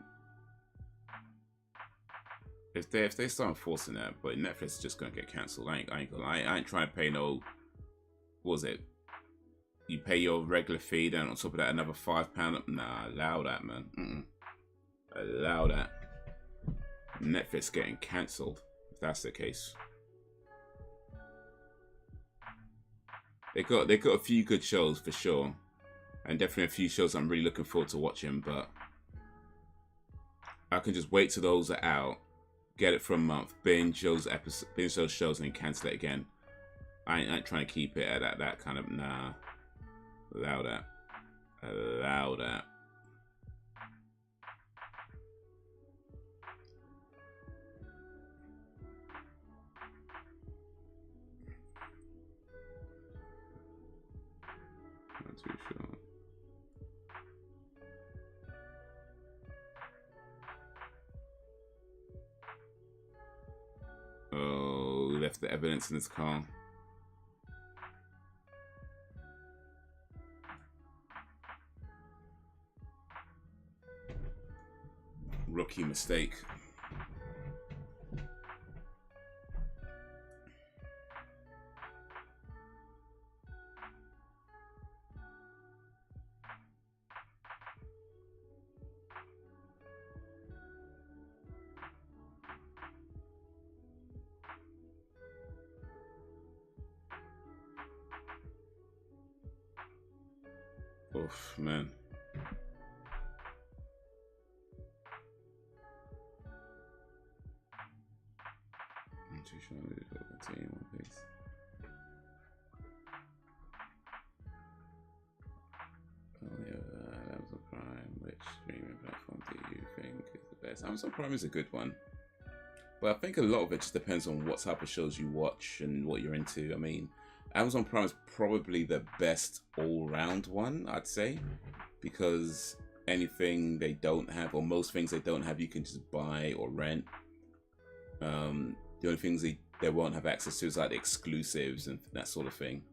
if they start enforcing that, but Netflix is just gonna get cancelled. I ain't trying to pay no. What was it? You pay your regular fee, then on top of that another £5. Nah, allow that, man. Allow that. Netflix getting cancelled if that's the case. They got a few good shows for sure. And definitely a few shows I'm really looking forward to watching, but I can just wait till those are out, get it for a month, binge those shows, and then cancel it again. I ain't trying to keep it at that kind of, nah. Allow that. Allow that. Not too sure. Oh, left the evidence in his car. Rookie mistake. Oof, man. I'm too sure to continue one piece. Amazon Prime, which streaming platform do you think is the best? Amazon Prime is a good one. But I think a lot of it just depends on what type of shows you watch and what you're into. I mean, Amazon Prime is probably the best all-round one, I'd say, because anything they don't have, or most things they don't have, you can just buy or rent. The only things they won't have access to is like the exclusives and that sort of thing.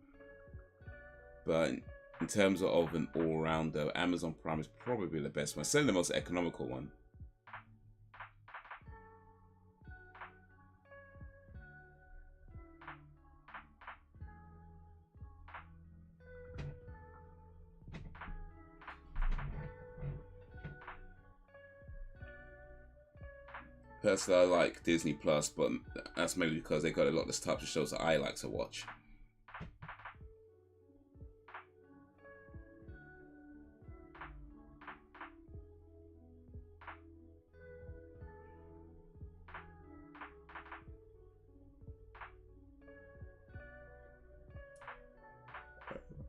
But in terms of an all-rounder, Amazon Prime is probably the best one. It's certainly the most economical one. Personally, I like Disney Plus, but that's mainly because they got a lot of the types of shows that I like to watch.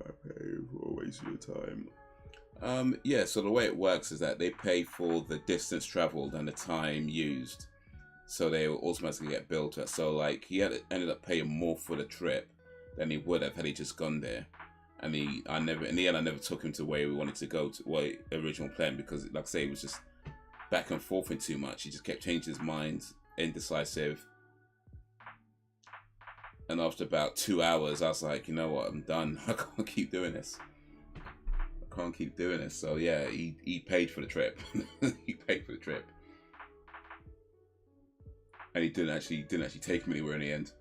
I pay for wasting your time. Yeah, so the way it works is that they pay for the distance traveled and the time used, so they will automatically get billed to it. So like he ended up paying more for the trip than he would have had he just gone there, And in the end, I never took him to where we wanted to go to, where the original plan, because, like I say, it was just back and forth and too much. He just kept changing his mind, indecisive. And after about 2 hours, I was like, you know what, I'm done. I can't keep doing this. I can't keep doing this. So yeah, he paid for the trip. He paid for the trip. And he didn't actually take him anywhere in the end.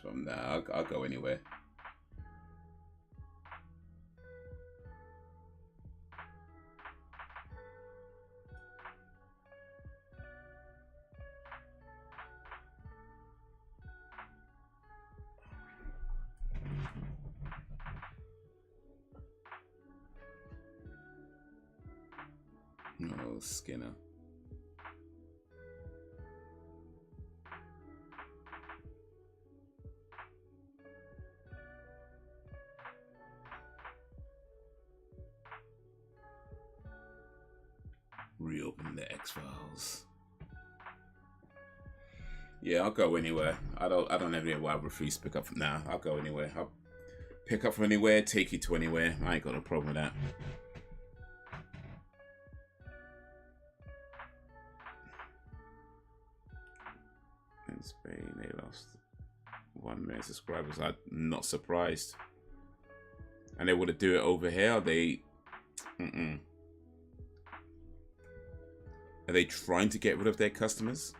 From now, I'll go anywhere. No, Skinner. Reopen the X-Files. Yeah, I'll go anywhere. I don't ever why I refuse to pick up from now. I'll go anywhere. I'll pick up from anywhere, take you to anywhere. I ain't got no problem with that. In Spain, they lost 1 million subscribers. I'm not surprised. And they want to do it over here. They, Are they trying to get rid of their customers?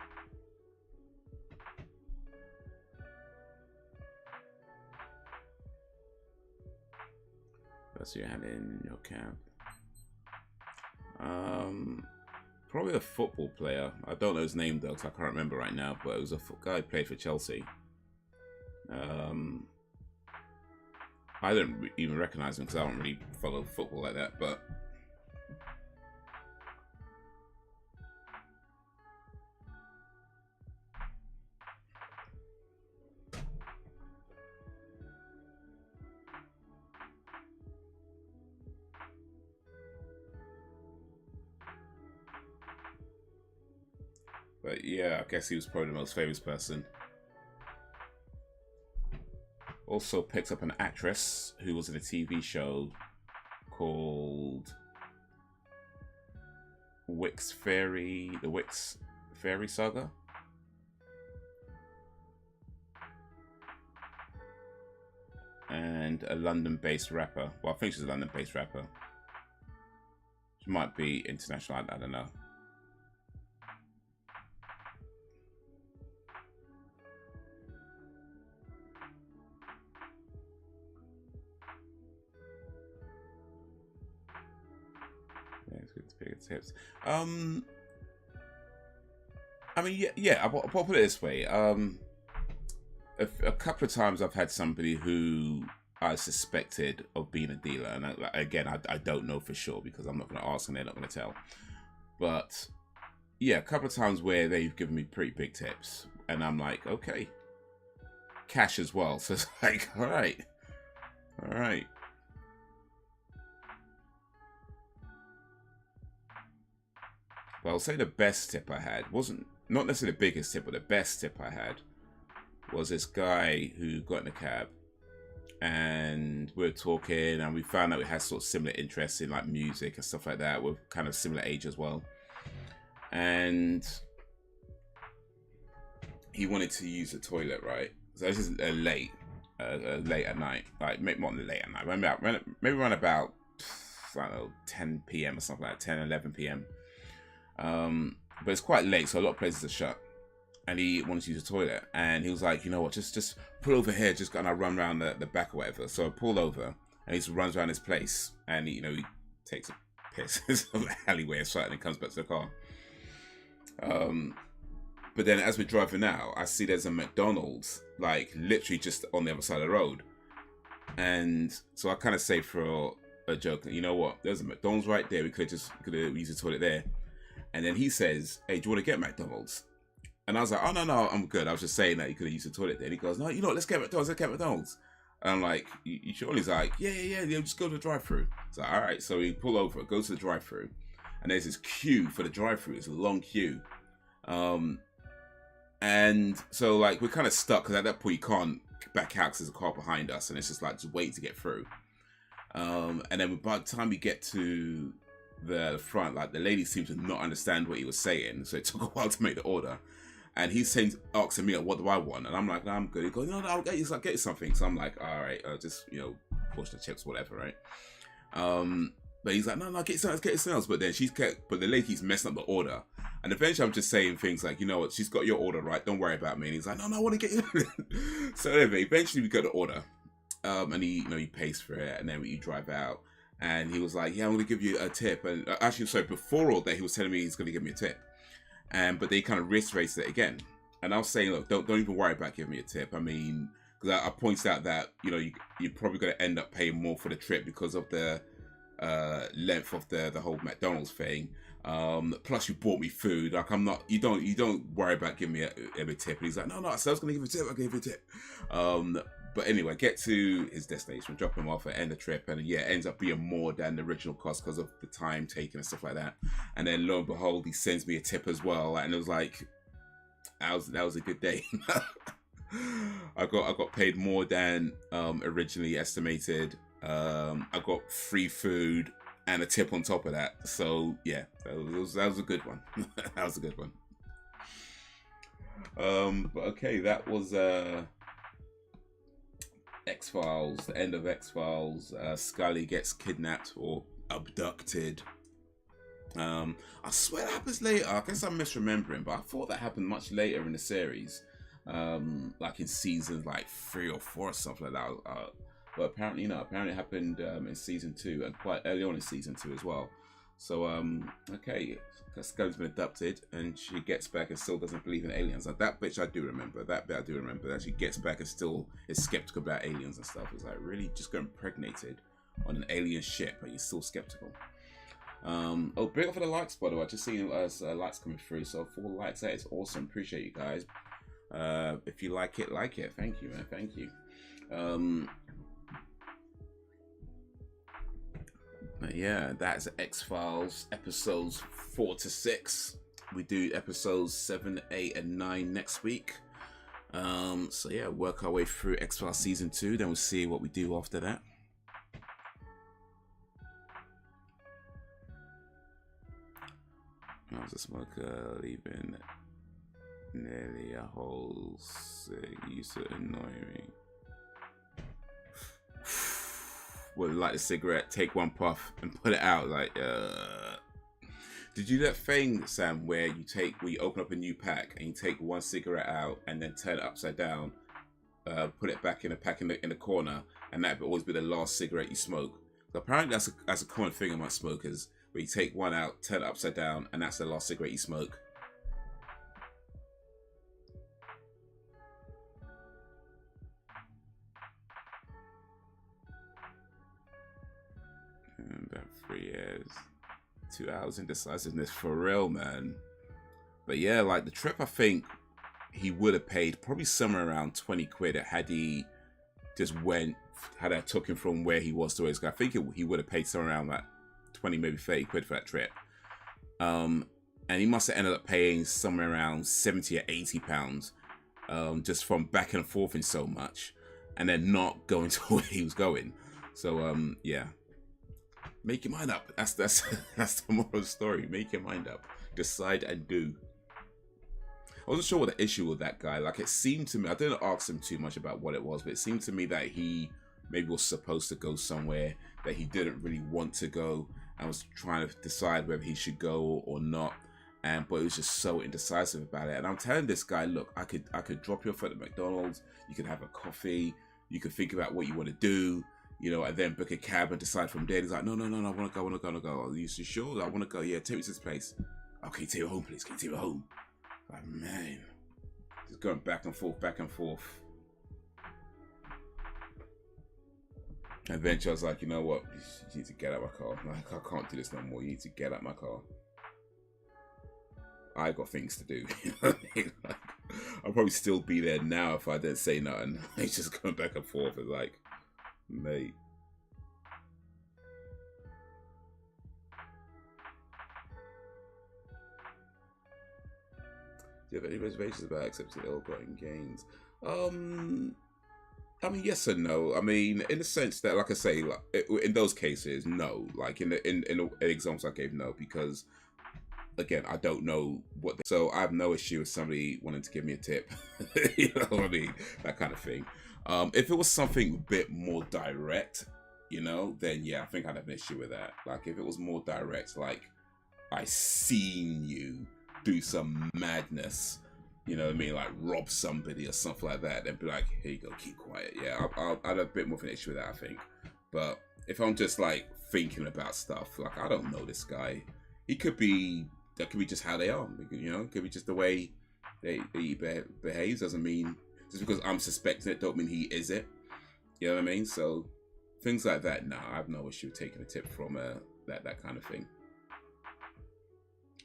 That's your hand in your camp. Probably a football player. I don't know his name though, because I can't remember right now. But it was a guy who played for Chelsea. I don't even recognize him because I don't really follow football like that. But yeah, I guess he was probably the most famous person. Also picked up an actress who was in a TV show called the Wix Fairy Saga. And a London-based rapper. Well, I think she's a London-based rapper. She might be international, I don't know. Tips. I mean, yeah. I'll put it this way. A couple of times I've had somebody who I suspected of being a dealer, and I don't know for sure because I'm not going to ask and they're not going to tell. But yeah, a couple of times where they've given me pretty big tips, and I'm like, okay, cash as well. So it's like, all right. But I'll say the best tip I had not necessarily the biggest tip, but the best tip I had was this guy who got in a cab, and we were talking, and we found out we had sort of similar interests in like music and stuff like that. We're kind of similar age as well, and he wanted to use the toilet, right? So this is late at night, like maybe not late at night, maybe around about I don't know 10 p.m. or something like that, 10, 11 p.m. But it's quite late, so a lot of places are shut. And he wanted to use the toilet, and he was like, you know what, just pull over here, just gonna run around the back or whatever. So I pulled over, and he just runs around his place, and he takes a piss in the alleyway or something, and comes back to the car. But then as we're driving out, I see there's a McDonald's, like literally just on the other side of the road. And so I kind of say for a joke, you know what, there's a McDonald's right there, we could have used the toilet there. And then he says, hey, do you want to get McDonald's? And I was like, oh, no, I'm good. I was just saying that you could have used the toilet there. And he goes, no, let's get McDonald's. And I'm like, you sure? He's like, yeah, just go to the drive-thru. So, all right. So we pull over, go to the drive-thru. and there's this queue for the drive-through. It's a long queue. And so like we're kind of stuck because at that point you can't back out because there's a car behind us, and it's just like just waiting to get through. And then by the time we get to the front, like the lady seemed to not understand what he was saying, so it took a while to make the order. And he's saying, asking me, what do I want? And I'm like, no, I'm good. He goes, no, I'll get you, so I'll get you something. So I'm like, all right, just, you know, portion of chips, whatever, right? But he's like, no, get you something, get you something else. But then but the lady keeps messing up the order. And eventually I'm just saying things like, you know what, she's got your order right, don't worry about me. And he's like, no, I want to get you. So anyway, eventually we got the order. And he, you know, he pays for it, and then we drive out. And he was like, yeah, I'm going to give you a tip. And actually, sorry, before all that, he was telling me he's going to give me a tip. But they kind of reiterated it again. And I was saying, look, don't even worry about giving me a tip. I mean, because I pointed out that, you know, you're probably going to end up paying more for the trip because of the length of the whole McDonald's thing. Plus you bought me food. Like you don't worry about giving me a tip. And he's like, no, so I was going to give you a tip. I'll give you a tip. But anyway, get to his destination, drop him off at the end of the trip, and yeah, it ends up being more than the original cost because of the time taken and stuff like that. And then lo and behold, he sends me a tip as well, and it was like, that was a good day. I got paid more than originally estimated. I got free food and a tip on top of that. So yeah, that was a good one. That was a good one. But okay, that was X-Files, the end of X-Files. Scully gets kidnapped or abducted. I swear that happens later. I guess I'm misremembering, but I thought that happened much later in the series, like in seasons like 3 or 4 or something like that. But apparently, apparently it happened in season 2 and quite early on in season 2 as well. So, okay, Scully's been abducted and she gets back and still doesn't believe in aliens. Like, that bitch I do remember. That bit I do remember. That she gets back and still is skeptical about aliens and stuff. It's like, really? Just got impregnated on an alien ship, but you're still skeptical. Oh, big up for the likes, by the way. I just seen likes coming through. So 4 likes, that is awesome. Appreciate you guys. If you like it, like it. Thank you, man. Thank you. Yeah, that's X-Files episodes 4 to 6. We do episodes 7, 8, and 9 next week. So yeah, work our way through X-Files season 2. Then we'll see what we do after that. I was a smoker, leaving nearly a whole cig. Used to annoy me. Well, light a cigarette, take 1 puff, and put it out. Like, did you do that thing, Sam, where you open up a new pack and you take 1 cigarette out and then turn it upside down, put it back in a pack in the corner, and that would always be the last cigarette you smoke? So apparently that's a common thing among smokers, where you take 1 out, turn it upside down, and that's the last cigarette you smoke. And about 3 years, 2 hours indecisiveness for real, man. But yeah, like the trip, I think he would have paid probably somewhere around 20 quid had he just had I took him from where he was to where he's going. I think he would have paid somewhere around that 20, maybe 30 quid for that trip. And he must have ended up paying somewhere around 70 or 80 pounds, just from back and forth in so much, and then not going to where he was going. So yeah, make your mind up. That's the moral of the story. Make your mind up. Decide and do. I wasn't sure what the issue with that guy. Like, it seemed to me, I didn't ask him too much about what it was, but it seemed to me that he maybe was supposed to go somewhere that he didn't really want to go, and was trying to decide whether he should go or not. But he was just so indecisive about it. And I'm telling this guy, look, I could drop you off at the McDonald's. You could have a coffee. You could think about what you want to do, and then book a cab and decide from there. He's like, no, I want to go. Are you sure? I want to go. Yeah, take me to this place. Okay, take me home, please. Can you take me home? Like, man, just going back and forth. And eventually I was like, you know what? You need to get out of my car. Like, I can't do this no more. You need to get out of my car. I got things to do. You know what I mean? Like, I'll probably still be there now if I didn't say nothing. It's just going back and forth. It's like, mate. Do you have any reservations about accepting ill-gotten gains? I mean, yes and no. I mean, in the sense that, like I say, like, in those cases, no. Like in the examples I gave, no, because again, I don't know what. So I have no issue with somebody wanting to give me a tip. You know what I mean? That kind of thing. If it was something a bit more direct, you know, then yeah, I think I'd have an issue with that. Like if it was more direct, like I seen you do some madness, you know what I mean, like rob somebody or something like that, then be like, here you go, keep quiet. Yeah, I'd have a bit more of an issue with that, I think. But if I'm just like thinking about stuff, like I don't know this guy, he could be, that could be just how they are, you know, it could be just the way he behaves. Doesn't mean, just because I'm suspecting it, don't mean he is it. You know what I mean? So things like that, nah, I have no issue taking a tip from that kind of thing.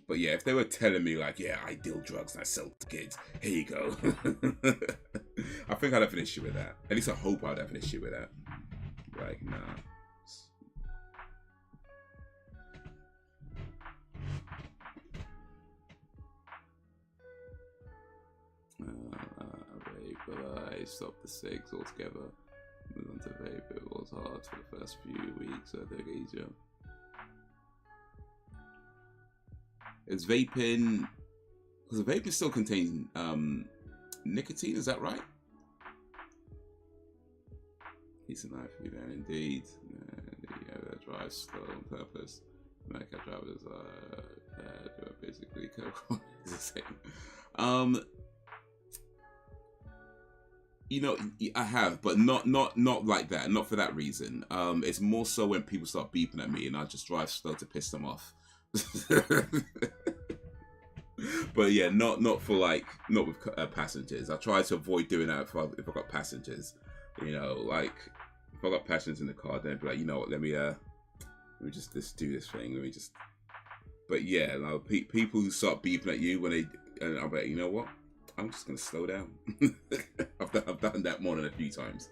But yeah, if they were telling me like, yeah, I deal drugs and I sell to kids, here you go. I think I'd have an issue with that. At least I hope I'd have an issue with that. Like, nah. Vape, but I stopped the cigs altogether. Moved on to vape. It was hard for the first few weeks. I think easier. Is vaping, because the vaping still contains nicotine, is that right? Decent knife for you then, indeed. Yeah, that drives slow on purpose. American drivers are basically the same. You know, I have, but not like that, not for that reason. It's more so when people start beeping at me and I just drive slow to piss them off. But yeah, not with passengers. I try to avoid doing that if I got passengers. You know, like if I got passengers in the car, then I'd be like, you know what, let me just do this thing. Let me just. But yeah, like, people who start beeping at you when and I'm like, you know what, I'm just gonna slow down. I've done that more than a few times.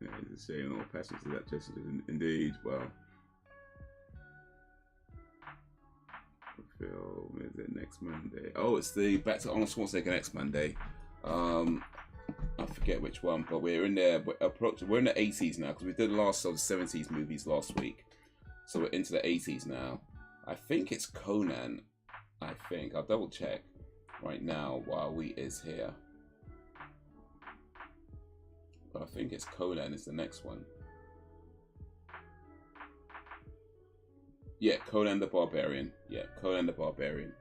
Yeah, it's a shame all passengers that just indeed. Well, is it next Monday? Oh, it's the back to Arnold Schwarzenegger next Monday. I forget which one, but we're in there. We're in the 80s now because we did the last of the 70s movies last week, so we're into the 80s now. I think it's Conan. I think I'll double check right now while we is here. But I think it's Conan is the next one. Yeah, Conan the Barbarian. Yeah, Conan the Barbarian.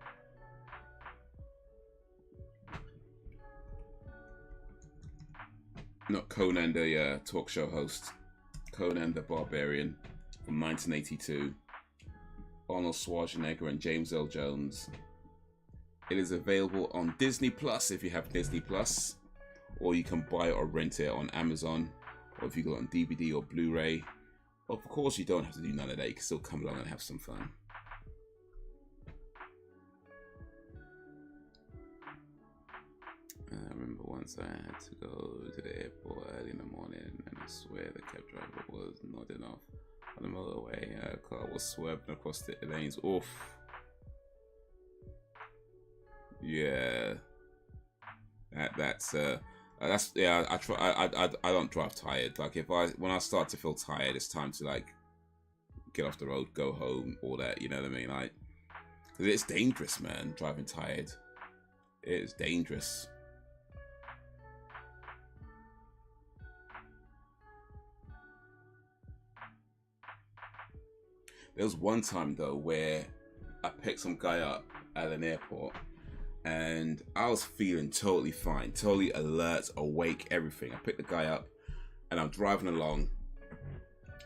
Not Conan the talk show host. Conan the Barbarian from 1982. Arnold Schwarzenegger and James Earl Jones. It is available on Disney Plus if you have Disney Plus, or you can buy it or rent it on Amazon, or if you go on DVD or Blu-ray. Of course, you don't have to do none of that. You can still come along and have some fun. I remember once I had to go to the airport early in the morning, and I swear the cab driver was nodding off on the motorway. A car was swerving across the lanes. Oof. Yeah. That's yeah. I don't drive tired. Like when I start to feel tired, it's time to like get off the road, go home, all that. You know what I mean? Like, cause it's dangerous, man. Driving tired, it is dangerous. There was one time though where I picked some guy up at an airport, and I was feeling totally fine, totally alert, awake, everything. I picked the guy up, and I'm driving along,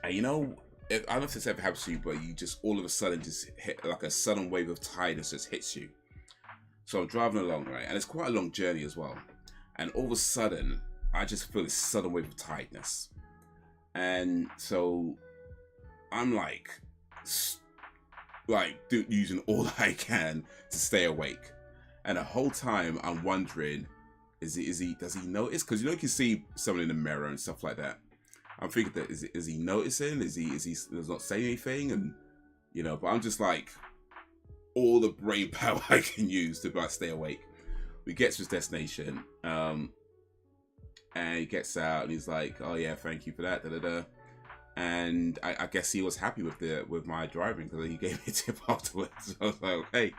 and you know, I don't know if this ever happens to you, but you just all of a sudden just hit like a sudden wave of tiredness just hits you. So I'm driving along, right, and it's quite a long journey as well, and all of a sudden I just feel this sudden wave of tiredness, and so I'm like using all I can to stay awake. And the whole time I'm wondering, Does he notice? Because you can see someone in the mirror and stuff like that. I'm thinking that is he noticing? Is he does not say anything? And but I'm just like, all the brain power I can use to stay awake. We get to his destination, and he gets out and he's like, "Oh yeah, thank you for that." Da, da, da. And I guess he was happy with my driving because he gave me a tip afterwards. So I was like, "Hey,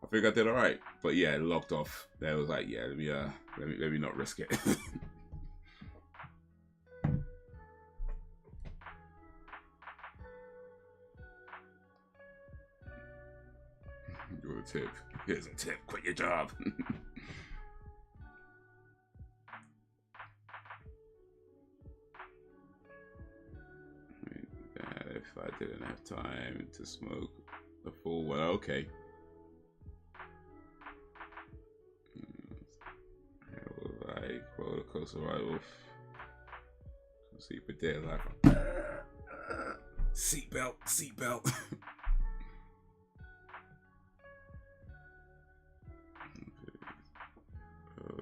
I think I did all right." But yeah, logged off. There was like, yeah, let me not risk it. You're a tip. Here's a tip. Quit your job. If I didn't have time to smoke the full one, okay. Like roller coaster ride off. See for dead like seatbelt.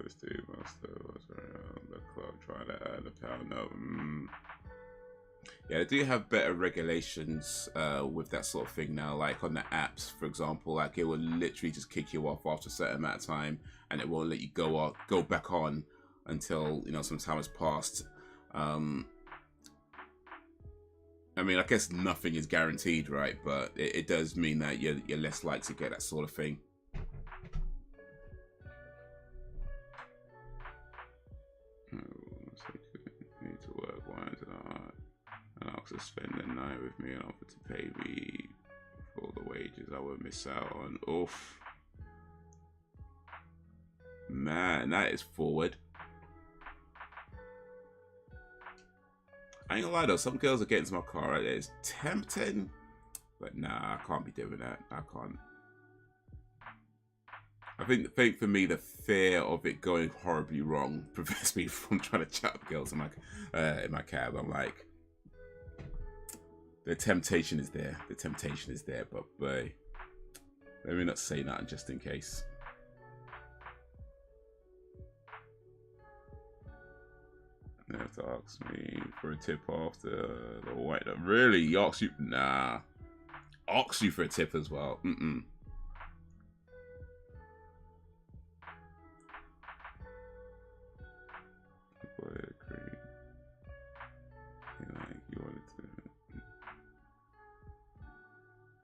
This dude must have was around the clock trying to earn a pound note. Yeah, they do have better regulations with that sort of thing now. Like on the apps, for example, like it will literally just kick you off after a certain amount of time, and it won't let you go back on until some time has passed. I mean, I guess nothing is guaranteed, right? But it does mean that you're less likely to get that sort of thing. Need to work one tonight. And Alex to spend the night with me and offer to pay me for the wages I would miss out on. Oof. Man, that is forward. I ain't gonna lie though, some girls are getting to my car right there. It's tempting, but nah, I can't be doing that. I can't. I think for me, the fear of it going horribly wrong prevents me from trying to chat up girls in my cab. I'm like, the temptation is there. The temptation is there, but boy, let me not say that just in case. They have to ask me for a tip after the white. Really? He asks you? Nah. Asks you for a tip as well. You wanted to.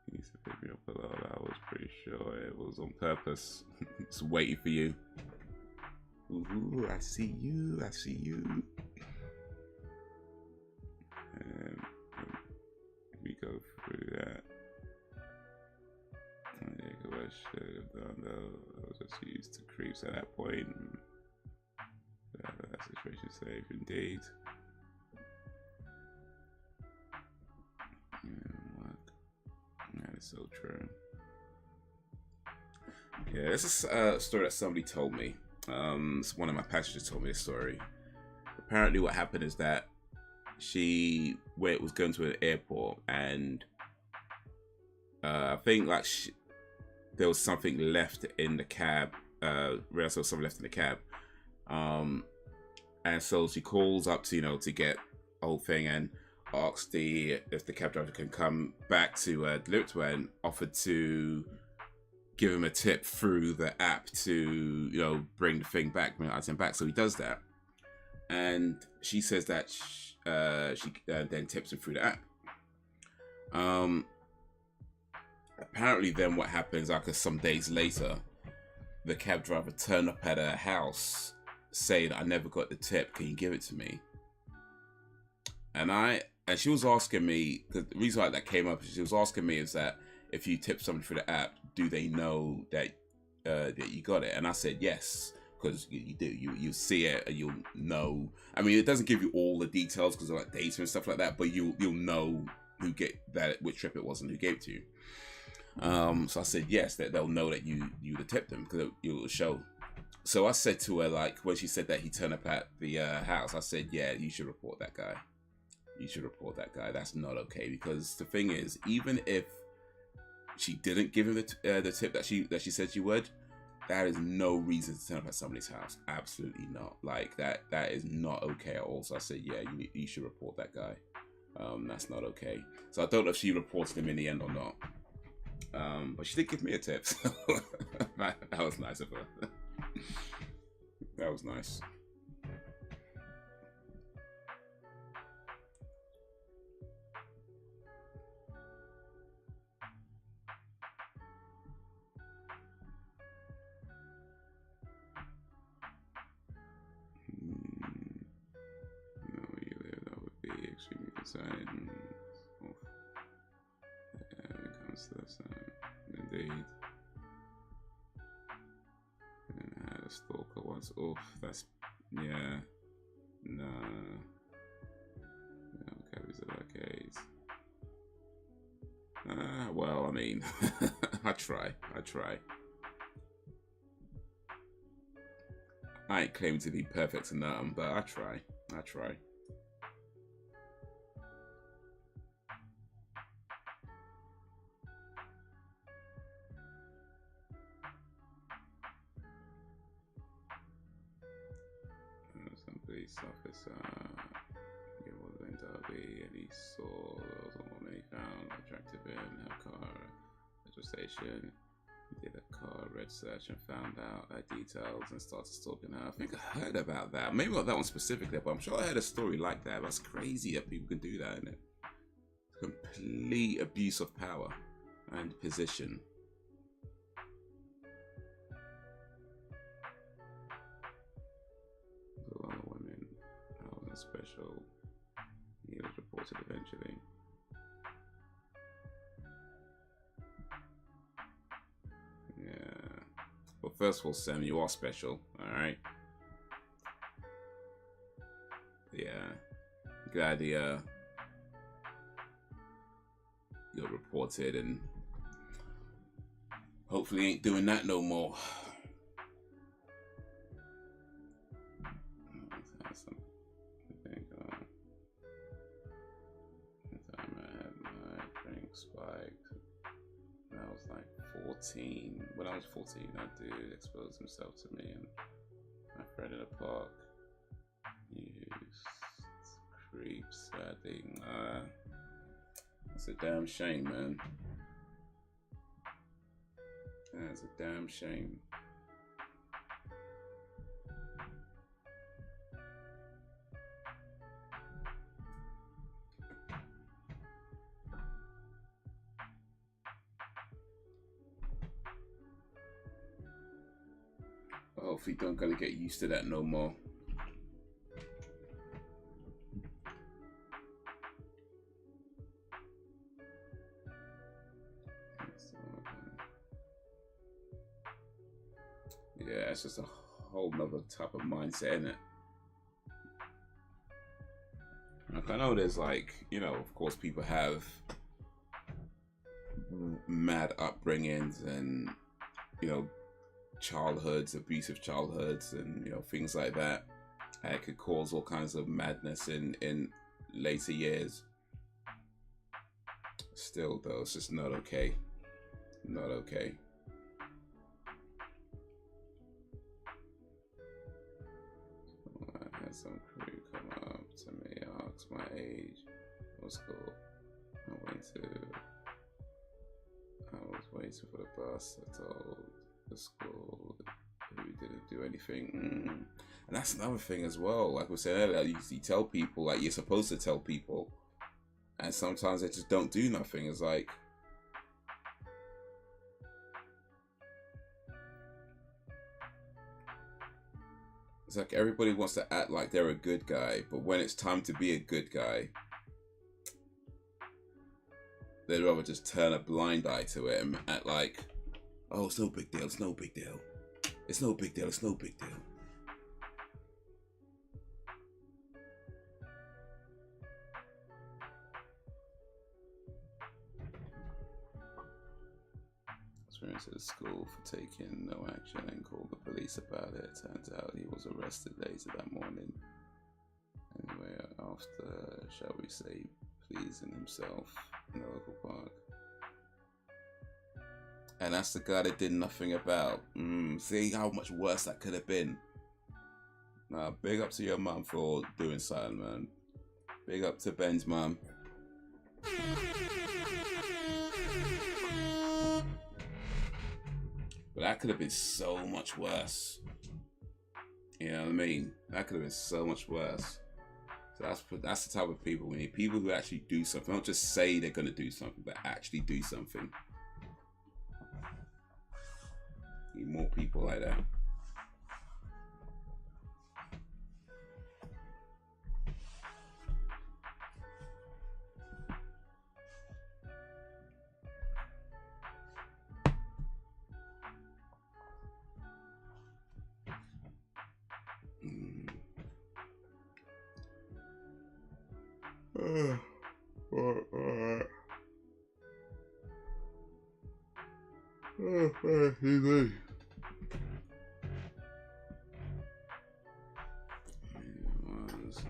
He used to pick me up a lot. I was pretty sure it was on purpose. It's waiting for you. Ooh, I see you. I see you. And we go through that. I should have done though. I was just used to creeps at that point. That situation safe indeed. That is so true. Yeah, this is a story that somebody told me. One of my passengers told me this story. Apparently what happened is that she was going to an airport, and I think like there was something left in the cab. Realized there was something left in the cab. And so she calls up to to get the whole thing and asks if the cab driver can come back to deliver to her, and offered to give him a tip through the app to bring the thing back, bring the item back. So he does that, and she says that she then tips him through the app. Apparently then what happens, like some days later, the cab driver turned up at her house saying, "I never got the tip, can you give it to me?" And she was asking me, because the reason why that came up, she was asking me is that if you tip somebody through the app, do they know that you got it? And I said yes, because you do. You see it and you'll know. I mean, it doesn't give you all the details because of like data and stuff like that, but you'll know which trip it was and who gave it to you. So I said yes, that they'll know that you tipped them because you'll show. So I said to her, like, when she said that he turned up at the house, I said, yeah, you should report that guy. You should report that guy. That's not okay, because the thing is, even if she didn't give him the tip that she said she would, that is no reason to turn up at somebody's house. Absolutely not. Like that is not okay at all. So I said, yeah, you should report that guy. That's not okay. So I don't know if she reported him in the end or not. But she did give me a tip. So that was nice of her. That was nice. No, you live, that would be extremely concerning. Yeah, when it comes to this, indeed. And I had a stalker once. Oof, that's, yeah, no. Carries the arcades. Well, I mean, I try. I ain't claiming to be perfect or nothing, but I try. Some police officer, it wasn't Derby, and he saw the woman he found attractive in her car registration. He did a car red search and found out her details and started stalking her. I think I heard about that. Maybe not that one specifically, but I'm sure I heard a story like that. That's crazy that people can do that, isn't it? Complete abuse of power and position. A lot of women, I wasn't special. He was reported eventually. Yeah. Well, first of all, Sam, you are special, alright? Yeah. Glad you're reported and hopefully ain't doing that no more. Spiked. When I was like 14. When I was 14, that dude exposed himself to me and my friend in a park. You creeps, sadly. That's a damn shame, man. That's a damn shame. Hopefully don't gonna get used to that no more. Yeah, it's just a whole nother type of mindset, isn't it? Like, I know there's like, you know, of course people have mad upbringings and, you know, childhoods, abusive childhoods, and you know, things like that. And it could cause all kinds of madness in later years. Still though, it's just not okay. Not okay. I had some crew come up to me, ask my age. What's cool? I was waiting for the bus. I told the school who didn't do anything. And that's another thing as well. Like we said earlier, you tell people, like you're supposed to tell people, and sometimes they just don't do nothing. It's like, everybody wants to act like they're a good guy, but when it's time to be a good guy, they'd rather just turn a blind eye to it and act like, oh, it's no big deal, it's no big deal. It's no big deal, it's no big deal. Experience at the school for taking no action and called the police about it. Turns out he was arrested later that morning. Anyway, after, shall we say, pleasing himself in the local park. And that's the guy that did nothing about. See how much worse that could have been. Nah, big up to your mum for doing something, man. Big up to Ben's mum. But that could have been so much worse. You know what I mean? That could have been so much worse. So that's the type of people we need. People who actually do something. Not just say they're going to do something, but actually do something. Need more people like that.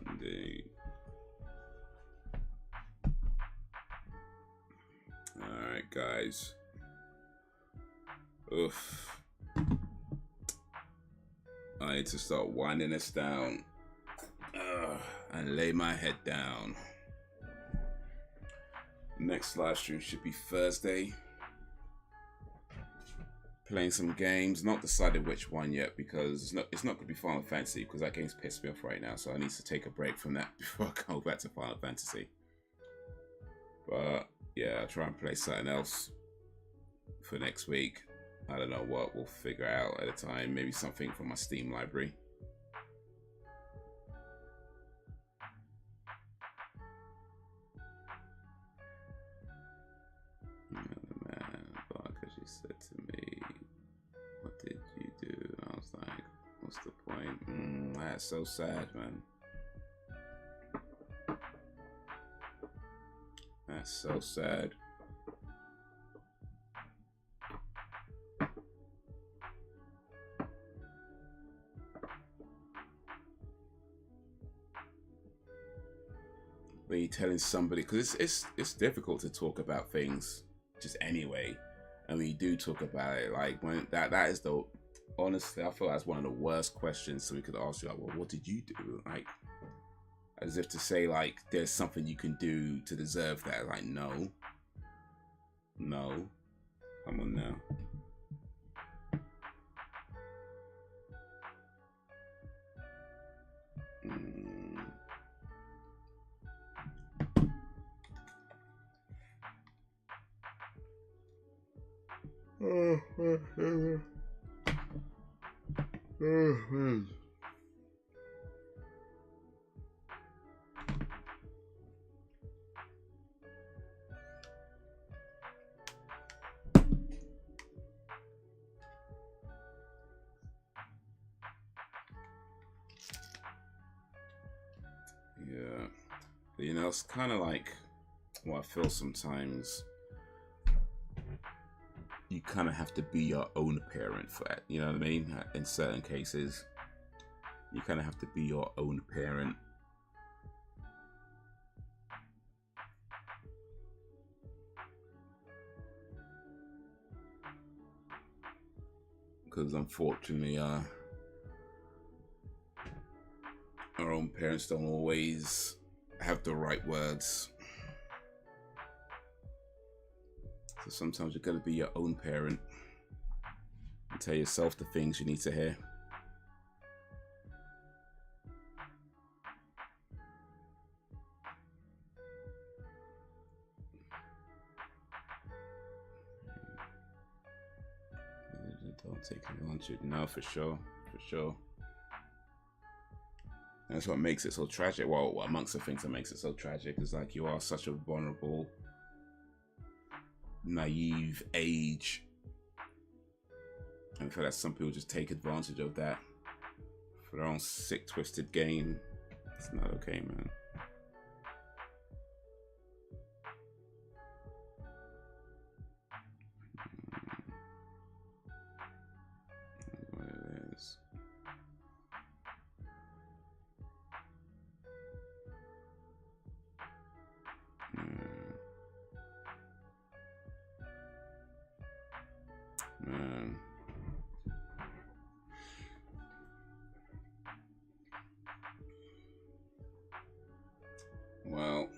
Indeed. Alright, guys. Oof. I need to start winding this down and lay my head down. Next live stream should be Thursday. Playing some games, not decided which one yet because it's not gonna be Final Fantasy because that game's pissed me off right now, so I need to take a break from that before I go back to Final Fantasy. But yeah, I'll try and play something else for next week. I don't know what, we'll figure out at a time. Maybe something from my Steam library. She said to me, "What did you do?" And I was like, "What's the point?" That's so sad, man. That's so sad. When you're telling somebody, because it's difficult to talk about things just anyway. And when you do talk about it, like when that is the, honestly, I feel that's one of the worst questions so we could ask you, like, well, what did you do? Like, as if to say, like, there's something you can do to deserve that. Like, no. Come on now. Yeah, you know, it's kind of like what I feel sometimes. You kind of have to be your own parent for that, you know what I mean? In certain cases, you kind of have to be your own parent. Because unfortunately, our own parents don't always have the right words. So sometimes you're going to be your own parent and tell yourself the things you need to hear. Don't take advantage. No, for sure. And that's what makes it so tragic. Well, amongst the things that makes it so tragic is like you are such a vulnerable, naive age, and I feel that some people just take advantage of that for their own sick, twisted gain. It's not okay, man. What it is. Man. Well,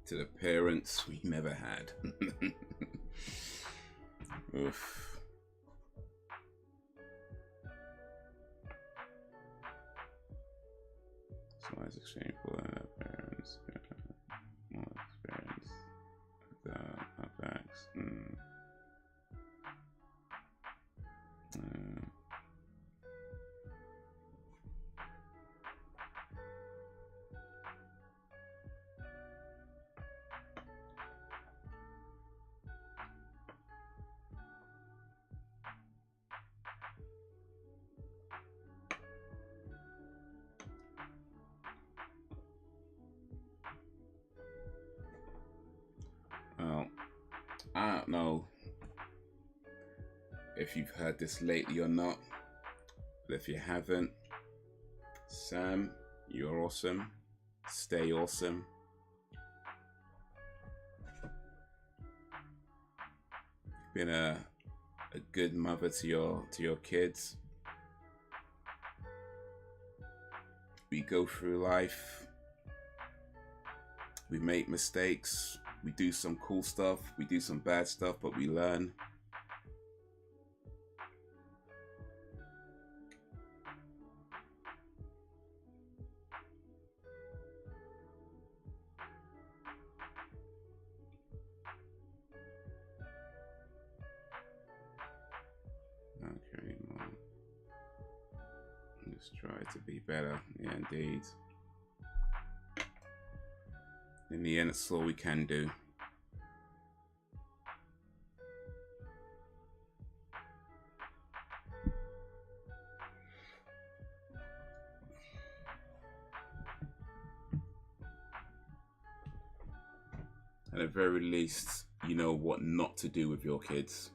to the parents we never had. Oof. Size exchange for parents. More experience. Facts. Well, I don't know if you've heard this lately or not, but if you haven't, Sam, you're awesome. Stay awesome. Been a good mother to your kids. We go through life. We make mistakes. We do some cool stuff. We do some bad stuff, but we learn. Okay, Mom. Let's try to be better. Yeah, indeed. In the end, it's all we can do. At the very least, you know what not to do with your kids.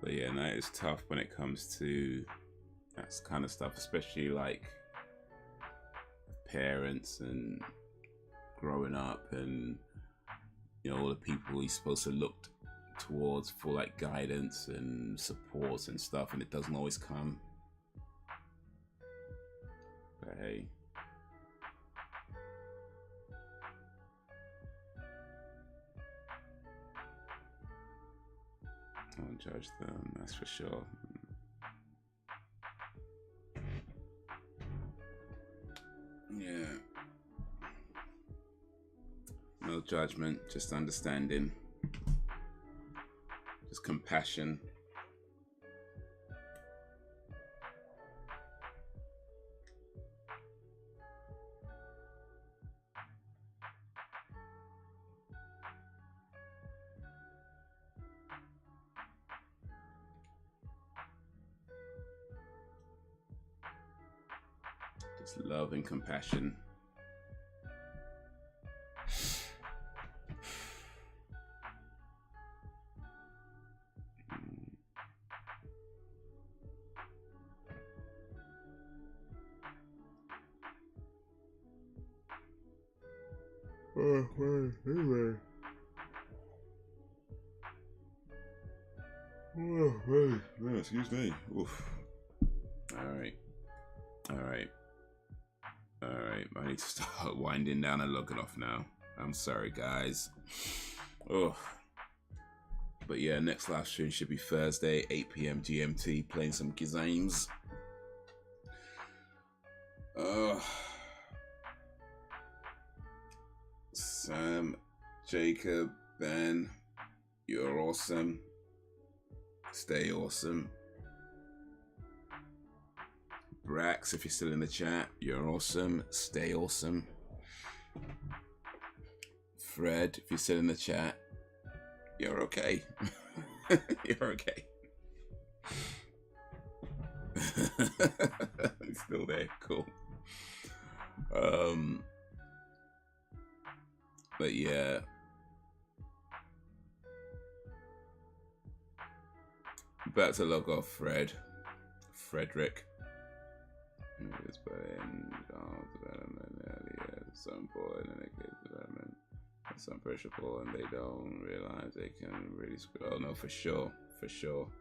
But yeah, no, it's tough when it comes to that kind of stuff, especially like parents and growing up, and you know, all the people you're supposed to look towards for like guidance and support and stuff, and it doesn't always come. But hey. Don't judge them, that's for sure. Yeah. No judgment, just understanding. Just compassion. Just love and compassion. Anyway. Excuse me. Oof. Alright. I need to start winding down and logging off now. I'm sorry, guys. Oh. But yeah, next live stream should be Thursday, 8 PM GMT, playing some games. Sam, Jacob, Ben, you're awesome. Stay awesome. Brax, if you're still in the chat, you're awesome. Stay awesome. Fred, if you're still in the chat, you're okay. You're okay. It's still there. Cool. But yeah. About to log off, Frederick. Just put in development earlier at some point, and it gets development at some pressure point, and they don't realize they can really screw. Oh no, for sure. So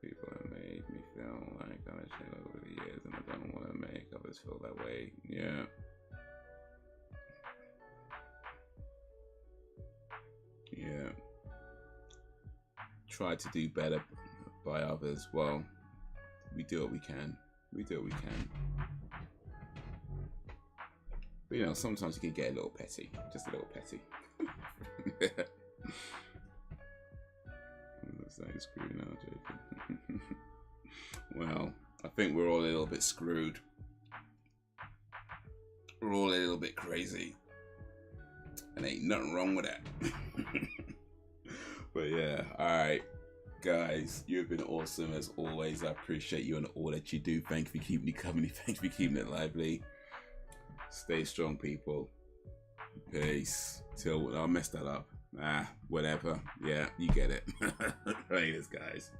people have made me feel like I'm a shit over the years, and I don't want to make others feel that way. Yeah. Yeah. Try to do better by others. Well, we do what we can. But you know, sometimes you can get a little petty. Just a little petty. That's how you screwed now, Jacob. Well, I think we're all a little bit screwed. We're all a little bit crazy. And ain't nothing wrong with that. But yeah, alright. Guys, you've been awesome as always. I appreciate you and all that you do. Thank you for keeping me company. Thank you for keeping it lively. Stay strong, people. Peace. Till I messed that up. Whatever. Yeah, you get it. Right, guys.